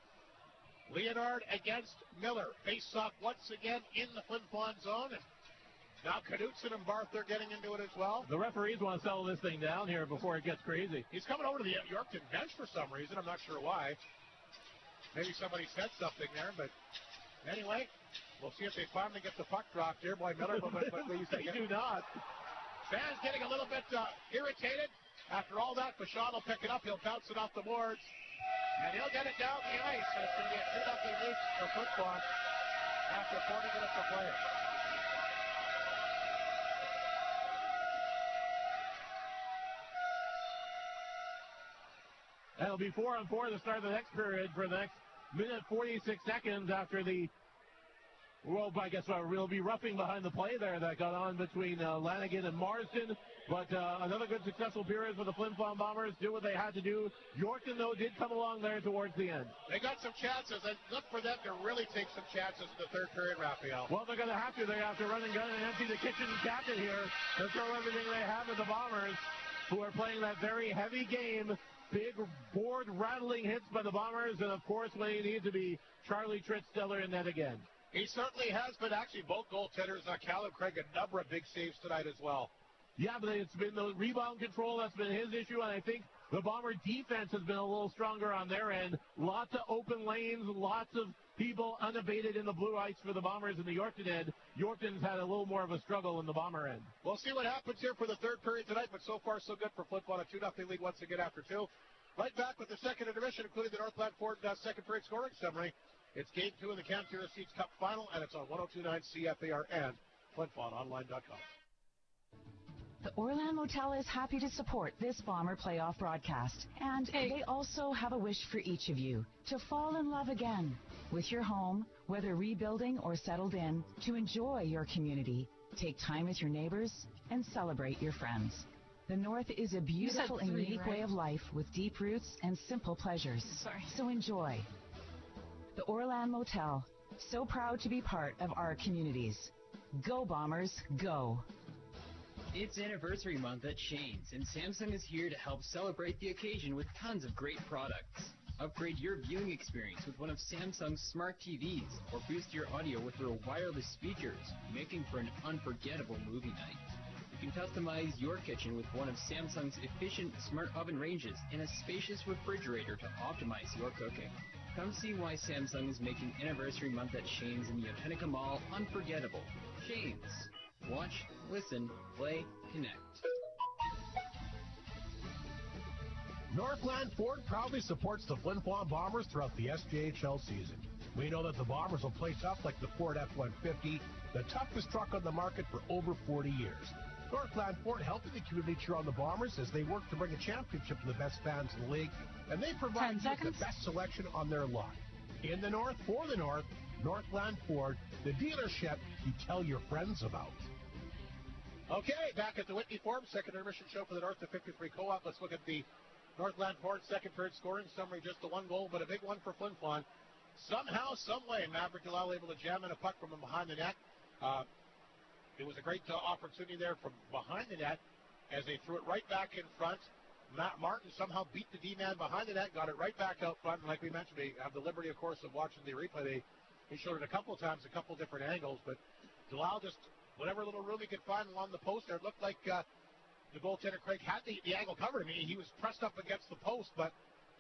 Leonard against Miller. Face-off once again in the Flin Flon zone. And now Knudsen and Barth are getting into it as well. The referees want to settle this thing down here before it gets crazy. He's coming over to the Yorkton bench for some reason. I'm not sure why. Maybe somebody said something there, but anyway, we'll see if they finally get the puck dropped here by Miller. But they do not. Fans getting a little bit irritated. After all that, Bashan will pick it up. He'll bounce it off the boards. And he'll get it down the ice. And it's going to be a 2-0 lead for Flin Flon after 40 minutes of play. That'll be 4-on-4 to start the next period for the next minute 46 seconds after the well, I guess we'll be roughing behind the play there that got on between Lanigan and Marsden. But another good successful period for the Flin Flon Bombers. Do what they had to do. Yorkton, though, did come along there towards the end. They got some chances. And look for them to really take some chances in the third period, Raphael. Well, they're going to have to. They have to run and gun and empty the kitchen cabinet here to throw everything they have at the Bombers, who are playing that very heavy game. Big board rattling hits by the Bombers. And, of course, when he needs to be, Charlie Tritzsteller in net again. He certainly has, but actually both goaltenders, Callum Craig, a number of big saves tonight as well. Yeah, but it's been the rebound control that's been his issue, and I think the Bomber defense has been a little stronger on their end. Lots of open lanes, lots of people unabated in the blue ice for the Bombers in the Yorkton end. Yorkton's had a little more of a struggle in the Bomber end. We'll see what happens here for the third period tonight, but so far so good for Flin Flon, a 2-0 lead once again after 2. Right back with the second intermission, including the Northland Ford second period scoring summary. It's Game 2 in the Canterbury Seats Cup Final, and it's on 102.9 CFAR and FlinFlonOnline.com. The Orland Motel is happy to support this Bomber playoff broadcast. And they also have a wish for each of you, to fall in love again with your home, whether rebuilding or settled in, to enjoy your community, take time with your neighbors, and celebrate your friends. The North is a beautiful and unique way of life with deep roots and simple pleasures. So enjoy. The Orland Motel, so proud to be part of our communities. Go Bombers, go! It's anniversary month at Shane's, and Samsung is here to help celebrate the occasion with tons of great products. Upgrade your viewing experience with one of Samsung's smart TVs, or boost your audio with their wireless speakers, making for an unforgettable movie night. You can customize your kitchen with one of Samsung's efficient smart oven ranges and a spacious refrigerator to optimize your cooking. Come see why Samsung is making anniversary month at Shane's in the Otenica Mall unforgettable. Shane's. Watch, listen, play, connect. Northland Ford proudly supports the Flin Flon Bombers throughout the SJHL season. We know that the Bombers will play tough like the Ford F-150, the toughest truck on the market for over 40 years. Northland Ford helping the community cheer on the Bombers as they work to bring a championship to the best fans in the league, and they provide you with the best selection on their lot. In the North, for the North, Northland Ford, the dealership you tell your friends about. Okay, back at the Whitney Forum, second intermission show for the North of 53 Co-op. Let's look at the Northland Ford second period scoring summary. Just the one goal, but a big one for Flin Flon. Somehow, some way, Maverick Delisle able to jam in a puck from behind the net. It was a great opportunity there from behind the net as they threw it right back in front. Matt Martin somehow beat the D-man behind the net, got it right back out front. And like we mentioned, we have the liberty, of course, of watching the replay. They showed it a couple of times, a couple of different angles, but Delisle just, whatever little room he could find along the post there, it looked like the goaltender Craig had the angle covered. I mean, he was pressed up against the post, but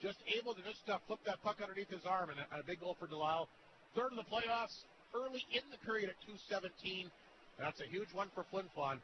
just able to just flip that puck underneath his arm, and a big goal for Delisle. Third of the playoffs, early in the period at 2:17. That's a huge one for Flin Flon,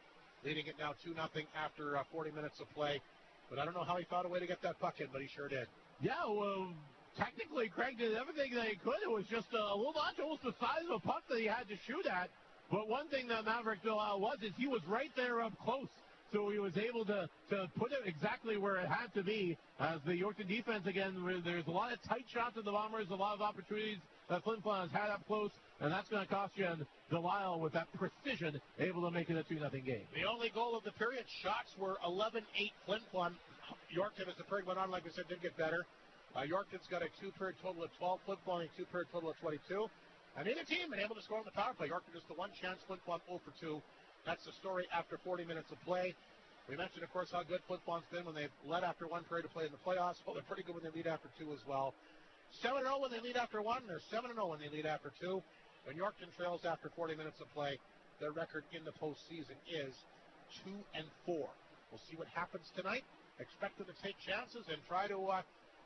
leading it now 2-0 after 40 minutes of play. But I don't know how he found a way to get that puck in, but he sure did. Yeah, well, technically, Craig did everything that he could. It was just a little notch, almost the size of a puck that he had to shoot at. But one thing that Maverick Delisle was is he was right there up close. So he was able to put it exactly where it had to be. As the Yorkton defense, again, there's a lot of tight shots of the Bombers, a lot of opportunities that Flin Flon has had up close, and that's going to cost you. And Delisle, with that precision, able to make it a 2-0 game. The only goal of the period, shots were 11-8 Flin Flon. Yorkton, as the period went on, like I said, did get better. Yorkton's got a two-period total of 12, Flin Flon a two-period total of 22. And neither team been able to score on the power play. Yorkton just the one chance, Flin Flon 0 for 2. That's the story after 40 minutes of play. We mentioned, of course, how good Flin Flon's been when they've led after one period to play in the playoffs. Well, they're pretty good when they lead after 2 as well. 7-0 when they lead after 1. They're 7-0 when they lead after 2. When Yorkton trails after 40 minutes of play, their record in the postseason is 2-4. We'll see what happens tonight. Expect them to take chances and try to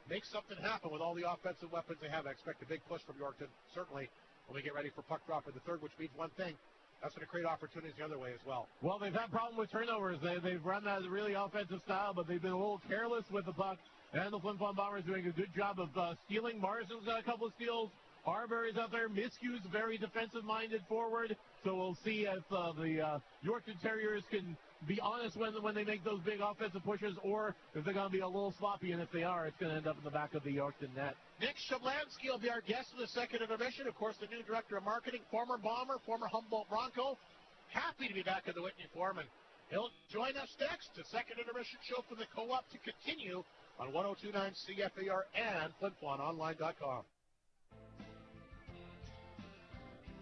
make something happen with all the offensive weapons they have. I expect a big push from Yorkton, certainly, when we get ready for puck drop in the third, which means one thing. That's going to create opportunities the other way as well. Well, they've had problems with turnovers. They've run that really offensive style, but they've been a little careless with the puck. And the Flin Flon Bombers doing a good job of stealing. Marsden's got a couple of steals. Arbery's out there. Miskew's very defensive-minded forward. So we'll see if the Yorkton Terriers can be honest when they make those big offensive pushes, or if they're going to be a little sloppy. And if they are, it's going to end up in the back of the Yorkton net. Nick Shablansky will be our guest in the second intermission. Of course, the new director of marketing, former Bomber, former Humboldt Bronco. Happy to be back at the Whitney Forum, and he'll join us next. The second intermission show for the Co-op to continue on 102.9 CFAR and FlinFlonOnline.com.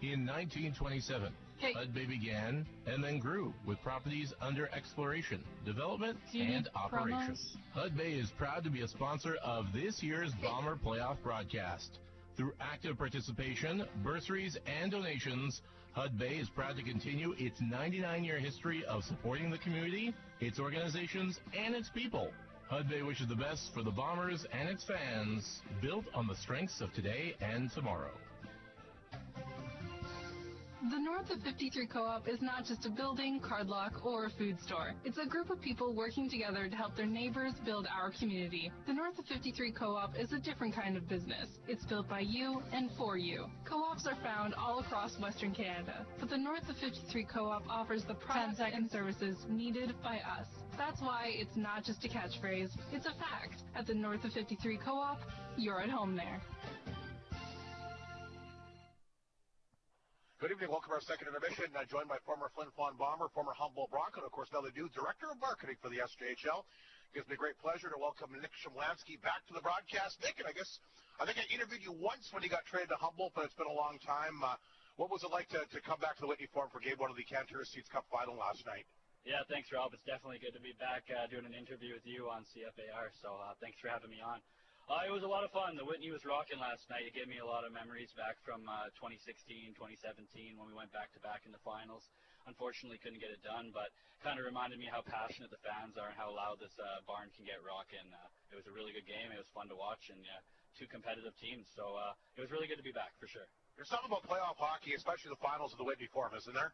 In 1927, Hudbay began and then grew with properties under exploration, development, and operation. Hudbay is proud to be a sponsor of this year's Bomber playoff broadcast. Through active participation, bursaries, and donations, Hudbay is proud to continue its 99-year history of supporting the community, its organizations, and its people. Hudbay wishes the best for the Bombers and its fans, built on the strengths of today and tomorrow. The North of 53 Co-op is not just a building, card lock, or a food store. It's a group of people working together to help their neighbors build our community. The North of 53 Co-op is a different kind of business. It's built by you and for you. Co-ops are found all across Western Canada, but the North of 53 Co-op offers the products and services needed by us. That's why it's not just a catchphrase, it's a fact. At the North of 53 Co-op, you're at home there. Good evening. Welcome to our second intermission. Joined by former Flin Flon Bomber, former Humboldt Bronco, and of course now the new Director of Marketing for the SJHL. Gives me great pleasure to welcome Nick Shimlansky back to the broadcast. Nick, and I think I interviewed you once when you got traded to Humboldt, but it's been a long time. What was it like to come back to the Whitney Forum for Game 1 of the Terriers Cup final last night? Yeah, thanks, Rob. It's definitely good to be back doing an interview with you on CFAR, so thanks for having me on. It was a lot of fun. The Whitney was rocking last night. It gave me a lot of memories back from 2016, 2017 when we went back-to-back in the finals. Unfortunately, couldn't get it done, but kind of reminded me how passionate the fans are and how loud this barn can get rocking. It was a really good game. It was fun to watch, and two competitive teams. So it was really good to be back, for sure. There's something about playoff hockey, especially the finals of the Whitney Forum, isn't there?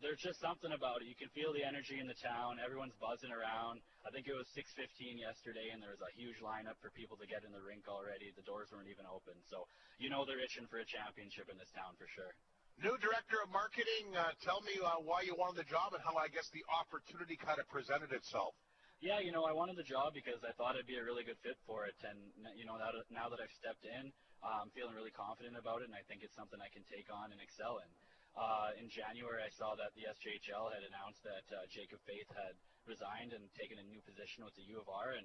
There's just something about it. You can feel the energy in the town. Everyone's buzzing around. I think it was 6:15 yesterday, and there was a huge lineup for people to get in the rink already. The doors weren't even open. So you know they're itching for a championship in this town for sure. New Director of Marketing, tell me why you wanted the job and how I guess the opportunity kind of presented itself. Yeah, I wanted the job because I thought I'd be a really good fit for it. And, now that I've stepped in, I'm feeling really confident about it, and I think it's something I can take on and excel in. In January, I saw that the SJHL had announced that Jacob Faith had resigned and taken a new position with the U of R, and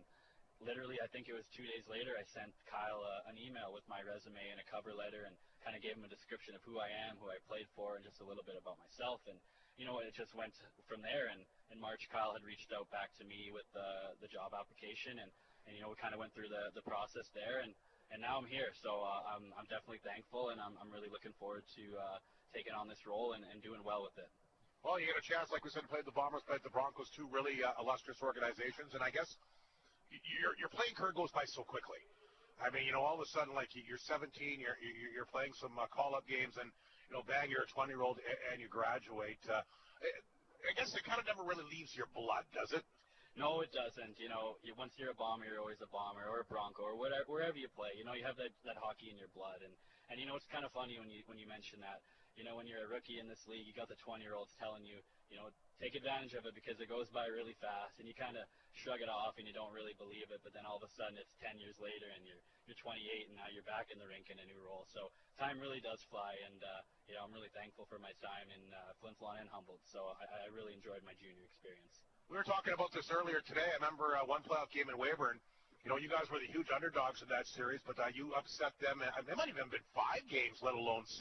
literally, I think it was 2 days later, I sent Kyle an email with my resume and a cover letter and kind of gave him a description of who I am, who I played for, and just a little bit about myself. And, it just went from there. And in March, Kyle had reached out back to me with the job application, and we kind of went through the process there, and now I'm here. So I'm definitely thankful, and I'm really looking forward to taking on this role and doing well with it. Well, you get a chance, like we said, to play the Bombers, play the Broncos, two really illustrious organizations, and I guess your playing career goes by so quickly. I mean, all of a sudden, like you're 17, you're playing some call-up games, and bang, you're a 20-year-old and you graduate. I guess it kind of never really leaves your blood, does it? No, it doesn't. Once you're a Bomber, you're always a Bomber, or a Bronco, or wherever you play. You have that hockey in your blood, and it's kind of funny when you mention that. When you're a rookie in this league, you got the 20-year-olds telling you, take advantage of it because it goes by really fast, and you kind of shrug it off and you don't really believe it, but then all of a sudden it's 10 years later and you're 28 and now you're back in the rink in a new role. So time really does fly, and I'm really thankful for my time in Flin Flon and Humboldt. So I really enjoyed my junior experience. We were talking about this earlier today. I remember one playoff game in Weyburn. You guys were the huge underdogs in that series, but you upset them. It might have even been 5 games, let alone 6.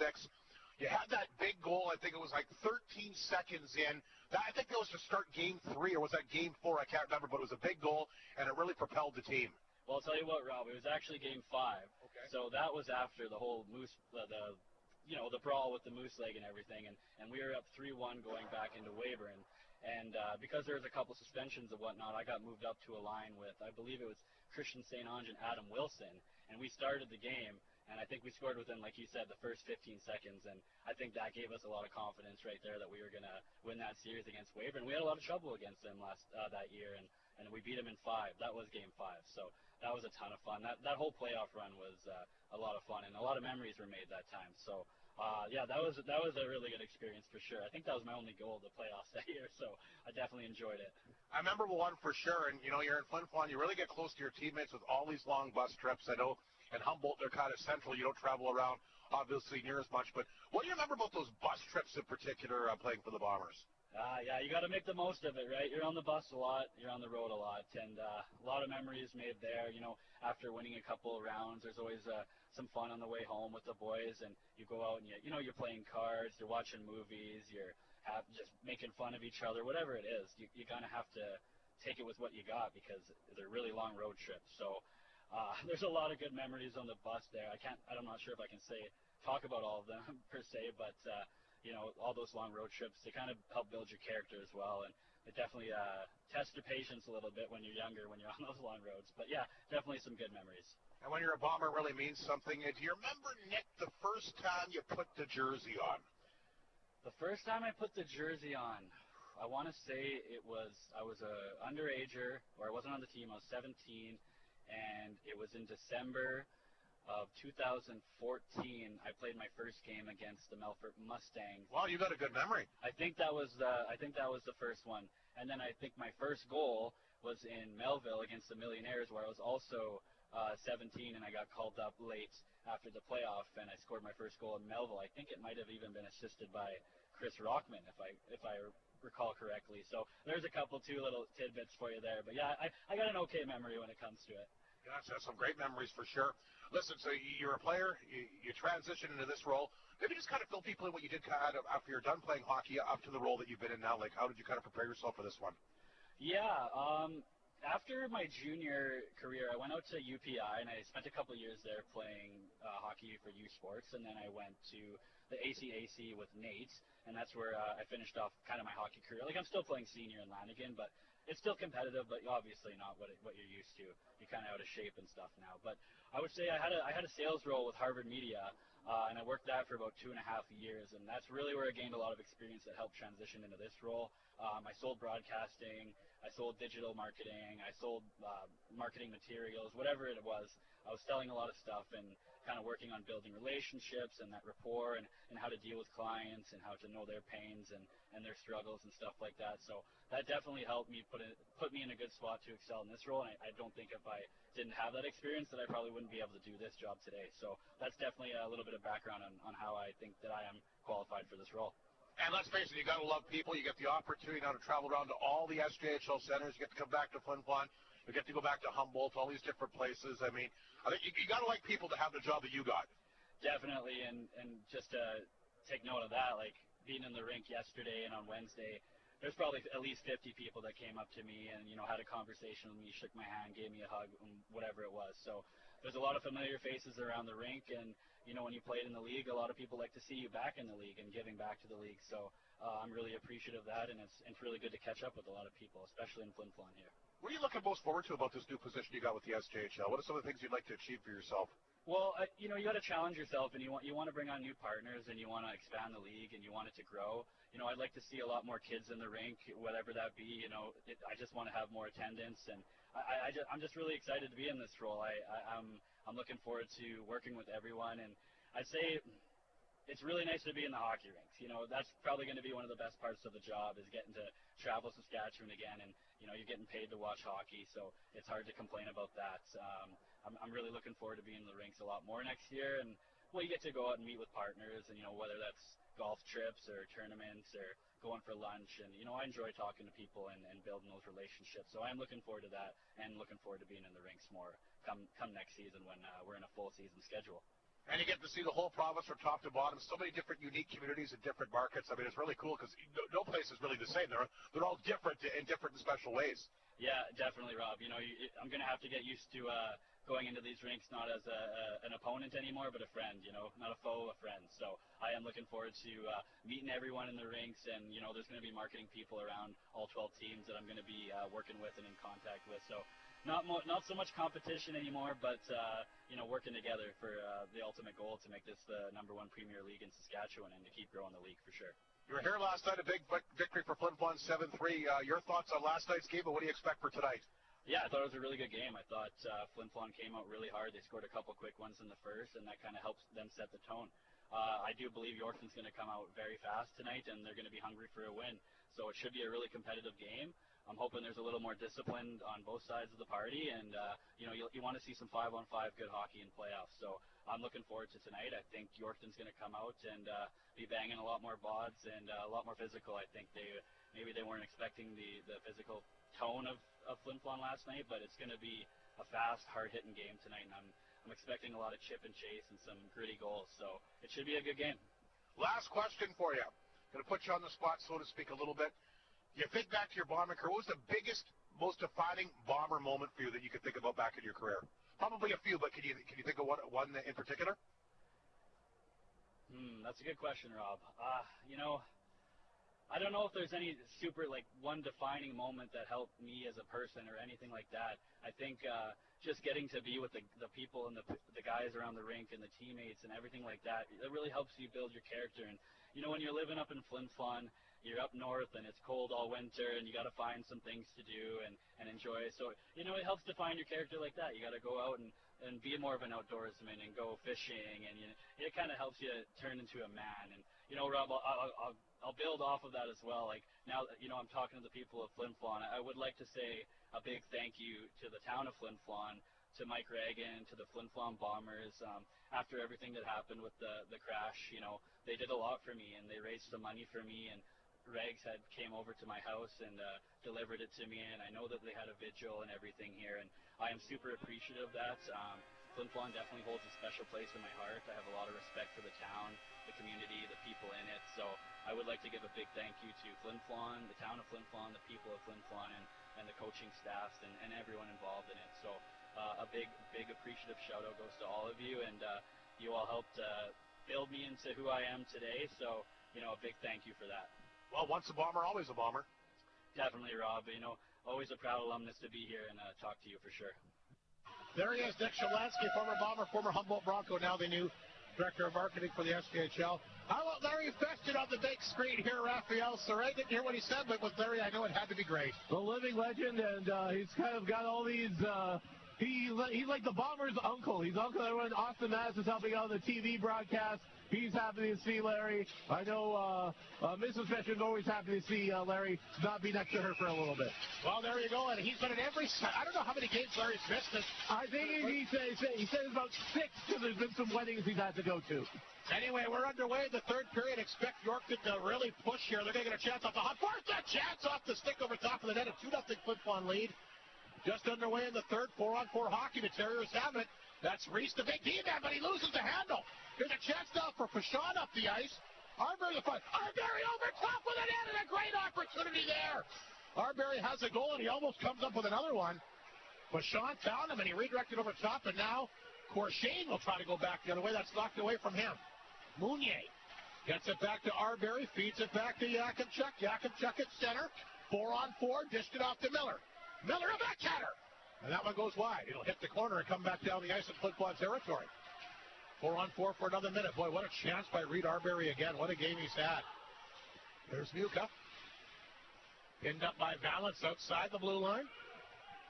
You had that big goal. I think it was like 13 seconds in. I think that was to start Game 3, or was that Game 4? I can't remember, but it was a big goal, and it really propelled the team. Well, I'll tell you what, Rob. It was actually Game 5. Okay. So that was after the whole moose, the brawl with the moose leg and everything, and we were up 3-1 going back into Weyburn. And because there was a couple suspensions and whatnot, I got moved up to a line with, I believe it was Christian St. Onge and Adam Wilson, and we started the game. And I think we scored within, like you said, the first 15 seconds. And I think that gave us a lot of confidence right there that we were going to win that series against Weyburn. We had a lot of trouble against them that year, and we beat them in 5. That was Game 5. So that was a ton of fun. That whole playoff run was a lot of fun, and a lot of memories were made that time. So, that was a really good experience for sure. I think that was my only goal of the playoffs that year, so I definitely enjoyed it. I remember one for sure, and, you're in Flin Flon. You really get close to your teammates with all these long bus trips. I know in Humboldt, they're kind of central. You don't travel around, obviously, near as much. But what do you remember about those bus trips in particular playing for the Bombers? Yeah, you got to make the most of it, right? You're on the bus a lot. You're on the road a lot. And a lot of memories made there. After winning a couple of rounds, there's always some fun on the way home with the boys. And you go out and, you're playing cards. You're watching movies. You're just making fun of each other. Whatever it is, you kind of have to take it with what you got because they're really long road trips. So There's a lot of good memories on the bus there. I'm not sure if I can talk about all of them per se, but all those long road trips, they kind of help build your character as well, and it definitely test your patience a little bit when you're younger, when you're on those long roads. But yeah, definitely some good memories. And when you're a Bomber, it really means something. Do you remember, Nick, the first time you put the jersey on? The first time I put the jersey on, I want to say I was a underager, or I wasn't on the team. I was 17, and it was in December of 2014. I played my first game against the Melfort Mustangs. Wow, you got a good memory. I think that was the first one, and then I think my first goal was in Melville against the Millionaires, where I was also 17, and I got called up late after the playoff, and I scored my first goal in Melville. I think it might have even been assisted by Chris Rockman, if I recall correctly. So there's a two little tidbits for you there. But yeah, I got an okay memory when it comes to it. Gosh, that's some great memories for sure. Listen, so you're a player, you transition into this role. Maybe just kind of fill people in what you did kind of after you're done playing hockey up to the role that you've been in now. Like, how did you kind of prepare yourself for this one? Yeah, after my junior career, I went out to UPI, and I spent a couple years there playing hockey for U Sports, and then I went to the ACAC with Nate, and that's where I finished off kind of my hockey career. Like, I'm still playing senior in Lanigan, but it's still competitive, but obviously not what you're used to. You're kind of out of shape and stuff now. But I would say I had a sales role with Harvard Media, and I worked that for about 2.5 years, and that's really where I gained a lot of experience that helped transition into this role. I sold broadcasting, I sold digital marketing, I sold marketing materials, whatever it was. I was selling a lot of stuff and kind of working on building relationships and that rapport and how to deal with clients and how to know their pains and their struggles and stuff like that. So that definitely helped me put me in a good spot to excel in this role, and I don't think if I didn't have that experience that I probably wouldn't be able to do this job today. So that's definitely a little bit of background on how I think that I am qualified for this role. And let's face it, you got to love people. You get the opportunity now to travel around to all the SJHL centers. You get to come back to Flin Flon. You get to go back to Humboldt, all these different places. I mean, I think you got to like people to have the job that you got. Definitely, and just to take note of that, like being in the rink yesterday and on Wednesday, there's probably at least 50 people that came up to me and, had a conversation with me, shook my hand, gave me a hug, whatever it was. So there's a lot of familiar faces around the rink, and, when you played in the league, a lot of people like to see you back in the league and giving back to the league. So I'm really appreciative of that, and it's really good to catch up with a lot of people, especially in Flin Flon here. What are you looking most forward to about this new position you got with the SJHL? What are some of the things you'd like to achieve for yourself? Well, you got to challenge yourself, and you want to bring on new partners, and you want to expand the league, and you want it to grow. I'd like to see a lot more kids in the rink, whatever that be. I just want to have more attendance, and I'm just really excited to be in this role. I'm looking forward to working with everyone, and I'd say it's really nice to be in the hockey rinks. That's probably going to be one of the best parts of the job, is getting to travel Saskatchewan again, and you're getting paid to watch hockey, so it's hard to complain about that. I'm really looking forward to being in the rinks a lot more next year, and you get to go out and meet with partners, and whether that's golf trips or tournaments or going for lunch, and I enjoy talking to people and building those relationships. So I'm looking forward to that, and looking forward to being in the rinks more come next season when we're in a full season schedule. And you get to see the whole province from top to bottom. So many different unique communities in different markets. I mean, it's really cool because no place is really the same. They're all different in different and special ways. Yeah, definitely, Rob. I'm going to have to get used to going into these rinks not as an opponent anymore, but a friend. Not a foe, a friend. So I am looking forward to meeting everyone in the rinks, and there's going to be marketing people around all 12 teams that I'm going to be working with and in contact with. So not so much competition anymore, but working together for the ultimate goal to make this the #1 Premier League in Saskatchewan and to keep growing the league for sure. You were here last night, a big victory for Flin Flon, 7-3. Your thoughts on last night's game, and what do you expect for tonight? Yeah, I thought it was a really good game. I thought Flin Flon came out really hard. They scored a couple quick ones in the first, and that kind of helps them set the tone. I do believe Yorkton's going to come out very fast tonight, and they're going to be hungry for a win. So it should be a really competitive game. I'm hoping there's a little more discipline on both sides of the party, and you want to see some 5-on-5 good hockey in playoffs. So I'm looking forward to tonight. I think Yorkton's going to come out and be banging a lot more bods and a lot more physical. I think maybe they weren't expecting the physical tone of Flin Flon last night, but it's going to be a fast, hard-hitting game tonight, and I'm expecting a lot of chip and chase and some gritty goals. So it should be a good game. Last question for you. Going to put you on the spot, so to speak, a little bit. You think back to your Bomber career. What was the biggest, most defining Bomber moment for you that you could think about back in your career? Probably a few, but can you think of one in particular? That's a good question, Rob. I don't know if there's any super, one defining moment that helped me as a person or anything like that. I think just getting to be with the people and the guys around the rink and the teammates and everything like that, it really helps you build your character. And, when you're living up in Flin Flon, you're up north and it's cold all winter and you got to find some things to do and enjoy. So, it helps define your character like that. You got to go out and be more of an outdoorsman and go fishing, and it kind of helps you turn into a man. And, Rob, I'll build off of that as well. Now that, I'm talking to the people of Flin Flon, I would like to say a big thank you to the town of Flin Flon, to Mike Reagan, to the Flin Flon Bombers. After everything that happened with the crash, they did a lot for me, and they raised some money for me, and Regs came over to my house and delivered it to me, and I know that they had a vigil and everything here, and I am super appreciative of that. Flin Flon definitely holds a special place in my heart. I have a lot of respect for the town, the community, the people in it, so I would like to give a big thank you to Flin Flon, the town of Flin Flon, the people of Flin Flon, and the coaching staffs and everyone involved in it. So a big appreciative shout out goes to all of you, and you all helped build me into who I am today, so a big thank you for that. Well, once a Bomber, always a Bomber. Definitely, Rob. Always a proud alumnus to be here and talk to you for sure. There he is, Nick Shalansky, former Bomber, former Humboldt Bronco, now the new Director of Marketing for the SKHL. How about Larry Festin on the big screen here, Raphael? So I didn't hear what he said, but with Larry, I know it had to be great. The living legend, and he's kind of got all these... He's like the Bombers' uncle. He's uncle everyone. Austin Mass is helping out on the TV broadcast. He's happy to see Larry. I know Mrs. Fetchin's always happy to see Larry not be next to her for a little bit. Well, there you go. And he's been in every... I don't know how many games Larry's missed. I think he said about 6 because there's been some weddings he's had to go to. Anyway, we're underway. The third period. Expect Yorkton to really push here. They're going to get a chance off the hot. First a chance off the stick over top of the net. A 2-0 Flin Flon lead. Just underway in the third. 4-on-4 hockey. The Terriers have it. That's Reese, the big D-man, but he loses the handle. Here's a chance now for Fashawn up the ice. Arbery the front. Arbery over top with it in, and a great opportunity there. Arbery has a goal, and he almost comes up with another one. Fashawn found him, and he redirected over top, and now Corshane will try to go back the other way. That's knocked away from him. Mounier gets it back to Arbery, feeds it back to Yakimchuk. Yakimchuk at center. 4-on-4, dished it off to Miller. Miller a backhander. And that one goes wide. It'll hit the corner and come back down the ice in Flin Flon territory. 4-on-4 for another minute. Boy, what a chance by Reed Arbery again. What a game he's had. There's Muka. Pinned up by Valance outside the blue line.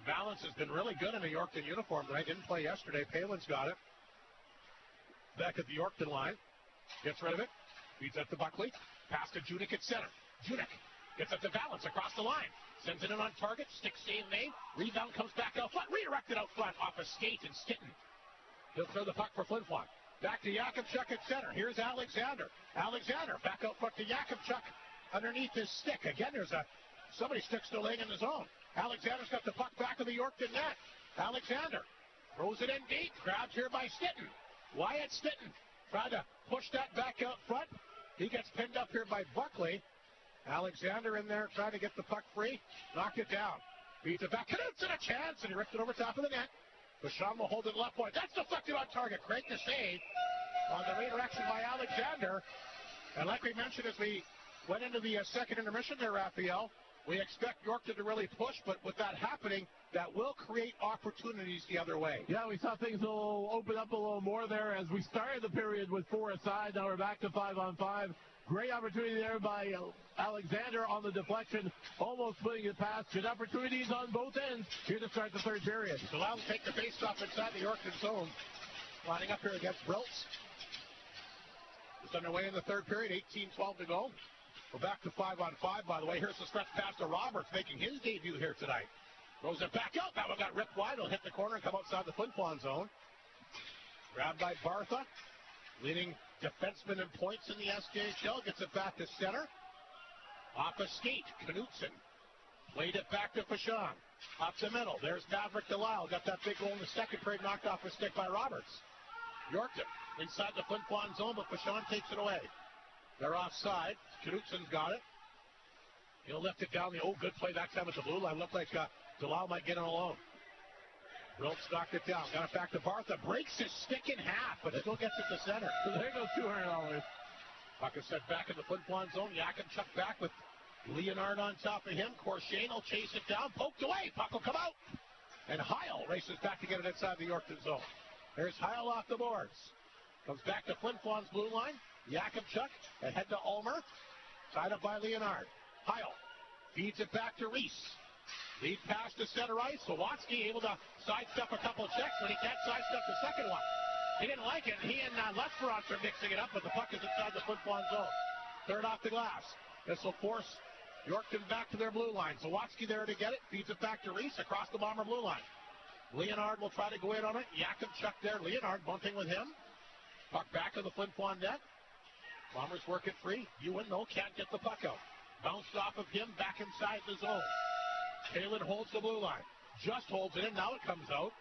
Valance has been really good in a Yorkton uniform, but I didn't play yesterday. Palin's got it. Back at the Yorkton line. Gets rid of it. Feeds up to Buckley. Pass to Judik at center. Judik gets up to Valance across the line. Sends it in on target. Stick save made. Rebound comes back out front. Redirected out front off a skate and Stitten. He'll throw the puck for Flin Flon. Back to Yakimchuk at center. Here's Alexander. Alexander back out front to Yakimchuk underneath his stick. Again, there's somebody stick still laying in the zone. Alexander's got the puck back of the Yorkton net. Alexander throws it in deep. Grabbed here by Stitten. Wyatt Stitten tried to push that back out front. He gets pinned up here by Buckley. Alexander in there trying to get the puck free. Knocked it down. Beats it back. Knudsen a chance, and he ripped it over top of the net. Bashan will hold it left point. That's deflected on target. Great to save on the redirection by Alexander. And like we mentioned as we went into the second intermission there, Raphael, we expect Yorkton to really push, but with that happening, that will create opportunities the other way. Yeah, we saw things will open up a little more there as we started the period with 4 aside. Now we're back to 5-on-5. Great opportunity there by Alexander on the deflection, almost putting it past. Good opportunities on both ends here to start the third period. Delau will take the face-off inside the Yorkton zone. Lining up here against Briltz. Just underway in the third period, 18-12 to go. We're back to 5-on-5, by the way. Here's the stretch pass to Roberts, making his debut here tonight. Throws it back out. That one got ripped wide. It'll hit the corner and come outside the Flin Flon zone. Grabbed by Bartha. Leading defenseman in points in the SKHL. Gets it back to center. Off a skate. Knudsen. Played it back to Fashawn. Up the middle. There's Maverick Delisle. Got that big goal in the second period. Knocked off a stick by Roberts. Yorkton inside the Flin Flon zone, but Fashawn takes it away. They're offside. Knudsen's got it. He'll lift it down. Good play that time at the blue line. Looked like Delisle might get it alone. Wilkes knocked it down. Got it back to Bartha. Breaks his stick in half, but still gets it to center. So there goes $200. Puck is set back in the Flin Flon zone. Yakimchuk back with Leonard on top of him. Corshane will chase it down. Poked away. Puck will come out. And Heil races back to get it inside the Yorkton zone. There's Heil off the boards. Comes back to Flin Flon's blue line. Yakimchuk ahead to Ulmer. Tied up by Leonard. Heil feeds it back to Reese. Lead pass to center ice. Sawatsky able to sidestep a couple of checks, but he can't sidestep the second one. He didn't like it. He and Lesperance are mixing it up, but the puck is inside the Flin Flon zone. Third off the glass. This will force Yorkton back to their blue line. Sawatsky there to get it. Feeds it back to Reese across the Bomber blue line. Leonard will try to go in on it. Yakimchuk there. Leonard bumping with him. Puck back to the Flin Flon net. Bombers work it free. Ewan, though, can't get the puck out. Bounced off of him, back inside the zone. Palin holds the blue line. Just holds it in. Now it comes out.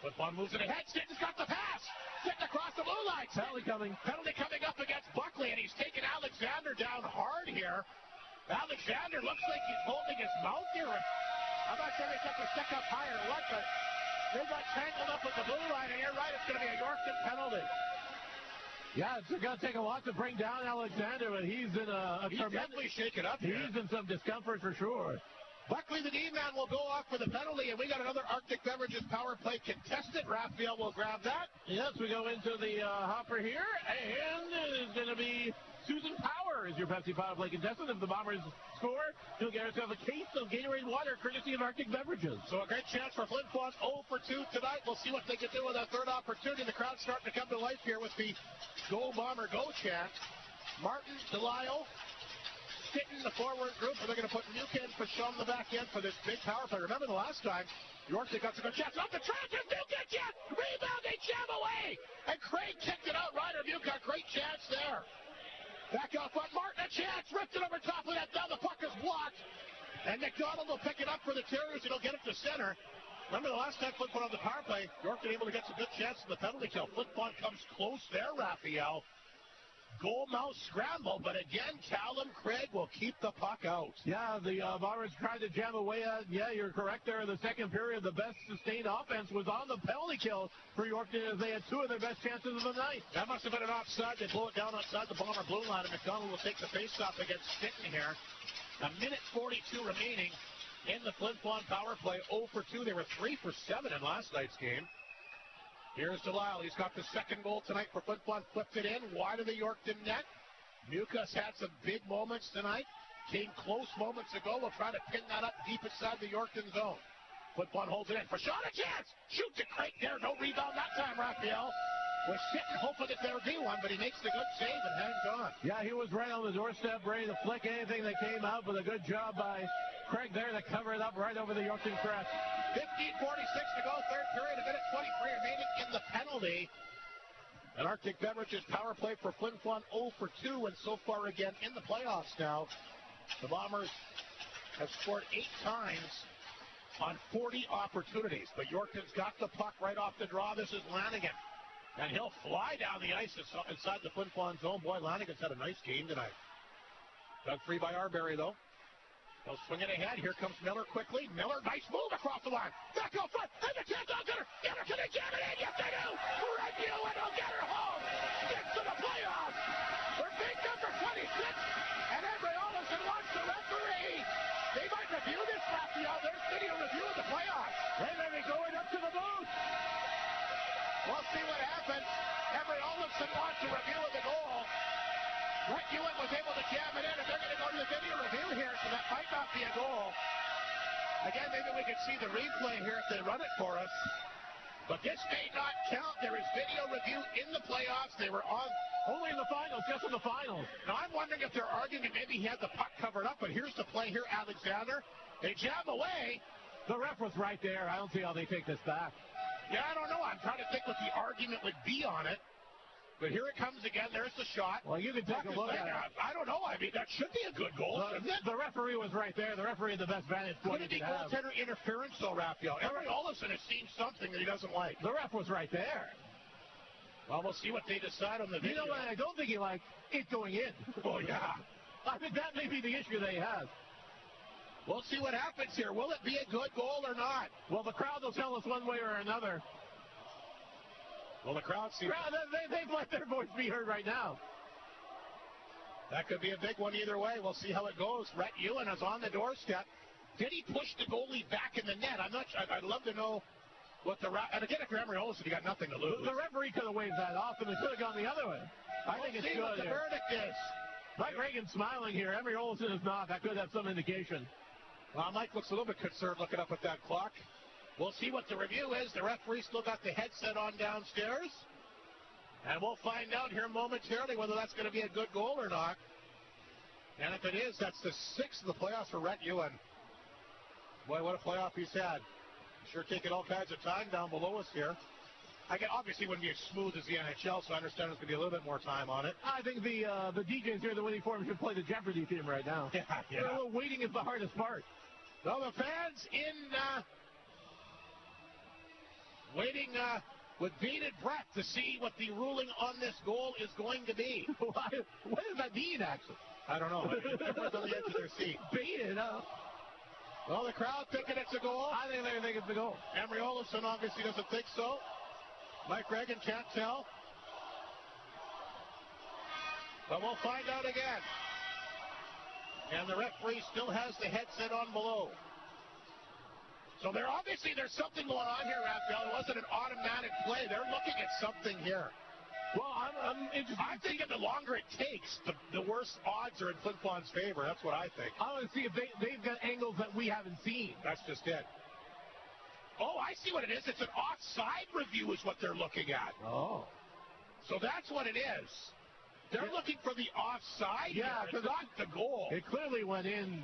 Flin Flon moves it ahead. Stinton's got the pass. Sitting across the blue line. Penalty coming. Penalty coming up against Buckley, and he's taking Alexander down hard here. Alexander looks like he's holding his mouth here. I'm not sure they took the stick up higher or what, but they got tangled up with the blue line, and you're right, it's going to be a Yorkton penalty. Yeah, it's going to take a lot to bring down Alexander, but he's in He's definitely shaken up here. He's in some discomfort for sure. Buckley, the D-man, will go off for the penalty, and we got another Arctic Beverages power play contestant. Raphael will grab that. Yes, we go into the hopper here, and it is going to be Susan Power is your Pepsi power play contestant. If the Bombers score, he'll get herself a case of Gatorade water, courtesy of Arctic Beverages. So a great chance for Flin Flon 0 for 2 tonight. We'll see what they can do with a third opportunity. The crowd's starting to come to life here with the Go Bomber Go chant. Martin, Delisle, Sitton, the forward group, and they're going to put Muka and Pashon the back end for this big power play. Remember the last time, Yorkton got some good chance. Off the trenches, Muka chance! Rebound, they jam away! And Craig kicked it out. Ryder Muka, great chance there. Back off on Martin, a chance, ripped it over top of that. Now the puck is blocked. And McDonald will pick it up for the Terriers, and he'll get it to center. Remember the last time Flin Flon on the power play, Yorkton able to get some good chances in the penalty kill. Flin Flon comes close there, Raphael. Goal mouth scramble, but again, Callum Craig will keep the puck out. Yeah, the Bombers tried to jam away at, yeah, you're correct there. In the second period, the best sustained offense was on the penalty kill for Yorkton as they had two of their best chances of the night. That must have been an offside. They blow it down outside the Bomber blue line, and McDonald will take the faceoff against Stinton here. A minute 42 remaining in the Flin Flon power play. 0 for 2. They were 3 for 7 in last night's game. Here's Delisle. He's got the second goal tonight for Flin Flon. Flipped it in wide of the Yorkton net. Muka's had some big moments tonight. Came close moments ago. We'll try to pin that up deep inside the Yorkton zone. Flin Flon holds it in. For shot, a chance. Shoots it right there. No rebound that time, Raphael. Was sitting hoping that there would be one, but he makes the good save and hangs on. Yeah, he was right on the doorstep, ready to flick anything that came out, but a good job by Craig there to cover it up right over the Yorkton crest. 15:46 to go, third period, a minute 23 remaining in the penalty. An Arctic Beverages power play for Flin Flon 0 for 2, and so far again in the playoffs now. The Bombers have scored 8 times on 40 opportunities, but Yorkton's got the puck right off the draw. This is Lanigan, and he'll fly down the ice inside the Flin Flon zone. Boy, Lanigan's had a nice game tonight. Dug free by Arbery, though. They'll swing it ahead. Here comes Miller quickly. Miller, nice move across the line. Back out front. And the chance, I'll get her. Get her. Can they jam it in? Yes, they do. Right you, and they'll get her home. Gets to the playoffs. Their big number 26. And Henry Olsen wants the referee. They might review this, Raphael. There's video review of the playoffs. They may be going up to the booth. We'll see what happens. Henry Olsen wants a review of the goal. Brett Ewan was able to jam it in, and they're going to go to the video review here, so that might not be a goal. Again, maybe we can see the replay here if they run it for us. But this may not count. There is video review in the playoffs. They were on only in the finals, just in the finals. Now, I'm wondering if they're arguing that maybe he had the puck covered up, but here's the play here, Alexander. They jam away. The ref was right there. I don't see how they take this back. Yeah, I don't know. I'm trying to think what the argument would be on it. But here it comes again. There's the shot. Well, you can take a look at it. I don't know. I mean, that should be a good goal, shouldn't it? The referee was right there. The referee had the best vantage point. Could it be goaltender interference, though, Raphael? Henry Olsen has seen something that he doesn't like. The ref was right there. Well, we'll see what they decide on the video. You know what? I don't think he liked it going in. Oh, yeah. I think that may be the issue they have. We'll see what happens here. Will it be a good goal or not? Well, the crowd will tell us one way or another. Well, the crowd seems... They've let their voice be heard right now. That could be a big one either way. We'll see how it goes. Rhett Ewan is on the doorstep. Did he push the goalie back in the net? I'm not sure. I'd love to know what the... And again, if you're Emery Olsen, you got nothing to lose. The referee could have waved that off, and it could have gone the other way. I think it's good. What the verdict is. Mike Reagan's smiling here. Emery Olsen is not. That could have some indication. Well, Mike looks a little bit concerned looking up at that clock. We'll see what the review is. The referee still got the headset on downstairs. And we'll find out here momentarily whether that's going to be a good goal or not. And if it is, that's the 6th of the playoffs for Rhett Ewan. Boy, what a playoff he's had. Sure taking all kinds of time down below us here. Obviously wouldn't be as smooth as the NHL, so I understand there's going to be a little bit more time on it. I think the DJs here, the winning form, should play the Jeopardy theme right now. Yeah. Waiting is the hardest part. Well, the fans waiting with bated breath to see what the ruling on this goal is going to be. What does that mean, actually? I don't know. Everyone's on the edge of their seat. Bated, huh? Well, the crowd thinking it's a goal. I think they think it's a goal. Emery Olsen obviously doesn't think so. Mike Reagan can't tell. But we'll find out again. And the referee still has the headset on below. So there's something going on here, Raphael. It wasn't an automatic play. They're looking at something here. Well, I'm interested. I'm thinking the longer it takes, the worse odds are in Flin Flon's favor. That's what I think. I want to see if they've got angles that we haven't seen. That's just it. Oh, I see what it is. It's an offside review is what they're looking at. Oh. So that's what it is. They're looking for the offside. Yeah, it's not the goal. It clearly went in.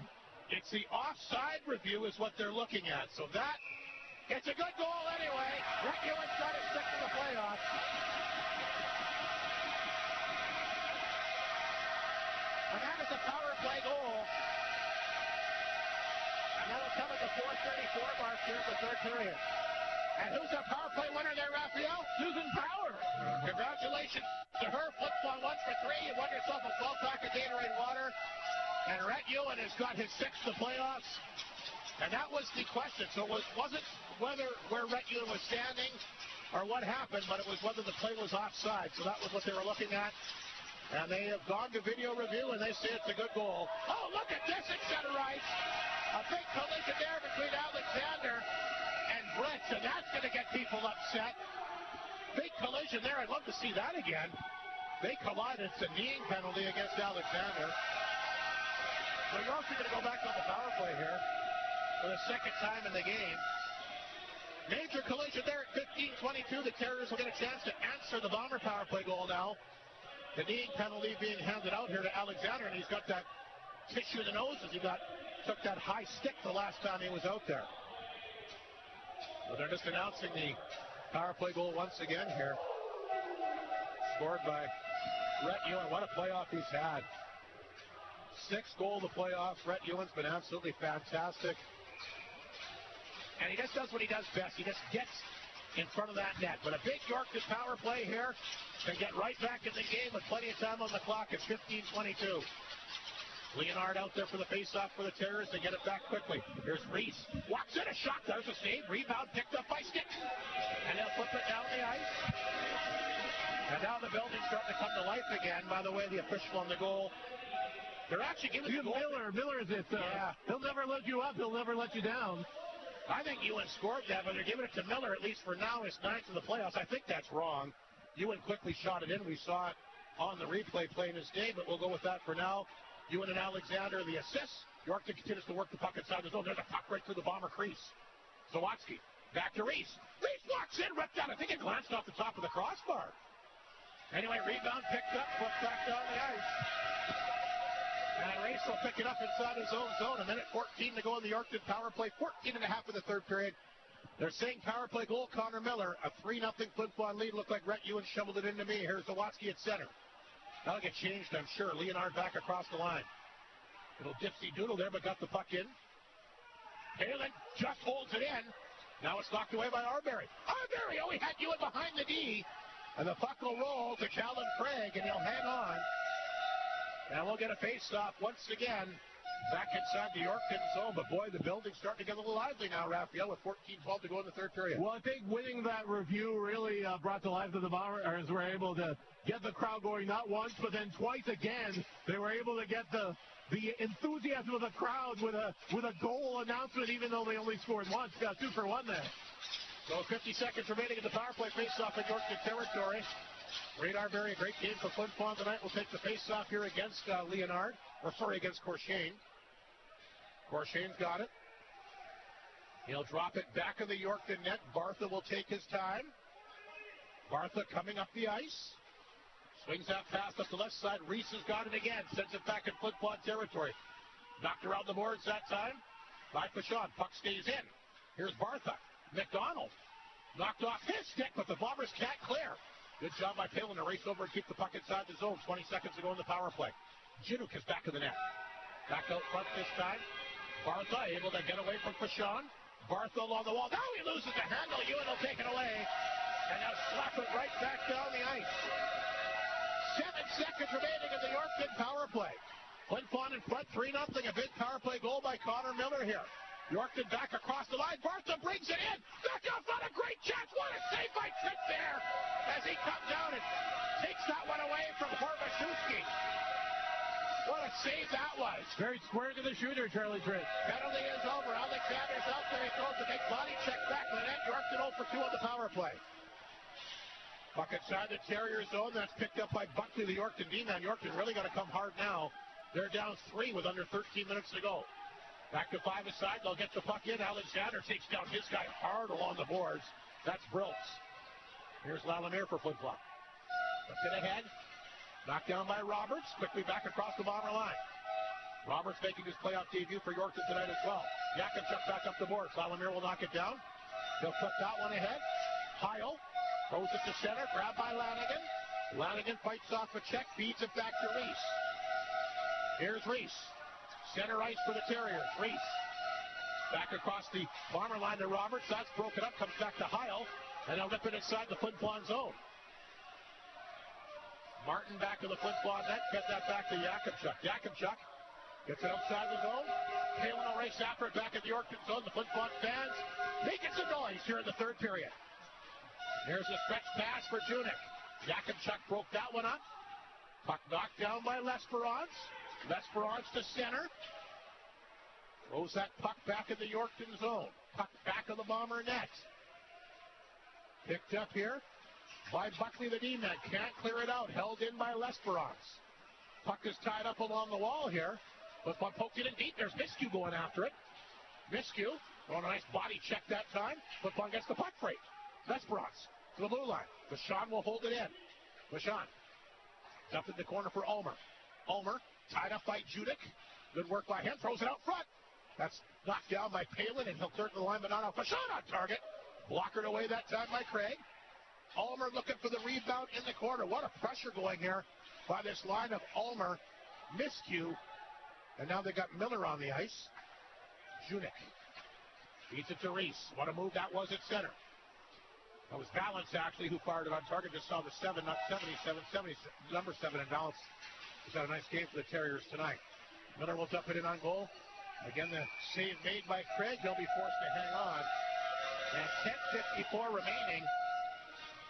It's the offside review is what they're looking at. So it's a good goal anyway. Rhett Ewan's got his 6th in the playoffs. And that is a power play goal. And that'll come at the 4:34 mark here for third period. And who's the power play winner there, Raphael? Susan Power. Congratulations to her. Flin Flon 1 for 3. You won yourself a 12-pack of Gatorade water. And Rhett Ewan has got his 6th of the playoffs. And that was the question. So it wasn't where Rhett Ewan was standing or what happened, but it was whether the play was offside. So that was what they were looking at. And they have gone to video review, and they say it's a good goal. Oh, look at this at center ice. A big collision there between Alexander and Brett, and that's going to get people upset. Big collision there. I'd love to see that again. They collided. It's a kneeing penalty against Alexander. So you're also going to go back on the power play here for the second time in the game. Major collision there at 15:22. The Terriers will get a chance to answer the Bomber power play goal now. The kneeing penalty being handed out here to Alexander, and he's got that tissue in the nose as he took that high stick the last time he was out there. Well, they're just announcing the power play goal once again here. Scored by Rhett Ewan. What a playoff he's had. 6th goal of the playoffs. Rhett Ewan's been absolutely fantastic. And he just does what he does best. He just gets in front of that net. But a big Yorkton power play here to get right back in the game with plenty of time on the clock at 15:22. Leonard out there for the face-off for the Terriers. They get it back quickly. Here's Reese. Walks in a shot. There's a save. Rebound picked up by Stick. And they'll flip it down the ice. And now the building's starting to come to life again. By the way, the official on the goal. They're actually giving the goal. Miller is it. He'll never let you up. He'll never let you down. I think Ewan scored that, but they're giving it to Miller, at least for now, his 9th in the playoffs. I think that's wrong. Ewan quickly shot it in. We saw it on the replay playing his game, but we'll go with that for now. Ewan and Alexander, the assists. Yorkton continues to work the puck inside the zone. There's a puck right through the Bomber crease. Zawatsky, back to Reese. Reese walks in, ripped out. I think it glanced off the top of the crossbar. Anyway, rebound picked up, put back down the ice. And Reese will pick it up inside his own zone. A minute 14 to go in the Yorkton power play. 14 and a half in the third period. They're saying power play goal, Connor Miller. A 3-0 Flin Flon lead. Looked like Rhett Ewan shoveled it into me. Here's Zawatsky at center. That'll get changed, I'm sure. Leonard back across the line. Little dipsy-doodle there, but got the puck in. Palin just holds it in. Now it's knocked away by Arbery. Arbery, he had Ewan behind the D. And the puck will roll to Calvin Craig, and he'll hang on. And we'll get a face-off once again back inside the Yorkton zone. But boy, the building's starting to get a little lively now, Raphael, with 14-12 to go in the third period. Well, I think winning that review really brought to life that the Bombers were able to get the crowd going not once, but then twice again. They were able to get the enthusiasm of the crowd with a goal announcement, even though they only scored once. Got 2 for 1 there. So 50 seconds remaining in the power play face-off in Yorkton territory. Radar Berry, a great game for Flin Flon tonight. We'll take the face-off here against against Corshane. Corshane's got it. He'll drop it back in the Yorkton net. Bartha will take his time. Bartha coming up the ice. Swings that pass up the left side. Reese has got it again. Sends it back in Flin Flon territory. Knocked around the boards that time by Pashon. Puck stays in. Here's Bartha. McDonald knocked off his stick, but the Bombers can't clear. Good job by Palin to race over and keep the puck inside the zone. 20 seconds to go in the power play. Jinuk is back in the net. Back out front this time. Bartha able to get away from Pashon. Bartha along the wall. Now he loses the handle. Ewan will take it away. And now slap it right back down the ice. 7 seconds remaining in the Yorkton power play. Flin Flon in front, 3-0. A big power play goal by Connor Miller here. Yorkton back across the line. Bartha brings it in. Back out front, a great chance. What a save by Tripp there as he comes out and takes that one away from Horvashewski. What a save that was. Very square to the shooter, Charlie Tripp. Penalty is over. Alexander's out there. He throws a big body check back to the net. Yorkton 0 for 2 on the power play. Puck inside the Terrier zone. That's picked up by Buckley, the Yorkton D-man. Yorkton really got to come hard now. They're down 3 with under 13 minutes to go. Back to 5 aside. They'll get the puck in. Alexander takes down his guy hard along the boards. That's Briltz. Here's Lalamere for Flin Flon. Puts it ahead. Knocked down by Roberts. Quickly back across the Bomber line. Roberts making his playoff debut for Yorkton tonight as well. Yakimchuk back up the boards. Lalamere will knock it down. He'll flip that one ahead. Heil throws it to center. Grabbed by Lanigan. Lanigan fights off a check. Feeds it back to Reese. Here's Reese. Center ice for the Terriers. Reese. Back across the Bomber line to Roberts. That's broken up. Comes back to Heil. And they'll nip it inside the Flin Flon zone. Martin back to the Flin Flon net. Get that back to Yakimchuk. Yakimchuk gets it outside the zone. Palin will race after it back at the Yorkton zone. The Flin Flon fans making some noise here in the third period. Here's a stretch pass for Junik. Yakimchuk broke that one up. Puck knocked down by Lesperance. Lesperance to center. Throws that puck back in the Yorkton zone. Puck back of the Bomber net. Picked up here by Buckley, the D-man. Can't clear it out. Held in by Lesperance. Puck is tied up along the wall here. But one poked it in deep. There's Miskew going after it. Miskew throwing a nice body check that time. But one gets the puck free. Lesperance to the blue line. Vachon will hold it in. Vachon up in the corner for Ulmer. Ulmer tied up by Judik. Good work by him. Throws it out front. That's knocked down by Palin, and he'll turn to the line, but not out. Vachon on target. Blockered away that time by Craig. Ulmer looking for the rebound in the corner. What a pressure going here by this line of Ulmer, Miskew, and now they got Miller on the ice. Junik feeds it to Reese. What a move that was at center. That was Valance, actually, who fired it on target. Just saw the 7, not 77. Number 7, and Valance has had a nice game for the Terriers tonight. Miller will dump it in on goal. Again, the save made by Craig. He'll be forced to hang on. And 10:54 remaining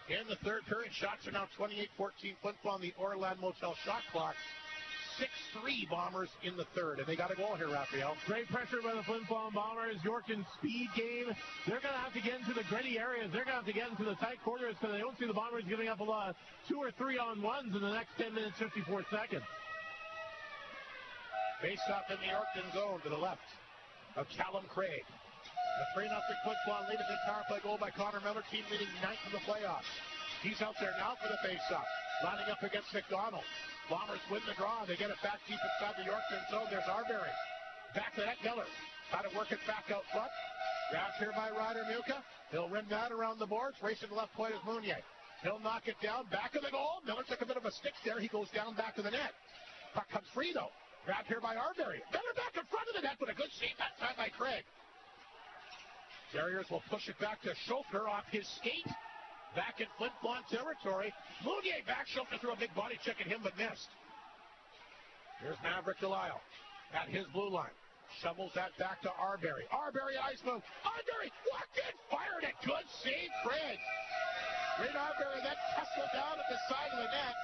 in the third period. Shots are now 28-14. Flin Flon, the Orland Motel shot clock. 6-3 Bombers in the third. And they got a goal here, Raphael. Great pressure by the Flin Flon Bombers. Yorkton's speed game. They're going to have to get into the gritty areas. They're going to have to get into the tight quarters because they don't see the Bombers giving up a lot of 2 or 3 on ones in the next 10 minutes, 54 seconds. Face off in the Yorkton zone to the left of Callum Craig. A 3-0 Flin Flon lead. A big power play goal by Connor Miller. Team leading 9th in the playoffs. He's out there now for the face-off. Lining up against McDonald. Bombers win the draw. They get it back deep inside the Yorkton zone. There's Arbery. Back to that Miller. How to work it back out front. Grabbed here by Ryder Muka. He'll rim that around the boards. Racing to the left point is Mounier. He'll knock it down. Back of the goal. Miller took a bit of a stick there. He goes down back to the net. Puck comes free, though. Grabbed here by Arbery. Miller back in front of the net, but a good save that time by Craig. Terriers will push it back to Schoffer off his skate. Back in Flin Flon territory. Mounier back. Schoffer threw a big body check at him, but missed. Here's Maverick Delisle. at his blue line. Shovels that back to Arbery. Arbery, ice move. Arbery walked in, fired it. Good save, Craig. Reed Arbery then tussled down at the side of the net.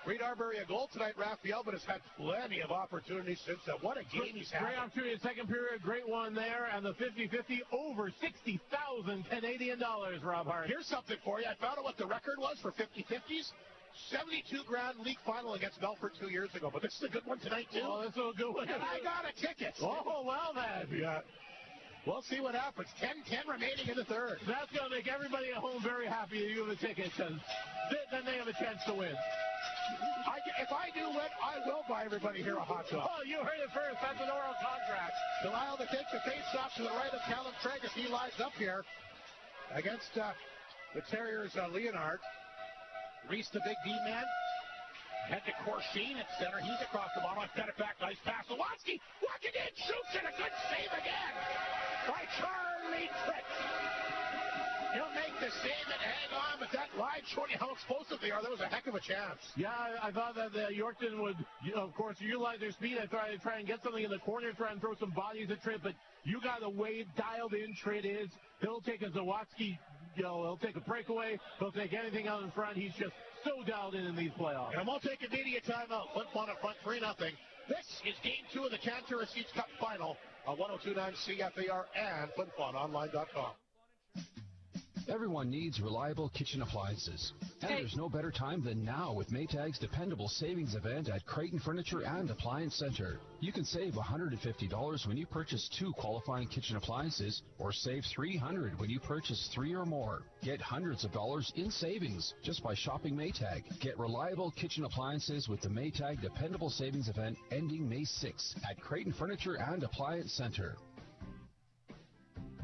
Reed Arbery a goal tonight, Raphael, but has had plenty of opportunities since then. What a game he's had. Great opportunity in the second period. Great one there. And the 50-50 over $60,000 Canadian dollars, Rob Hart. Here's something for you. I found out what the record was for 50-50s. 72 grand league final against Melfort 2 years ago. But this is a good one tonight, too. Oh, this is a good one. And I got a ticket. Oh, well then. Yeah. We'll see what happens. 10-10 remaining in the third. That's going to make everybody at home very happy that you have a ticket, because then they have a chance to win. If I do win, I will buy everybody here a hot dog. Oh, you heard it first. That's an oral contract. Delisle to take the face-off to the right of Callum Craig as he lines up here against the Terriers' Leonard. Reese, the big D-man. Head to Corsine at center. He's across the bottom. I've got it back. Nice pass. Lewatsky walking in. Shoots it. A good save again by Charlie Tritz. He'll make the save and hang on, but that line showing you how explosive they are. That was a heck of a chance. Yeah, I thought that Yorkton would, of course, utilize their speed. I try and get something in the corner, try and throw some bodies at Tritt, but you got the way dialed in Tritt is. He'll take a Zawatsky, he'll take a breakaway. He'll take anything out in front. He's just so dialed in these playoffs. And we'll take a media timeout. Flin Flon up front 3-0. This is Game 2 of the Cantor Seeds Cup Final on 102.9 CFAR and FlinFlonOnline.com. Everyone needs reliable kitchen appliances. And there's no better time than now with Maytag's dependable savings event at Creighton Furniture and Appliance Center. You can save $150 when you purchase 2 qualifying kitchen appliances, or save $300 when you purchase 3 or more. Get hundreds of dollars in savings just by shopping Maytag. Get reliable kitchen appliances with the Maytag dependable savings event ending May 6th at Creighton Furniture and Appliance Center.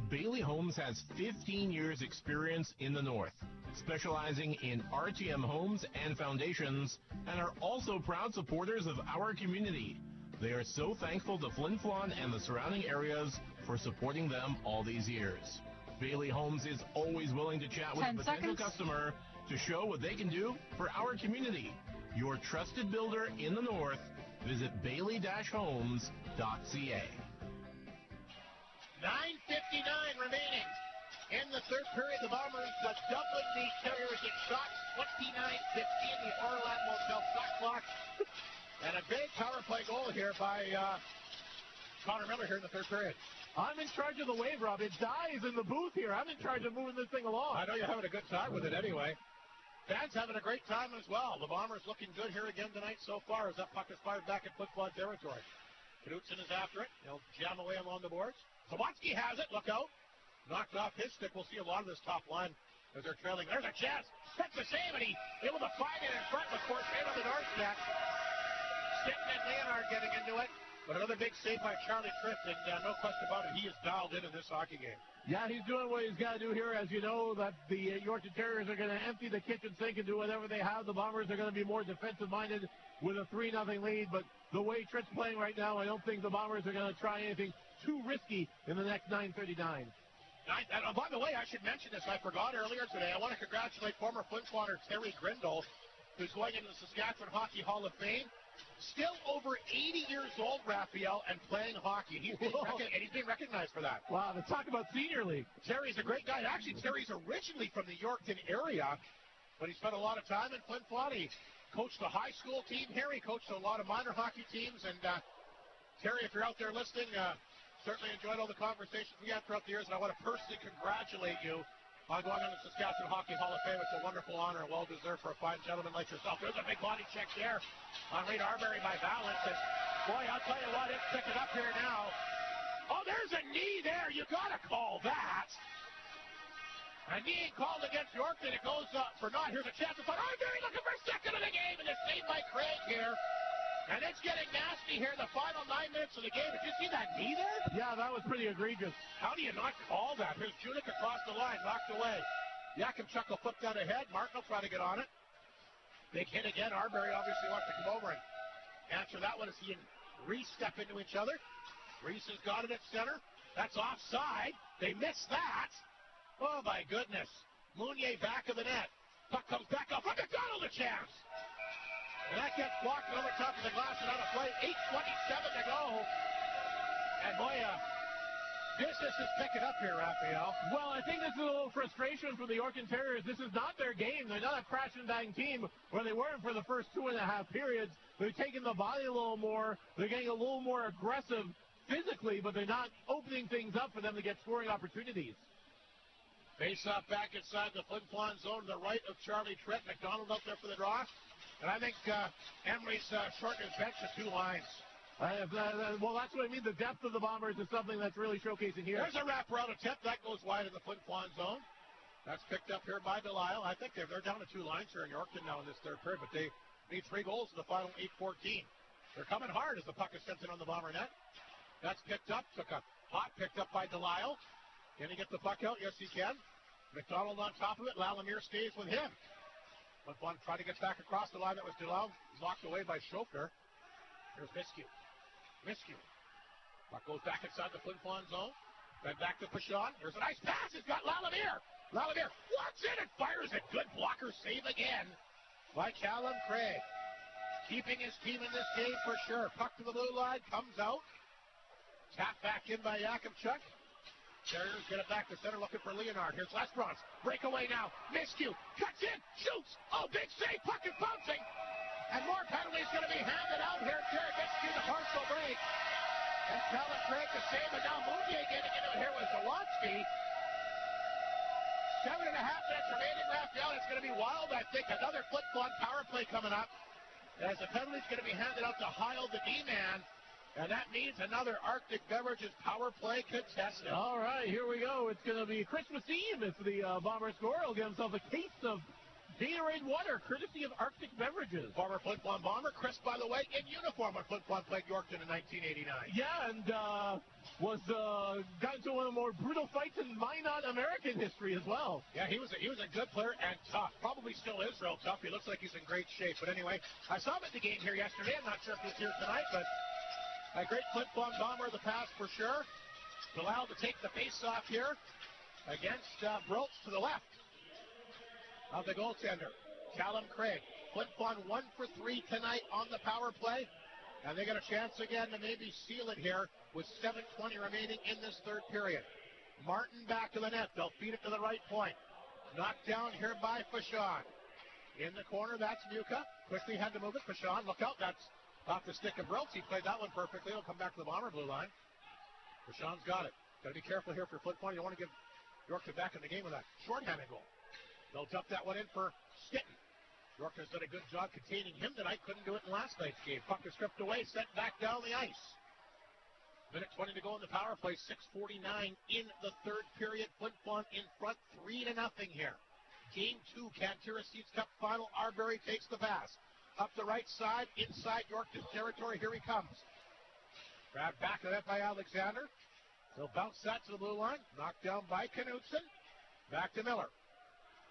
Bailey Homes has 15 years experience in the North, specializing in RTM homes and foundations, and are also proud supporters of our community. They are so thankful to Flin Flon and the surrounding areas for supporting them all these years. Bailey Homes is always willing to chat with a potential customer to show what they can do for our community. Your trusted builder in the North. Visit bailey-homes.ca. 9:59 remaining in the third period. The Bombers doubling the Terriers in shots. 29-15, the Orlat Motel shot clock. And a big power play goal here by Connor Miller here in the third period. I'm in charge of the wave, Rob. It dies in the booth here. I'm in charge of moving this thing along. I know you're having a good time with it anyway. Fans having a great time as well. The Bombers looking good here again tonight so far as that puck is fired back at Flin Flon territory. Knutson is after it. He'll jam away along the boards. Zawatsky has it. Look out. Knocked off his stick. We'll see a lot of this top line as they're trailing. There's a chance. That's the save, and he able to find it in front, of course, right on the doorstep. Sitting and Leonard getting into it. But another big save by Charlie Tritt, and no question about it, he is dialed in this hockey game. Yeah, he's doing what he's got to do here. As you know, that the Yorkton Terriers are going to empty the kitchen sink and do whatever they have. The Bombers are going to be more defensive-minded with a 3-0 lead. But the way Tritt's playing right now, I don't think the Bombers are going to try anything too risky in the next 9:39. By the way, I should mention this. I forgot earlier today. I want to congratulate former Flin Floner Terry Grindle, who's going into the Saskatchewan Hockey Hall of Fame. Still over 80 years old, Raphael, and playing hockey. He's being recognized for that. Wow, let's talk about Senior League. Terry's a great guy. Actually, Terry's originally from the Yorkton area, but he spent a lot of time in Flin Flon. He coached a high school team here. He coached a lot of minor hockey teams. And Terry, if you're out there listening, certainly enjoyed all the conversations we had throughout the years, and I want to personally congratulate you on going on the Saskatchewan Hockey Hall of Fame. It's a wonderful honor and well-deserved for a fine gentleman like yourself. There's a big body check there on Reed Arbery by Valance. And boy, I'll tell you what, it's picking up here now. Oh, there's a knee there. You got to call that. A knee called against Yorkton. It goes for naught. Here's a chance to find Arbery looking for second of the game, and it's saved by Craig here. And it's getting nasty here, the final 9 minutes of the game. Did you see that knee there? Yeah, that was pretty egregious. How do you not call that? Here's Judik across the line, knocked away. Yakimchuk will flip that ahead. Martin will try to get on it. Big hit again. Arbery obviously wants to come over and answer that one as he and Reese step into each other. Reese has got it at center. That's offside. They missed that. Oh, my goodness. Mounier back of the net. Puck comes back up. McDonald a chance. And that gets blocked over top of the glass and out of play. 8:27 to go. And boy, business is picking up here, Raphael. Well, I think this is a little frustration for the Yorkton Terriers. This is not their game. They're not a crash and bang team where they weren't for the first 2.5 periods. They're taking the body a little more. They're getting a little more aggressive physically, but they're not opening things up for them to get scoring opportunities. Face off back inside the Flin Flon zone to the right of Charlie Trent. McDonald up there for the draw. And I think Emery's shortened his bench to 2 lines. Well, that's what I mean. The depth of the Bombers is something that's really showcasing here. There's a wraparound attempt. That goes wide in the Flin Flon zone. That's picked up here by Delisle. I think they're down to 2 lines here in Yorkton now in this third period, but they need 3 goals in the final 8:14. They're coming hard as the puck is sent in on the Bomber net. That's picked up. Took a hot picked up by Delisle. Can he get the puck out? Yes, he can. McDonald on top of it. Lalamier stays with him. Flin Flon trying to get back across the line. That was Delisle. Locked away by Schofner. Here's Miskew. Puck goes back inside the Flin Flon zone. Then back to Pashon. There's a nice pass. It's got Lalamier. Lalamier walks in and fires a good blocker save again by Callum Craig. Keeping his team in this game for sure. Puck to the blue line. Comes out. Tap back in by Yakubchuk. Terriers get it back to center looking for Leonard. Here's Lesbrance. Breakaway now. Miskew cuts in. Shoots. Oh, big save. Puck is bouncing. And more penalties going to be handed out here. Jared Miskew the partial break. And Callum Craig to save. And now Mounier getting into it here with Zawatsky. 7.5 minutes remaining. Raphael, it's going to be wild, I think. Another Flin Flon power play coming up. As the penalty's going to be handed out to Heil, the D-man. And that means another Arctic Beverages power play contestant. All right, here we go. It's going to be Christmas Eve if the Bomber score. He'll get himself a case of Gatorade water, courtesy of Arctic Beverages. Former Flin Flon Bomber, Chris, by the way, in uniform when Flin Flon played Yorkton in 1989. Yeah, and got into one of the more brutal fights in Minot American history as well. Yeah, he was a good player and tough. Probably still is real tough. He looks like he's in great shape. But anyway, I saw him at the game here yesterday. I'm not sure if he's here tonight, but a great Flin Flon Bomber of the past for sure. Allowed to take the face-off here against Broltz to the left of the goaltender, Callum Craig. Flin Flon 1 for 3 tonight on the power play, and they get a chance again to maybe seal it here with 7:20 remaining in this third period. Martin back to the net. They'll feed it to the right point. Knocked down here by Fashon. In the corner, that's Muka. Quickly had to move it. Fashon, look out. That's off the stick of Broltz. He played that one perfectly. He'll come back to the Bomber blue line. Fashon's got it. Got to be careful here for Flin Flon. You don't want to give Yorkton back in the game with a shorthanded goal. They'll dump that one in for Stitton. Yorkton's done a good job containing him tonight. Couldn't do it in last night's game. Puck is stripped away, sent back down the ice. Minute 20 to go in the power play. 6:49 in the third period. Flin Flon in front 3-0 here. Game 2, Cantera Seeds Cup final. Arbery takes the pass. Up the right side, inside Yorkton territory. Here he comes. Grabbed back of that by Alexander. He'll bounce that to the blue line. Knocked down by Knutson. Back to Miller.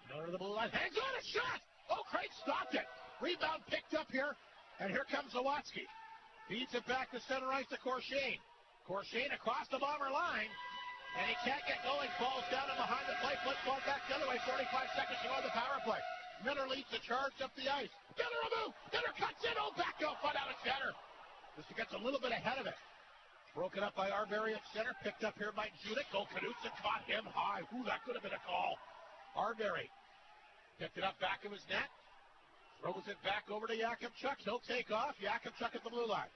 Miller to the blue line. Hangs on a shot. Oh, Craig stopped it. Rebound picked up here. And here comes Zawatsky. Feeds it back to center ice to Corshane. Corshane across the Bomber line. And he can't get going. Falls down and behind the play. Flip ball back the other way. 45 seconds to go on the power play. Miller leads the charge up the ice. Miller a move. Miller cuts in. Oh, back out front out of center. This gets a little bit ahead of it. Broken up by Arbery at center. Picked up here by Judik. Oh, Knutson caught him high. Ooh, that could have been a call. Arbery picked it up back of his net. Throws it back over to Yakubchuk. He'll take off. Yakubchuk at the blue line.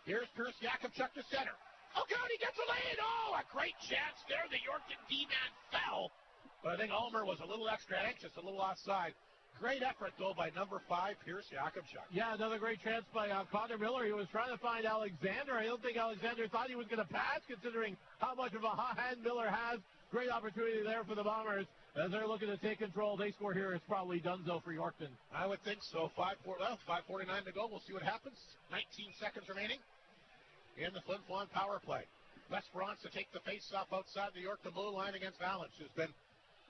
Here's Pierce Yakubchuk to center. Oh, God, he gets a lead. Oh, a great chance there. The Yorkton D-man fell. But I think Ulmer was a little extra anxious, a little offside. Great effort, though, by number 5, Pierce Yakubchuk. Yeah, another great chance by Connor Miller. He was trying to find Alexander. I don't think Alexander thought he was going to pass, considering how much of a hot hand Miller has. Great opportunity there for the Bombers. As they're looking to take control, they score here. It's probably donezo for Yorkton. I would think so. 5:49 to go. We'll see what happens. 19 seconds remaining in the Flin Flon power play. Lesbrance to take the face-off outside the Yorkton blue line against Valance, who's been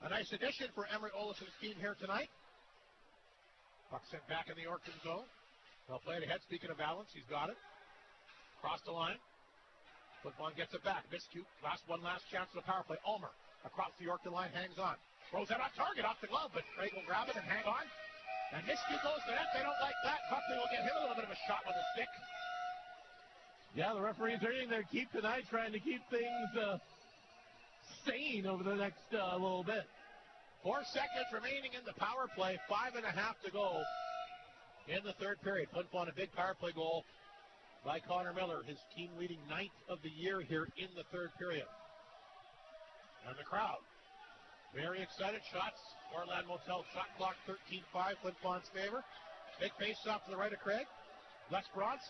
a nice addition for Emery Olafson's team here tonight. Puck sent back in the Yorkton zone. They'll play it ahead. Speaking of Valance, he's got it. Across the line. Flin Flon gets it back. Miscue. One last chance of the power play. Ulmer across the Yorkton line, hangs on. Throws that on target, off the glove, but Craig will grab it and hang on. And Misty goes to that. They don't like that. Buckley will get him a little bit of a shot with a stick. Yeah, the referees are in there keep tonight, trying to keep things sane over the next little bit. 4 seconds remaining in the power play. 5.5 to go in the third period. Flin Flon, a big power play goal by Connor Miller, his team leading 9th of the year here in the third period. And the crowd very excited. Shots. Orland Motel shot clock 13-5. Flin Flon's favor. Big face-off to the right of Craig. Lesperance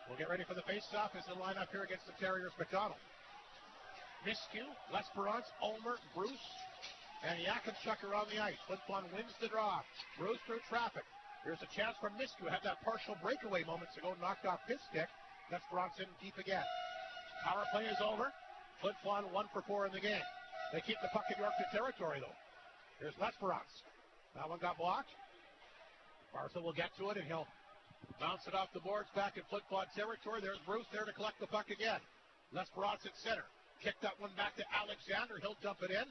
will get ready for the face-off. Is in line up here against the Terriers. McDonald. Miskew, Lesperance, Ulmer, Bruce, and Yakimchuk are on the ice. Flin Flon wins the draw. Bruce through traffic. Here's a chance for Miskew. Had that partial breakaway moments ago. Knocked off his stick. Lesperance in deep again. Power play is over. Flin Flon 1 for 4 in the game. They keep the puck in Yorkton territory, though. Here's Lesperance. That one got blocked. Bartha will get to it, and he'll bounce it off the boards back in Flin Flon territory. There's Bruce there to collect the puck again. Lesperance at center. Kick that one back to Alexander. He'll dump it in.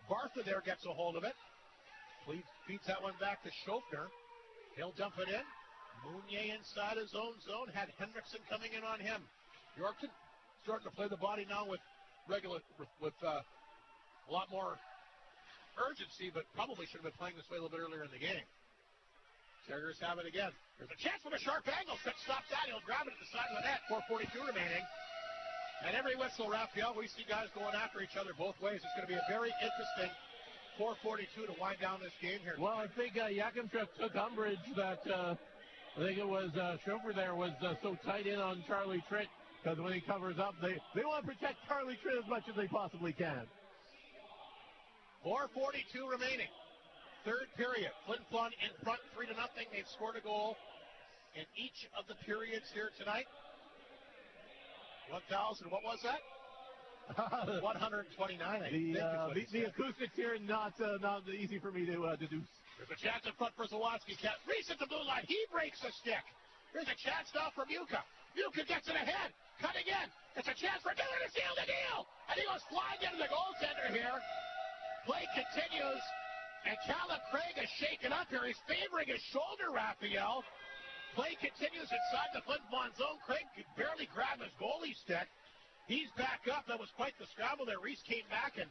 Bartha there gets a hold of it. Feeds that one back to Schofner. He'll dump it in. Mounier inside his own zone. Had Hendrickson coming in on him. Yorkton starting to play the body now with a lot more urgency, but probably should have been playing this way a little bit earlier in the game. Terriers have it again. There's a chance from a sharp angle. Stop that. He'll grab it at the side of the net. 4:42 remaining. And every whistle, Raphael, we see guys going after each other both ways. It's going to be a very interesting 4:42 to wind down this game here. Well, I think Yakimchuk took umbrage that I think it was Schofer there was so tight in on Charlie Tritt, because when he covers up, they want to protect Charlie Tritt as much as they possibly can. 4:42 remaining. Third period. Flin Flon in front 3-0. They've scored a goal in each of the periods here tonight. 1,000, what was that? 129, I think. The acoustics here not easy for me to deduce. There's a chance in front for Zawadski. Reese at the blue line. He breaks a stick. Here's a chance now for Muka. Muka gets it ahead. Cutting in. It's a chance for Miller to seal the deal. And he goes flying into the goaltender here. Play continues. And Callum Craig is shaken up here. He's favoring his shoulder, Raphael. Play continues inside the Flin Flon zone. Craig could barely grab his goalie stick. He's back up. That was quite the scramble there. Reese came back and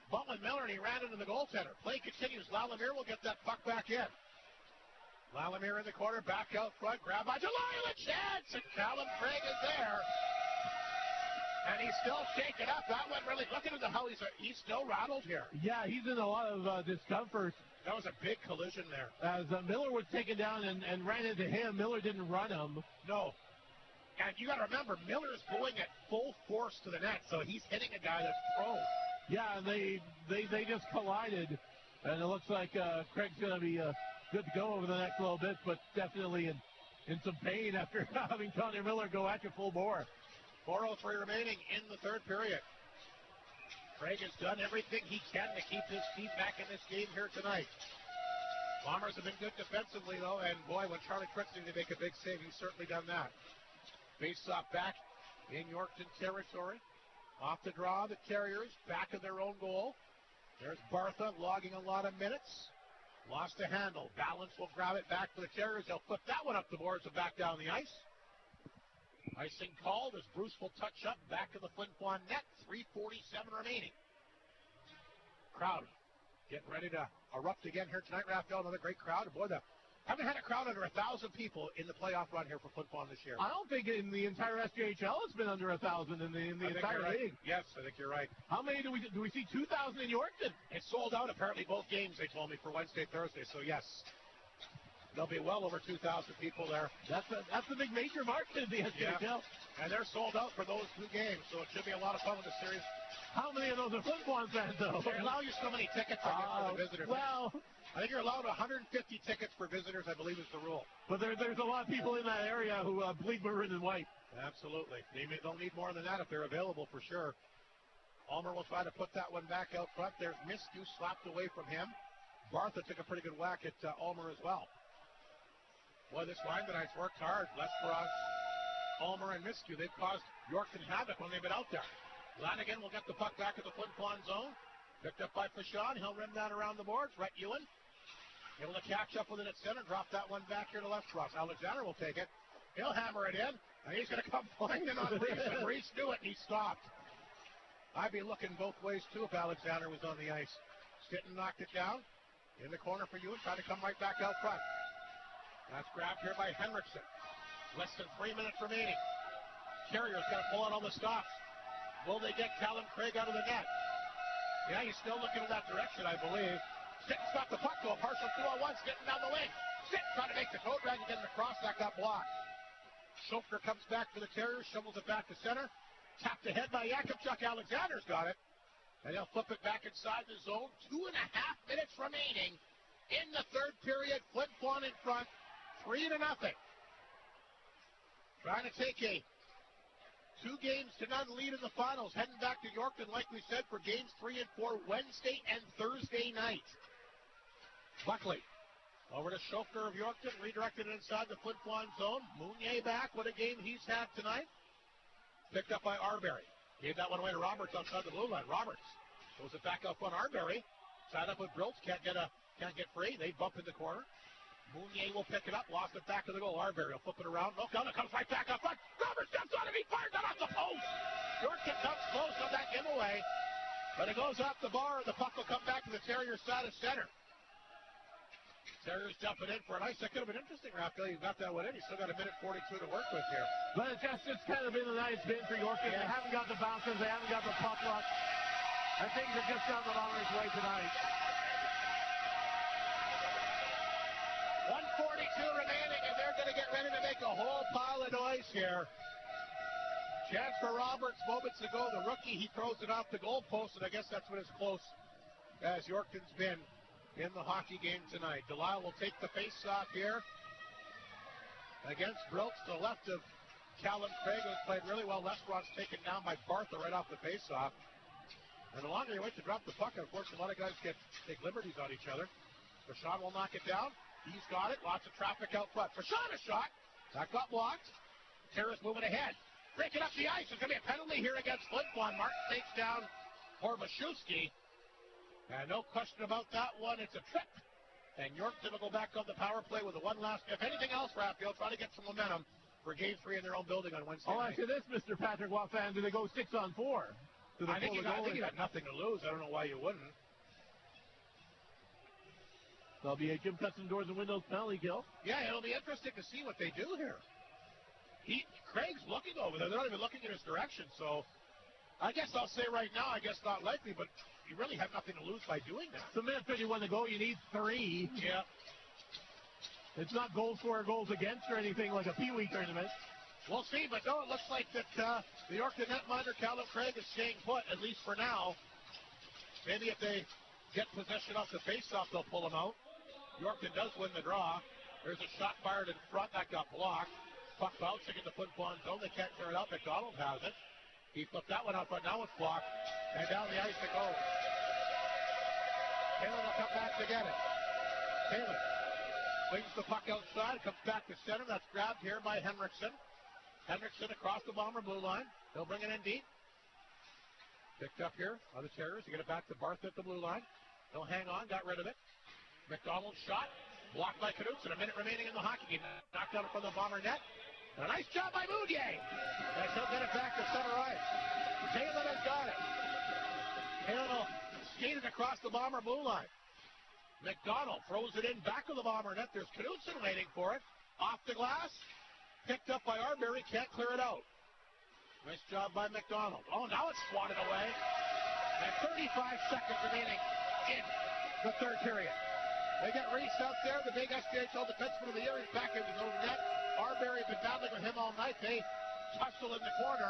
bumped Miller, and he ran into the goaltender. Play continues. Lalamere will get that puck back in. Lalamere in the corner, back out front. Grab by Delilah. Chance, and Callum Craig is there. And he's still shaken up. That one really, look at how he's still rattled here. Yeah, he's in a lot of discomfort. That was a big collision there. As Miller was taken down and ran into him, Miller didn't run him. No. And you got to remember, Miller's going at full force to the net, so he's hitting a guy that's prone. Yeah, and they just collided. And it looks like Craig's going to be good to go over the next little bit, but definitely in some pain after having Connor Miller go at you full bore. 4:03 remaining in the third period. Craig has done everything he can to keep his feet back in this game here tonight. Bombers have been good defensively, though, and boy, when Charlie Tritt needed to make a big save, he's certainly done that. Face-off back in Yorkton territory. Off the draw, the Terriers back of their own goal. There's Bartha logging a lot of minutes. Lost the handle. Balance will grab it back for the Terriers. They'll flip that one up the boards and back down the ice. Icing called as Bruce will touch up back of the Flin Flon net. 3:47 remaining. Crowd getting ready to erupt again here tonight, Raphael. Another great crowd. Boy, haven't had a crowd under 1,000 people in the playoff run here for Flin Flon this year. I don't think in the entire SJHL it's been under 1,000 in the entire league. Yes, I think you're right. How many do we see? 2,000 in Yorkton? It's sold out apparently both games, they told me, for Wednesday, Thursday. So yes, there'll be well over 2,000 people there. That's the big major market in the SJHL. Yeah. And they're sold out for those two games, so it should be a lot of fun with the series. How many of those are Flin Flon fans, though? They allow you so many tickets, I guess, for the visitors. Well, I think you're allowed 150 tickets for visitors, I believe is the rule. But there's a lot of people in that area who bleed maroon and white. Absolutely. They'll need more than that if they're available for sure. Ulmer will try to put that one back out front. There's Miskew slapped away from him. Bartha took a pretty good whack at Ulmer as well. Boy, this line tonight's worked hard. Lesperance, Ulmer, and Miskew. They've caused Yorkton havoc when they've been out there. Lanigan will get the puck back at the Flin Flon zone. Picked up by Fashon. He'll rim that around the boards. Rhett Ewan Able to catch up with it at center, drop that one back here to left cross. Alexander will take it. He'll hammer it in, and he's going to come flying in on Reese. And Reese knew it, and he stopped. I'd be looking both ways, too, if Alexander was on the ice. Sitting knocked it down. In the corner for you, and trying to come right back out front. That's grabbed here by Henriksen. Less than 3 minutes remaining. Terriers going to pull out all the stops. Will they get Callum Craig out of the net? Yeah, he's still looking in that direction, I believe. Sitting stop the puck, though. Partial 2-on-1, getting down the wing. Sitting trying to make the toe drag and get him across. That got blocked. Schoffer comes back for the Terriers, shovels it back to center. Tapped ahead by Jakubchuk. Alexander's got it. And they'll flip it back inside the zone. 2.5 minutes remaining in the third period. Flin Flon in front, 3-0. Trying to take a 2-0 lead in the finals. Heading back to Yorkton, like we said, for games 3 and 4 Wednesday and Thursday night. Buckley over to Schoffer of Yorkton, redirected inside the Flin Flon zone. Mounier back. What a game he's had tonight. Picked up by Arbery. Gave that one away to Roberts outside the blue line. Roberts goes it back up on Arbery. Tied up with Briltz. Can't get free. They bump in the corner. Mounier will pick it up. Lost it back to the goal. Arbery will flip it around. No count. It comes right back up front. Roberts steps on it. He fired that off the post. Yorkton comes close on that giveaway. But it goes off the bar. The puck will come back to the Terriers side of center. Terriers jumping in for an ice. That could have been interesting, Raphael. You got that one in. You still got a minute 42 to work with here. But it's kind of been a nice bin for Yorkton. Yeah. They haven't got the bounces. They haven't got the puck luck. I think they're just down the Bombers' way tonight. 1:42 remaining, and they're going to get ready to make a whole pile of noise here. Chance for Roberts moments ago. The rookie, he throws it off the goalpost, and I guess that's what as close as Yorkton's been in the hockey game tonight. Delisle will take the face-off here against Briltz to the left of Callum Craig, who's played really well. Lestron's taken down by Bartha right off the face-off. And the longer he waits to drop the puck, unfortunately, a lot of guys take liberties on each other. Rashawn will knock it down. He's got it. Lots of traffic out front. Rashawn a shot. That got blocked. Terrace moving ahead. Breaking up the ice. There's going to be a penalty here against Flin Flon. Martin takes down Hormashewski. And no question about that one. It's a trip. And Yorkton will go back on the power play with a one last. If anything else, Raphael, try to get some momentum for Game 3 in their own building on Wednesday night. I'll ask you this, Mr. Patrick Waffan. Do they go 6-on-4? I think you got nothing to lose. I don't know why you wouldn't. There'll be a Jim Custom Doors and Windows penalty kill. Yeah, it'll be interesting to see what they do here. Craig's looking over there. They're not even looking in his direction. So I guess I'll say right now, I guess not likely, but you really have nothing to lose by doing that. It's a minute 51 to go. You need 3. Yeah. It's not goals for or goals against or anything like a Pee-wee tournament. We'll see, but no, it looks like that the Yorkton netminder, Callum Craig, is staying put, at least for now. Maybe if they get possession off the face-off, they'll pull him out. Yorkton does win the draw. There's a shot fired in front. That got blocked. Puck bouncing in the Flin Flon zone. They can't clear it out. McDonald has it. He flipped that one out front. Now it's blocked. And down the ice it goes. Taylor will come back to get it. Taylor swings the puck outside. Comes back to center. That's grabbed here by Henriksen. Henriksen across the Bomber blue line. They'll bring it in deep. Picked up here by the Terriers. You get it back to Barth at the blue line. They'll hang on. Got rid of it. McDonald's shot. Blocked by Knudsen. A minute remaining in the hockey game. Knocked out from the Bomber net. And a nice job by Mounier. And he'll get it back to center ice. Taylor has got it. Taylor skated across the Bomber blue line. McDonald throws it in back of the Bomber net. There's Knudsen waiting for it. Off the glass. Picked up by Arbery. Can't clear it out. Nice job by McDonald. Oh, now it's swatted away. And 35 seconds remaining in the third period. They get Reese out there, the big SPHL defenseman of the year. He's back in his own net. Arbery has been battling with him all night. They tussle in the corner,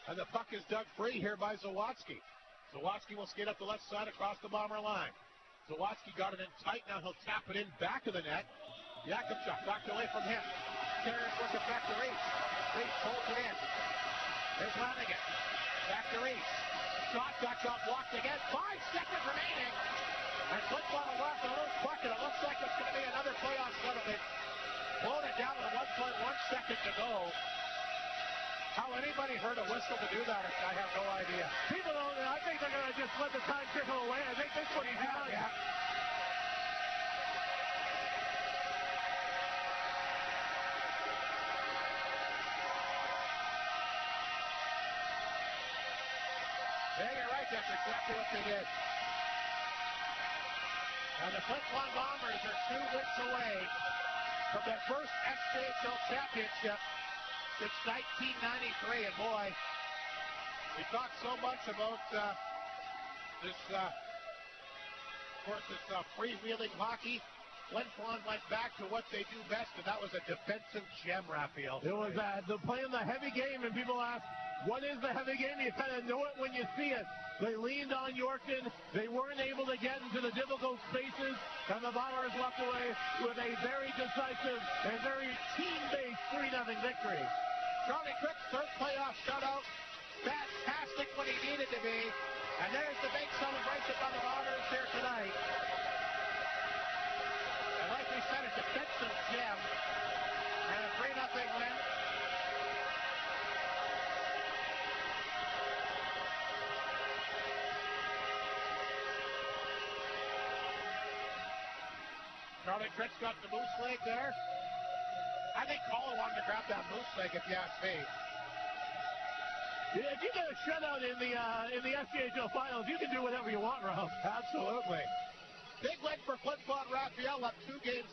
and the puck is dug free here by Zawatsky. Zawatsky will skate up the left side across the Bomber line. Zawatsky got it in tight. Now he'll tap it in back of the net. Jakubchuk knocked away from him. Terriers work it back to Reese. Reese holds it in. There's Lanigan. Back to Reese. Shot got blocked again. 5 seconds remaining. And Flin Flon will lost a loose puck, and it looks like it's going to be another playoff settlement. Blown it down with 1.1 second to go. How anybody heard a whistle to do that, I have no idea. People don't. I think they're going to just let the time trickle away. I think this one is done. Yeah. right. That's exactly what they did. And the Flin Flon Bombers are 2 wins away from their first SJHL championship since 1993. And boy, we talked so much about this, of course, this freewheeling hockey. Flin Flon went back to what they do best, and that was a defensive gem, Raphael. It was playing the heavy game, and people ask, what is the heavy game? You kind of know it when you see it. They leaned on Yorkton. They weren't able to get into the difficult spaces, and the Bombers walked away with a very decisive and very team-based 3-0 victory. Charlie Crick's third playoff shutout. Fantastic when he needed to be. And there's the big celebration by the Bombers here tonight. And like we said, a defensive gem. And a 3-0 win. Charlie Crick's got the moose leg there. I think Cole wanted to grab that moose leg, if you ask me. If you get a shutout in the SJHL finals, you can do whatever you want, Rob. Absolutely. Big win for Flin Flon. Raphael up 2-0.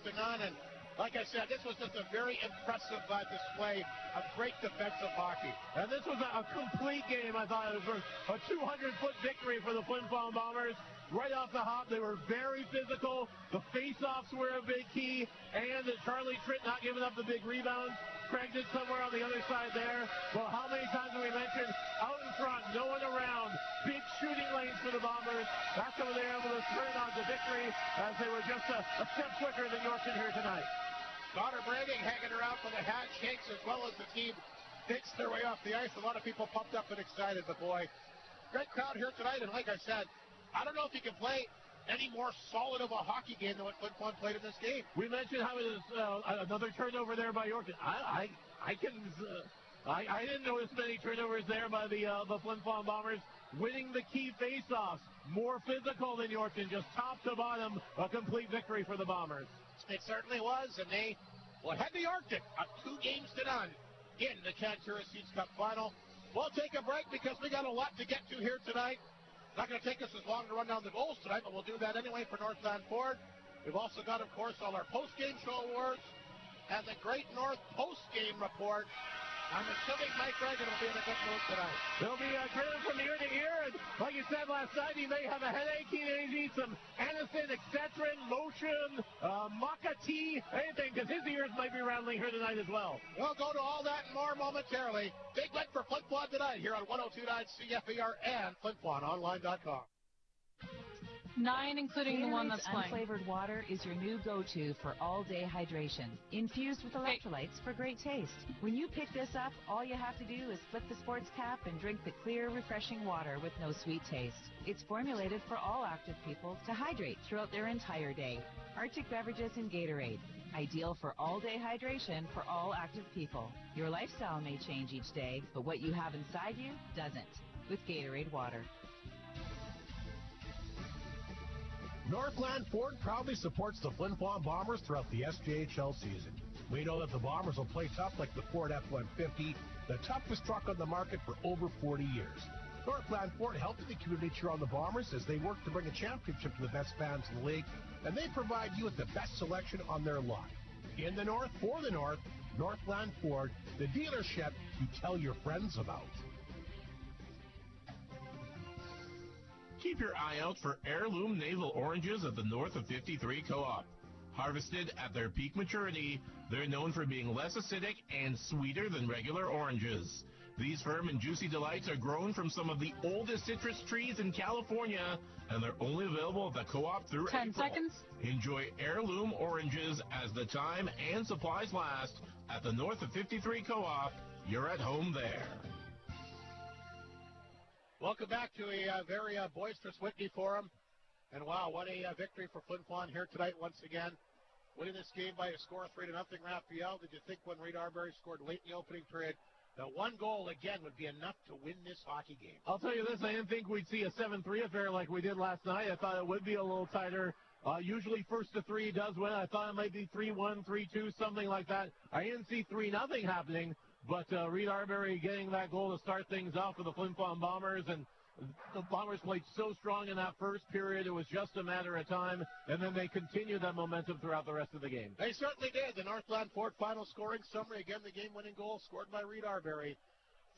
And like I said, this was just a very impressive display of great defensive hockey. And this was a complete game, I thought. It was a 200-foot victory for the Flin Flon Bombers. Right off the hop, they were very physical. The face-offs were a big key. And Charlie Tritt not giving up the big rebounds. Craig did somewhere on the other side there. Well, how many times have we mentioned out in front, no one around, big shooting lanes for the Bombers. That's how they were able to turn on to victory as they were just a step quicker than Yorkton here tonight. Connor Branding hanging around for the handshakes as well as the team picks their way off the ice. A lot of people pumped up and excited, but boy, great crowd here tonight. And like I said, I don't know if you can play any more solid of a hockey game than what Flin Flon played in this game. We mentioned how it was another turnover there by Yorkton. I didn't notice many turnovers there by the Flin Flon Bombers. Winning the key face-offs, more physical than Yorkton, just top to bottom, a complete victory for the Bombers. It certainly was, and they will head to Yorkton up 2-0 in the Terriers Cup final. We'll take a break because we got a lot to get to here tonight. Not going to take us as long to run down the goals tonight, but we'll do that anyway for Northland Ford. We've also got, of course, all our post-game show awards and the Great North post-game report. I'm assuming Mike Reagan will be in a good mood tonight. He'll be turning from ear to ear, and like you said last night, he may have a headache. He may need some Anacin, Excedrin, Motion, Maca tea, anything, because his ears might be rattling here tonight as well. We'll go to all that and more momentarily. Big win for Flin Flon tonight here on 102.9 CFER and FlinFlonOnline.com. 9, including the one that's playing. Unflavored water is your new go-to for all-day hydration, infused with electrolytes for great taste. When you pick this up, all you have to do is flip the sports cap and drink the clear, refreshing water with no sweet taste. It's formulated for all active people to hydrate throughout their entire day. Arctic Beverages and Gatorade, ideal for all-day hydration for all active people. Your lifestyle may change each day, but what you have inside you doesn't. With Gatorade water. Northland Ford proudly supports the Flin Flon Bombers throughout the SJHL season. We know that the Bombers will play tough like the Ford F-150, the toughest truck on the market for over 40 years. Northland Ford helped the community cheer on the Bombers as they work to bring a championship to the best fans in the league, and they provide you with the best selection on their lot. In the North, for the North, Northland Ford, the dealership you tell your friends about. Keep your eye out for heirloom navel oranges at the North of 53 Co-op. Harvested at their peak maturity, they're known for being less acidic and sweeter than regular oranges. These firm and juicy delights are grown from some of the oldest citrus trees in California, and they're only available at the Co-op through 10 April. seconds. Enjoy heirloom oranges as the time and supplies last at the North of 53 Co-op. You're at home there. Welcome back to a very boisterous Whitney Forum. And wow, what a victory for Flin Flon here tonight once again. Winning this game by a score of 3-0. Raphael, did you think when Reed Arbery scored late in the opening period that one goal again would be enough to win this hockey game? I'll tell you this, I didn't think we'd see a 7-3 affair like we did last night. I thought it would be a little tighter. Usually first to three does win. I thought it might be 3-1, 3-2, something like that. I didn't see 3-0 happening. But Reed Arbery getting that goal to start things off for the Flin Flon Bombers. And the Bombers played so strong in that first period, it was just a matter of time, and then they continued that momentum throughout the rest of the game. They certainly did. The Northland Ford final scoring summary, again, the game-winning goal scored by Reed Arbery.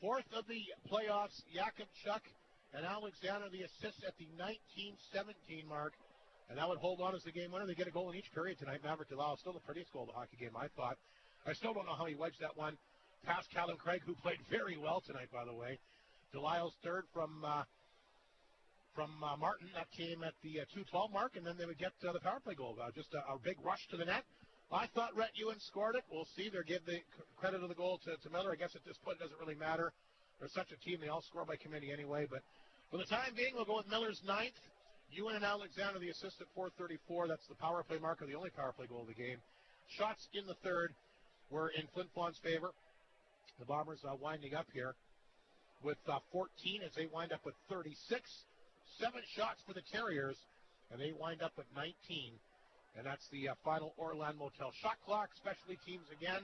Fourth of the playoffs, Jakob Chuck and Alexander, the assists at the 19-17 mark, and that would hold on as the game winner. They get a goal in each period tonight. Maverick Delisle, still the prettiest goal of the hockey game, I thought. I still don't know how he wedged that one past Callum Craig, who played very well tonight, by the way. Delisle's third from Martin. That came at the 2:12 mark, and then they would get the power play goal. Just a big rush to the net. I thought Rhett Ewan scored it. We'll see. They'll give the credit of the goal to Miller. I guess at this point it doesn't really matter. They're such a team. They all score by committee anyway. But for the time being, we'll go with Miller's ninth. Ewan and Alexander, the assist at 4:34. That's the power play marker, the only power play goal of the game. Shots in the third were in Flin Flon's favor. The Bombers winding up here with 14 as they wind up with 36. 7 shots for the Terriers, and they wind up with 19. And that's the final Orland Motel shot clock. Specialty teams again.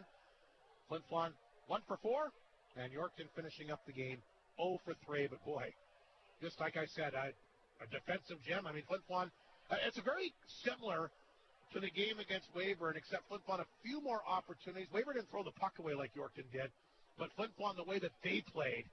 Flin Flon 1 for 4, and Yorkton finishing up the game 0 for 3. But boy, just like I said, a defensive gem. I mean, Flin Flon, it's a very similar to the game against Weyburn, except Flin Flon a few more opportunities. Weyburn didn't throw the puck away like Yorkton did, but Flin Flon, the way that they played,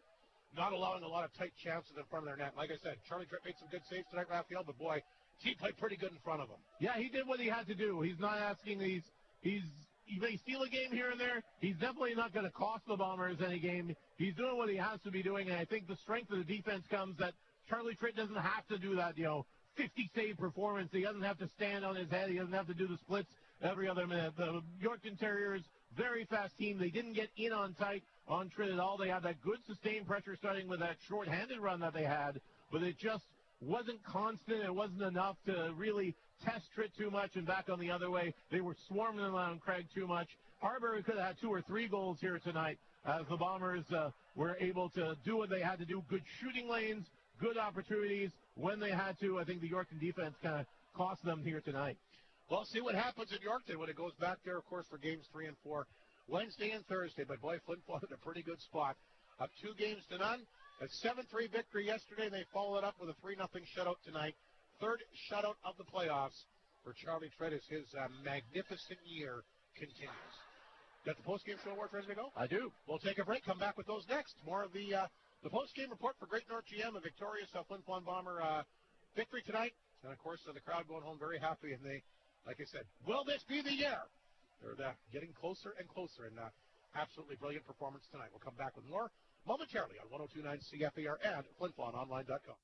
not allowing a lot of tight chances in front of their net. Like I said, Charlie Tripp made some good saves tonight, Raphael, but boy, he played pretty good in front of him. Yeah, he did what he had to do. He's not asking he may steal a game here and there. He's definitely not going to cost the Bombers any game. He's doing what he has to be doing, and I think the strength of the defense comes that Charlie Tripp doesn't have to do that, 50-save performance. He doesn't have to stand on his head. He doesn't have to do the splits every other minute. The Yorkton Terriers, very fast team. They didn't get in on tight on Tritt at all. They had that good sustained pressure starting with that short-handed run that they had, but it just wasn't constant. It wasn't enough to really test Tritt too much and back on the other way. They were swarming around Craig too much. Arbery could have had 2 or 3 goals here tonight as the Bombers were able to do what they had to do. Good shooting lanes, good opportunities when they had to. I think the Yorkton defense kind of cost them here tonight. Well, see what happens in Yorkton when it goes back there, of course, for games 3 and 4, Wednesday and Thursday. But boy, Flin Flon in a pretty good spot. Up 2 games to none. A 7-3 victory yesterday. They followed it up with a 3-0 shutout tonight. Third shutout of the playoffs for Charlie Tritt as his magnificent year continues. Got the postgame show awards ready to go? I do. We'll take a break. Come back with those next. More of the postgame report for Great North GM, a victorious Flin Flon Bomber victory tonight. And, of course, the crowd going home very happy. And they, like I said, will this be the year? They're getting closer and closer. And absolutely brilliant performance tonight. We'll come back with more momentarily on 102.9 CFAR and FlinFlonOnline.com.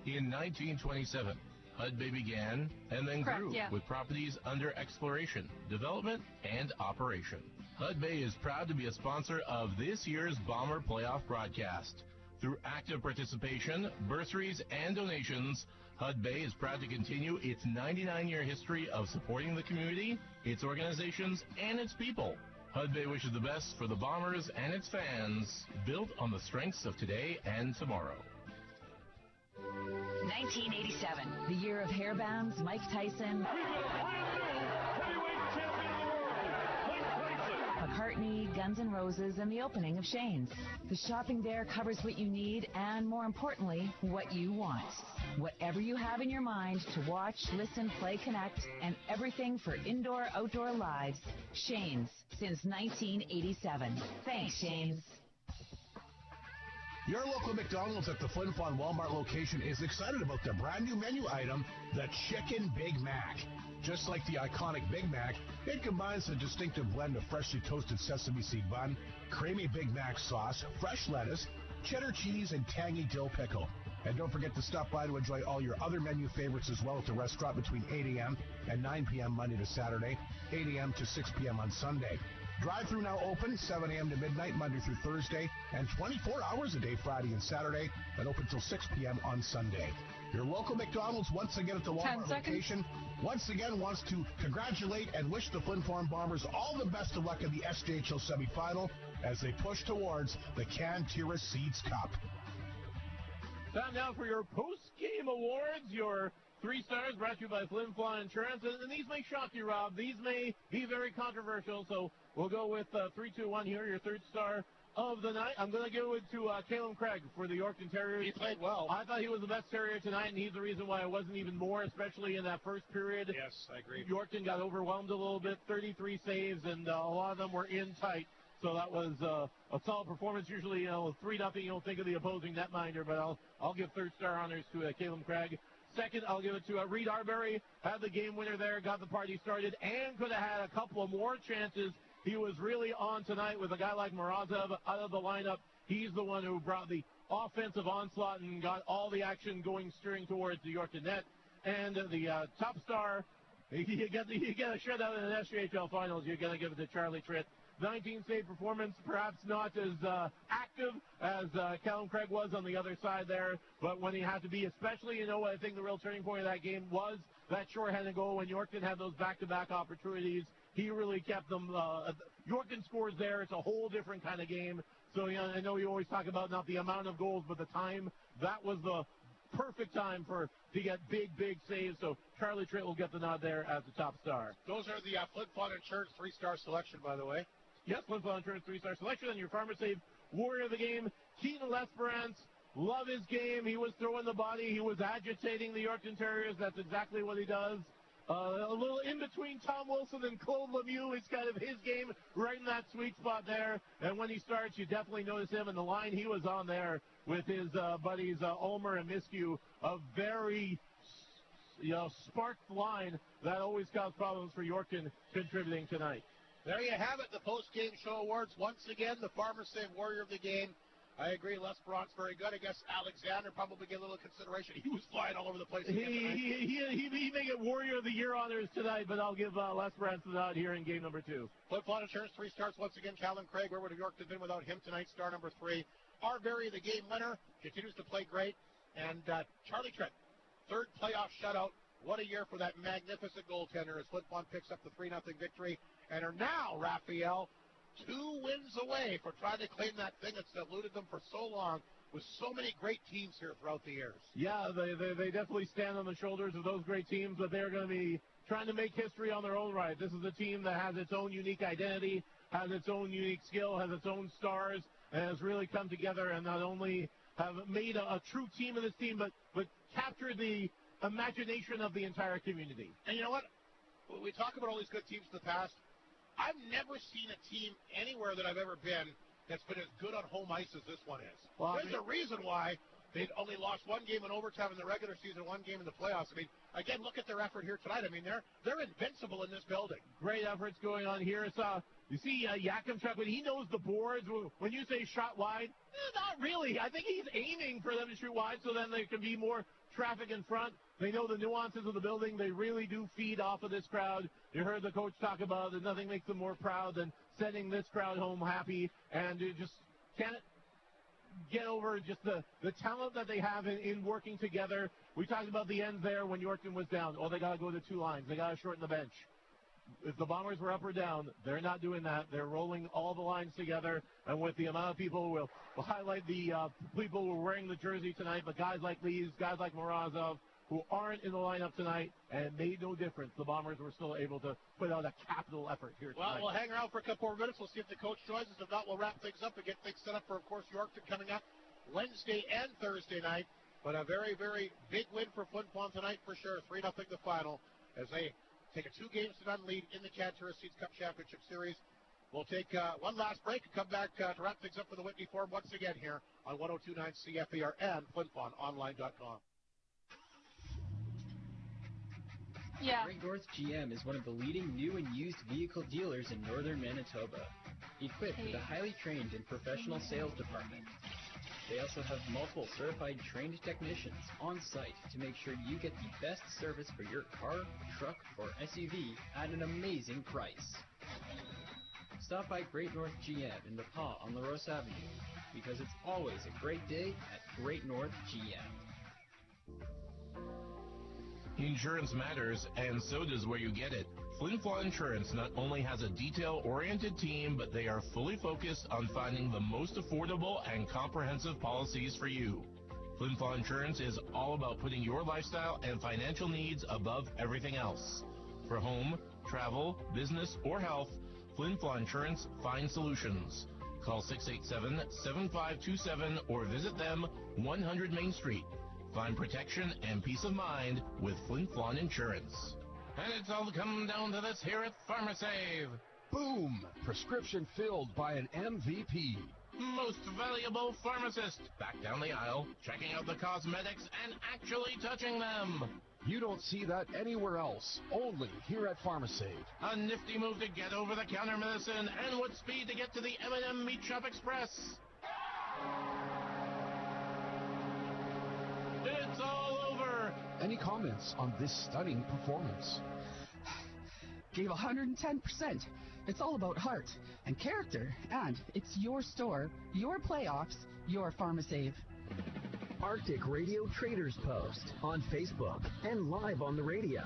In 1927, Hudbay began and then grew with properties under exploration, development, and operation. Hudbay is proud to be a sponsor of this year's Bomber Playoff broadcast. Through active participation, bursaries, and donations, Hudbay is proud to continue its 99-year history of supporting the community, its organizations, and its people. Hudbay wishes the best for the Bombers and its fans, built on the strengths of today and tomorrow. 1987, the year of hairbands, Mike Tyson, McCartney, Guns N' Roses, and the opening of Shane's. The shopping there covers what you need and, more importantly, what you want. Whatever you have in your mind to watch, listen, play, connect, and everything for indoor-outdoor lives. Shane's, since 1987. Thanks, Shane's. Your local McDonald's at the Flin Flon Walmart location is excited about their brand new menu item, the Chicken Big Mac. Just like the iconic Big Mac, it combines the distinctive blend of freshly toasted sesame seed bun, creamy Big Mac sauce, fresh lettuce, cheddar cheese, and tangy dill pickle. And don't forget to stop by to enjoy all your other menu favorites as well at the restaurant between 8 a.m. and 9 p.m. Monday to Saturday, 8 a.m. to 6 p.m. on Sunday. Drive-thru now open 7 a.m. to midnight Monday through Thursday, and 24 hours a day Friday and Saturday, and open till 6 p.m. on Sunday. Your local McDonald's, once again at the Walmart location, once again wants to congratulate and wish the Flin Flon Bombers all the best of luck in the SJHL semifinal as they push towards the Canterra Seeds Cup. Time now for your post-game awards, your 3 stars brought to you by Flin Flon Insurance. And these may shock you, Rob. These may be very controversial. So we'll go with 3, 2, 1 here, your 3rd star of the night. I'm going to give it to Caleb Craig for the Yorkton Terriers. He played well. I thought he was the best Terrier tonight, and he's the reason why it wasn't even more, especially in that first period. Yes, I agree. Yorkton got overwhelmed a little bit, 33 saves, and a lot of them were in tight. So that was a solid performance. Usually, 3-0, you don't think of the opposing netminder, but I'll give 3rd star honors to Caleb Craig. 2nd, I'll give it to Reed Arbery. Had the game winner there, got the party started, and could have had a couple of more chances. He was really on tonight with a guy like Morozov out of the lineup. He's the one who brought the offensive onslaught and got all the action going, steering towards the Yorkton net. And the top star, you get a shutout in the SJHL finals. You're going to give it to Charlie Tritt. 19-save performance, perhaps not as active as Callum Craig was on the other side there, but when he had to be, especially, I think the real turning point of that game was that shorthanded goal when Yorkton had those back-to-back opportunities. He really kept them. Yorkton scores there. It's a whole different kind of game. So, I know you always talk about not the amount of goals, but the time. That was the perfect time to get big saves. So Charlie Tritt will get the nod there as the top star. Those are the Flin Flon Insurance 3-star selection, by the way. Yes, Flin Flon Insurance 3-star selection. And your farmer save warrior of the game, Keaton Lesperance. Love his game. He was throwing the body. He was agitating the Yorkton Terriers. That's exactly what he does. A little in between Tom Wilson and Claude Lemieux is kind of his game, right in that sweet spot there. And when he starts, you definitely notice him. And the line he was on there with his buddies Ulmer and Miskew, a very sparked line that always caused problems for Yorkton contributing tonight. There you have it, the post-game show awards. Once again, the Farmer Save Warrior of the game. I agree, Lesperance very good. I guess Alexander probably get a little consideration. He was flying all over the place. He may get Warrior of the Year honors tonight, but I'll give Lesperance the nod here in game number 2. Flin Flon Insurance 3 stars once again. Callum Craig, where would have Yorkton been without him tonight? Star number 3. Arbery, the game winner, continues to play great. And Charlie Tritt, 3rd playoff shutout. What a year for that magnificent goaltender as Flin Flon picks up the 3-0 victory and are now, Raphael, 2 wins away for trying to claim that thing that's eluded them for so long with so many great teams here throughout the years. Yeah, they definitely stand on the shoulders of those great teams, but they're going to be trying to make history on their own right. This is a team that has its own unique identity, has its own unique skill, has its own stars, and has really come together and not only have made a true team of this team, but captured the imagination of the entire community. And you know what? We talk about all these good teams in the past. I've never seen a team anywhere that I've ever been that's been as good on home ice as this one is. Well, there's a reason why they'd only lost 1 game in overtime in the regular season, 1 game in the playoffs. I mean, again, look at their effort here tonight. I mean, they're invincible in this building. Great efforts going on here. It's, you see Yakimchuk, when he knows the boards, when you say shot wide, not really. I think he's aiming for them to shoot wide so then there can be more traffic in front. They know the nuances of the building. They really do feed off of this crowd. You heard the coach talk about that nothing makes them more proud than sending this crowd home happy. And you just can't get over just the talent that they have in working together. We talked about the end there when Yorkton was down. Oh, they got to go to 2 lines. They got to shorten the bench. If the Bombers were up or down, they're not doing that. They're rolling all the lines together. And with the amount of people, we'll highlight the people who are wearing the jersey tonight, but guys like Lees, guys like Morozov, who aren't in the lineup tonight, and it made no difference. The Bombers were still able to put out a capital effort here tonight. Well, we'll hang around for a couple more minutes. We'll see if the coach joins us. If not, we'll wrap things up and get things set up for, of course, Yorkton coming up Wednesday and Thursday night. But a very, very big win for Flin Flon tonight for sure. 3-0 the final as they take a 2-0 lead in the Terriers Cup Championship Series. We'll take one last break and come back to wrap things up for the Whitney Forum once again here on 102.9 CFER and FlinFlonOnline.com. Yeah. Great North GM is one of the leading new and used vehicle dealers in northern Manitoba, equipped with a highly trained and professional sales department. They also have multiple certified trained technicians on site to make sure you get the best service for your car, truck, or SUV at an amazing price. Stop by Great North GM in Le Pas on La Rose Avenue, because it's always a great day at Great North GM. Insurance matters, and so does where you get it. Flin Flon Insurance not only has a detail-oriented team, but they are fully focused on finding the most affordable and comprehensive policies for you. Flin Flon Insurance is all about putting your lifestyle and financial needs above everything else. For home, travel, business, or health, Flin Flon Insurance finds solutions. Call 687-7527 or visit them 100 Main Street. Find protection and peace of mind with Flin Flon Insurance. And it's all come down to this here at PharmaSave. Boom! Prescription filled by an MVP. Most valuable pharmacist. Back down the aisle, checking out the cosmetics and actually touching them. You don't see that anywhere else. Only here at PharmaSave. A nifty move to get over-the-counter medicine, and with speed to get to the M&M Meat Shop Express. It's all over. Any comments on this stunning performance? Gave 110%. It's all about heart and character, and it's your store, your playoffs, your PharmaSave. Arctic Radio Traders Post on Facebook and live on the radio.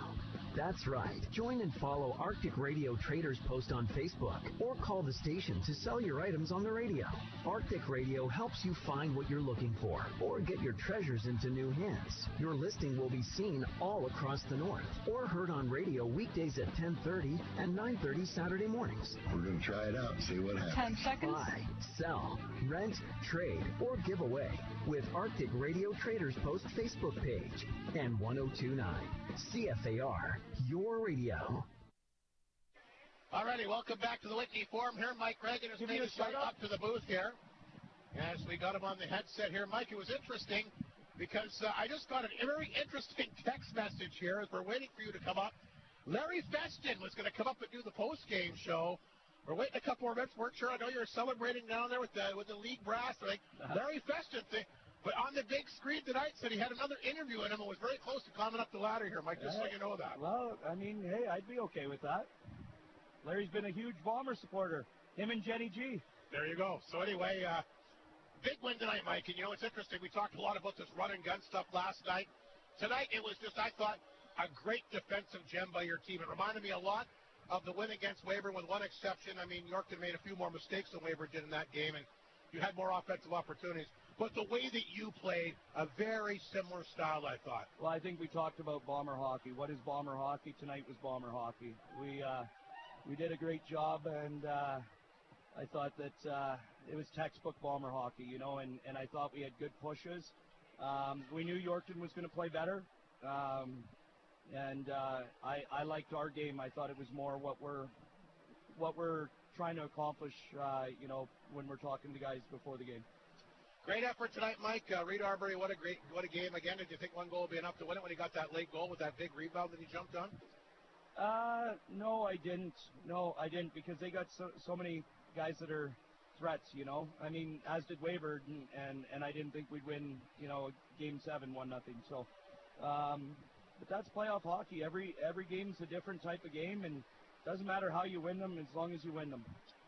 That's right. Join and follow Arctic Radio Traders Post on Facebook or call the station to sell your items on the radio. Arctic Radio helps you find what you're looking for or get your treasures into new hands. Your listing will be seen all across the north or heard on radio weekdays at 10:30 and 9:30 Saturday mornings. We're going to try it out and see what happens. 10 seconds. Buy, sell, rent, trade, or give away with Arctic Radio Traders Post Facebook page and 1029 CFAR, your radio. Alrighty, welcome back to the Whitney Forum. Here, Mike Reagan has made his way up to the booth here. As we got him on the headset here, Mike, it was interesting because I just got a very interesting text message here as we're waiting for you to come up. Larry Feston was going to come up and do the post-game show. We're waiting a couple more minutes. Weren't sure. I know you're celebrating down there with the league brass. Like Larry Feston thing. But on the big screen tonight said he had another interview in him and was very close to climbing up the ladder here, Mike, just so you know that. Well, I mean, hey, I'd be okay with that. Larry's been a huge Bomber supporter. Him and Jenny G. There you go. So anyway, big win tonight, Mike. And, you know, it's interesting. We talked a lot about this run and gun stuff last night. Tonight it was just, I thought, a great defensive gem by your team. It reminded me a lot of the win against Weyburn with one exception. I mean, Yorkton made a few more mistakes than Weyburn did in that game, and you had more offensive opportunities. But the way that you played, a very similar style, I thought. Well, I think we talked about Bomber hockey. What is Bomber hockey? Tonight was Bomber hockey. We did a great job, and I thought that it was textbook Bomber hockey, you know, and I thought we had good pushes. We knew Yorkton was going to play better, and I liked our game. I thought it was more what we're trying to accomplish, you know, when we're talking to guys before the game. Great effort tonight, Mike. Reed Arbery, what a game again. Did you think one goal would be enough to win it when he got that late goal with that big rebound that he jumped on? No, I didn't. No, I didn't, because they got so many guys that are threats, you know. I mean, as did Weyburn, and I didn't think we'd win, you know, Game 7, 1-0. So, but that's playoff hockey. Every game's a different type of game, and it doesn't matter how you win them as long as you win them.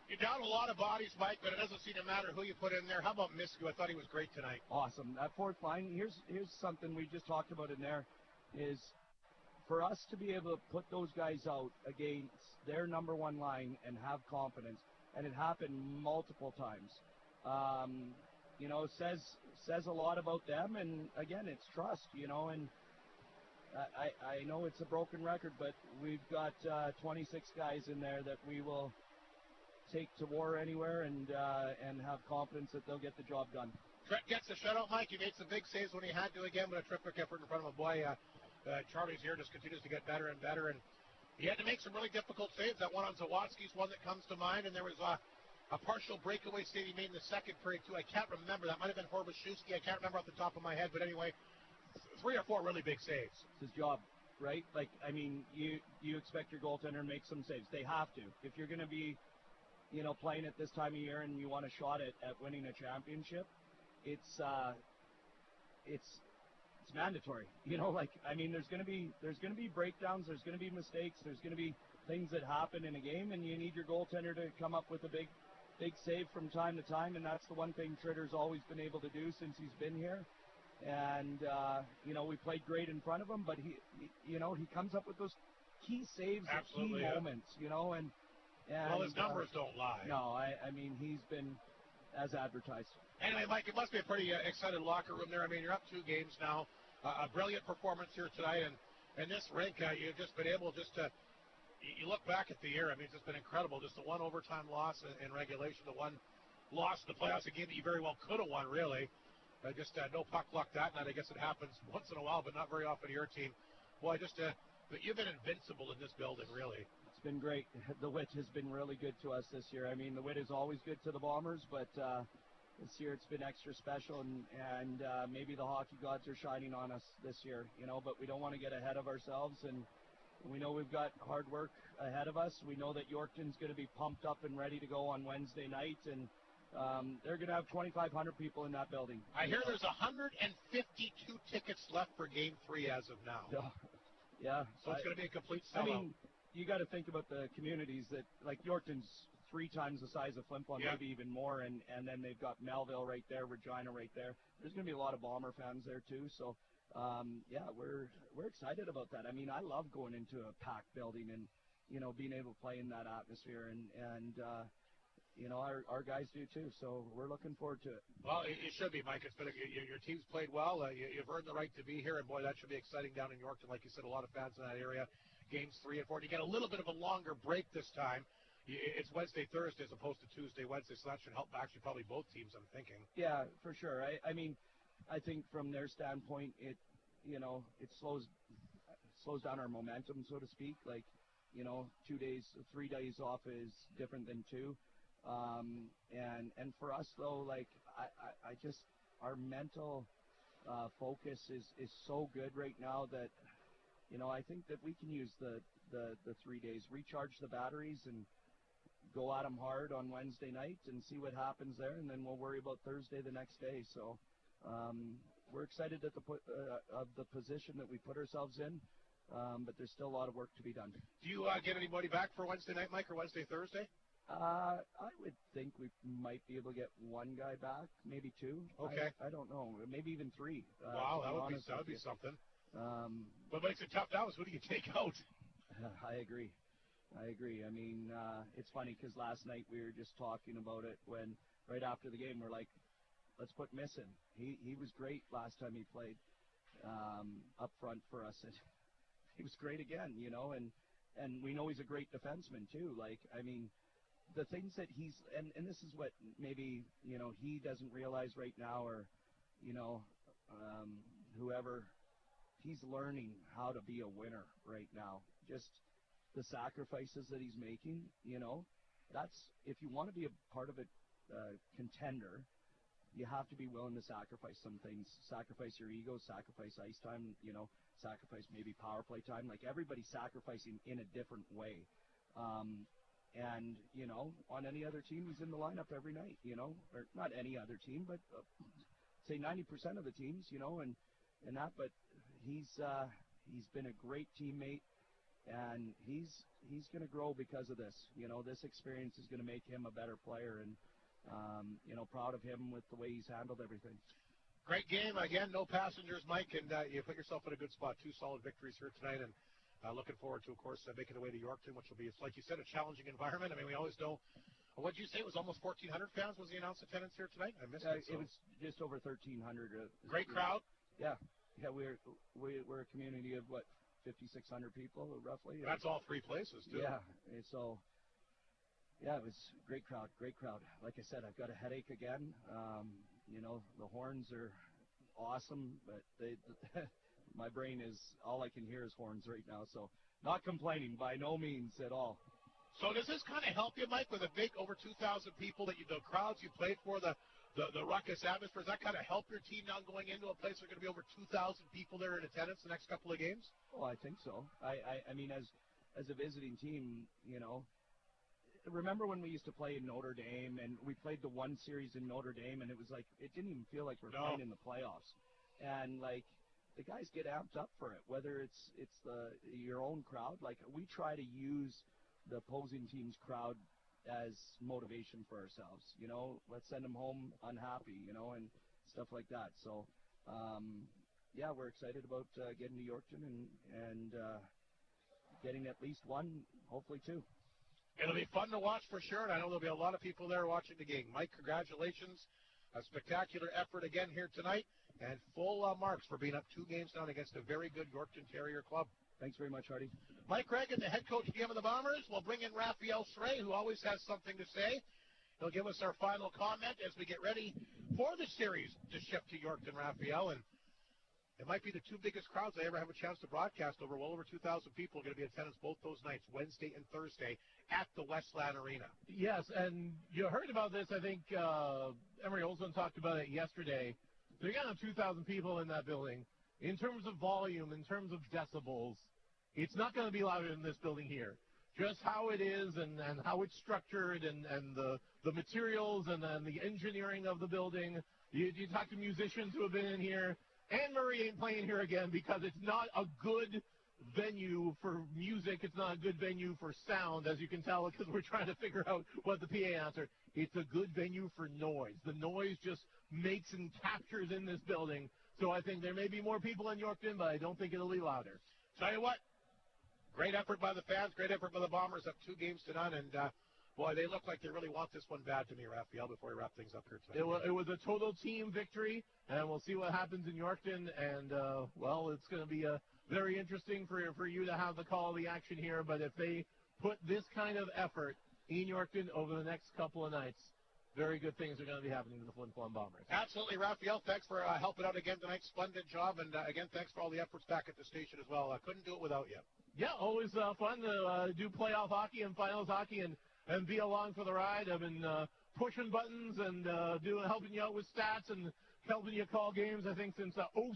You're down a lot of bodies, Mike, but it doesn't seem to matter who you put in there. How about Miskew? I thought he was great tonight. Awesome. That fourth line, here's something we just talked about in there, is for us to be able to put those guys out against their number one line and have confidence, and it happened multiple times, you know, says a lot about them, and again, it's trust, you know, and I know it's a broken record, but we've got 26 guys in there that we will take to war anywhere and have confidence that they'll get the job done. Trent gets the shutout, Mike. He made some big saves when he had to again, but a terrific effort in front of a boy. Charlie's here just continues to get better and better, and he had to make some really difficult saves. That one on Zawadzki's one that comes to mind, and there was a partial breakaway save he made in the second period, too. I can't remember. That might have been Horbashewski. I can't remember off the top of my head, but anyway, 3 or 4 really big saves. It's his job, right? Like, I mean, you expect your goaltender to make some saves. They have to. If you're going to be, you know, playing at this time of year and you want a shot at winning a championship, it's mandatory. You know, like, I mean, there's going to be breakdowns, there's going to be mistakes, there's going to be things that happen in a game, and you need your goaltender to come up with a big save from time to time, and that's the one thing Tritter's always been able to do since he's been here. And you know, we played great in front of him, but he you know, he comes up with those key saves at key moments, you know, and well, his numbers don't lie. No, I mean, he's been as advertised. Anyway, Mike, it must be a pretty excited locker room there. I mean, you're up 2 games now. A brilliant performance here tonight, and this rink, you've just been able just to. You look back at the year. I mean, it's just been incredible. Just the one overtime loss in regulation, the one loss in the playoffs, a game that you very well could have won, really. Just no puck luck that night. I guess it happens once in a while, but not very often to your team. Boy, just you've been invincible in this building, really. It's been great. The Wit has been really good to us this year. I mean, the Wit is always good to the Bombers, but this year it's been extra special, and maybe the hockey gods are shining on us this year, but we don't want to get ahead of ourselves, and we know we've got hard work ahead of us. We know that Yorkton's going to be pumped up and ready to go on Wednesday night, and they're going to have 2,500 people in that building. I hear there's 152 tickets left for Game 3 as of now. Yeah. So it's going to be a complete sellout. I mean, you got to think about the communities that, like Yorkton's 3 times the size of Flin Flon, maybe even more, and then they've got Melville right there, Regina right there. There's going to be a lot of Bomber fans there too, so we're excited about that. I mean, I love going into a packed building and being able to play in that atmosphere, and our guys do too. So we're looking forward to it. Well, it should be, Mike. It's been your team's played well. You've earned the right to be here, and boy, that should be exciting down in Yorkton. Like you said, a lot of fans in that area. Games 3 and 4. You get a little bit of a longer break this time. It's Wednesday, Thursday as opposed to Tuesday, Wednesday, so that should help actually probably both teams, I'm thinking. Yeah, for sure. I mean, I think from their standpoint, it slows down our momentum, so to speak. Like, 2 days, 3 days off is different than 2. And for us though, like I just, our mental focus is so good right now that I think that we can use the 3 days, recharge the batteries, and go at them hard on Wednesday night and see what happens there, and then we'll worry about Thursday the next day. So we're excited at of the position that we put ourselves in, but there's still a lot of work to be done. Do you get anybody back for Wednesday night, Mike, or Wednesday, Thursday? I would think we might be able to get 1 guy back, maybe 2. Okay. I don't know, maybe even 3. Wow, that would be something. What makes it tough now is who do you take out? I agree. I mean, it's funny because last night we were just talking about it when right after the game we're like, let's put Miss in. He was great last time he played up front for us, and he was great again, and we know he's a great defenseman too. Like, I mean, the things that he's and this is what maybe he doesn't realize right now, or whoever, he's learning how to be a winner right now. Just the sacrifices that he's making, that's, if you want to be a part of a contender, you have to be willing to sacrifice some things, sacrifice your ego, sacrifice ice time, sacrifice maybe power play time. Like, everybody's sacrificing in a different way. And, on any other team, he's in the lineup every night, or not any other team, but say 90% of the teams, and that, but he's been a great teammate, and he's going to grow because of this. This experience is going to make him a better player, and, proud of him with the way he's handled everything. Great game. Again, no passengers, Mike, and you put yourself in a good spot. 2 solid victories here tonight, and looking forward to, of course, making the way to Yorkton, which will be, like you said, a challenging environment. I mean, we always know. What did you say? It was almost 1,400 fans was the announced attendance here tonight? I missed it. It was just over 1,300. Great crowd. Yeah, we're a community of what, 5,600 people roughly. That's all 3 places too. Yeah, so yeah, it was great crowd. Like I said, I've got a headache again. The horns are awesome, but my brain is, all I can hear is horns right now. So not complaining by no means at all. So does this kind of help you, Mike, with a big over 2,000 people, that the crowds you played for, the ruckus atmosphere, does that kind of help your team now going into a place where going to be over 2,000 people there in attendance the next couple of games? Oh, I think so. I mean, as a visiting team, remember when we used to play in Notre Dame, and we played the one series in Notre Dame, and it was like, it didn't even feel like we're playing in the playoffs. And like, the guys get amped up for it, whether it's your own crowd. Like, we try to use the opposing team's crowd as motivation for ourselves. Let's send them home unhappy, and stuff like that. So, yeah, we're excited about getting to Yorkton and getting at least 1, hopefully 2. It'll be fun to watch for sure, and I know there'll be a lot of people there watching the game. Mike, congratulations. A spectacular effort again here tonight, and full marks for being up 2 games down against a very good Yorkton Terrier club. Thanks very much, Hardy. Mike Reagan, the head coach GM of the Bombers. We'll bring in Raphael Sray, who always has something to say. He'll give us our final comment as we get ready for the series to ship to Yorkton, Raphael. And it might be the 2 biggest crowds I ever have a chance to broadcast. Well over 2,000 people are going to be in attendance both those nights, Wednesday and Thursday, at the Westland Arena. Yes, and you heard about this. I think Emery Olson talked about it yesterday. They're going to have 2,000 people in that building. In terms of volume, in terms of decibels, it's not going to be louder than this building here. Just how it is and how it's structured and the materials and the engineering of the building. You talk to musicians who have been in here. Anne Marie ain't playing here again because it's not a good venue for music. It's not a good venue for sound, as you can tell, because we're trying to figure out what the PA answer. It's a good venue for noise. The noise just makes and captures in this building. So I think there may be more people in Yorkton, but I don't think it'll be louder. Tell you what, great effort by the fans, great effort by the Bombers, up 2 games to none, and boy, they look like they really want this one bad to me, Raphael, before we wrap things up here tonight. It was a total team victory, and we'll see what happens in Yorkton, and, well, it's going to be very interesting for you to have the call of the action here, but if they put this kind of effort in Yorkton over the next couple of nights, very good things are going to be happening to the Flin Flon Bombers. Absolutely, Raphael. Thanks for helping out again tonight. Splendid job. And, again, thanks for all the efforts back at the station as well. I couldn't do it without you. Yeah, always fun to do playoff hockey and finals hockey and be along for the ride. I've been pushing buttons and helping you out with stats and helping you call games, I think, since '07.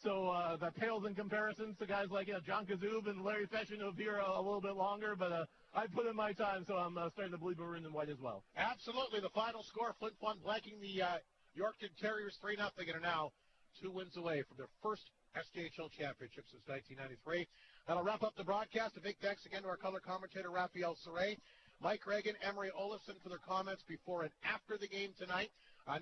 So that pales in comparison to guys like John Kazoob and Larry Feshin who have here a little bit longer. But I put in my time, so I'm starting to believe we're in white as well. Absolutely. The final score, Flin Flon blanking the Yorkton Terriers 3-0 and are now 2 wins away from their first SJHL championship since 1993. That'll wrap up the broadcast. A big thanks again to our color commentator, Raphael Saray, Mike Reagan, Emery Olafson for their comments before and after the game tonight.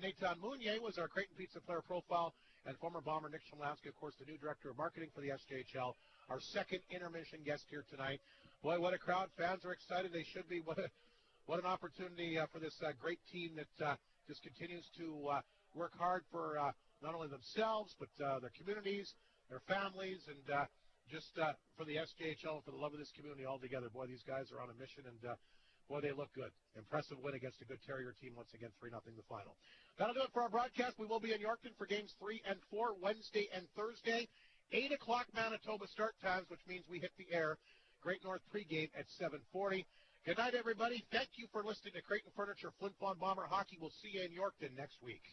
Nathan Mounier was our Creighton Pizza player profile, and former Bomber Nick Shemlansky, of course, the new director of marketing for the SJHL, our second intermission guest here tonight. Boy, what a crowd. Fans are excited. They should be. What an opportunity for this great team that just continues to work hard for not only themselves, but their communities, their families, and just for the SJHL and for the love of this community altogether. Boy, these guys are on a mission, and boy, they look good. Impressive win against a good Terrier team once again, 3-0 the final. That'll do it for our broadcast. We will be in Yorkton for games 3 and 4, Wednesday and Thursday. 8 o'clock Manitoba start times, which means we hit the air. Great North pregame at 7:40. Good night, everybody. Thank you for listening to Creighton Furniture Flin Flon Bomber Hockey. We'll see you in Yorkton next week.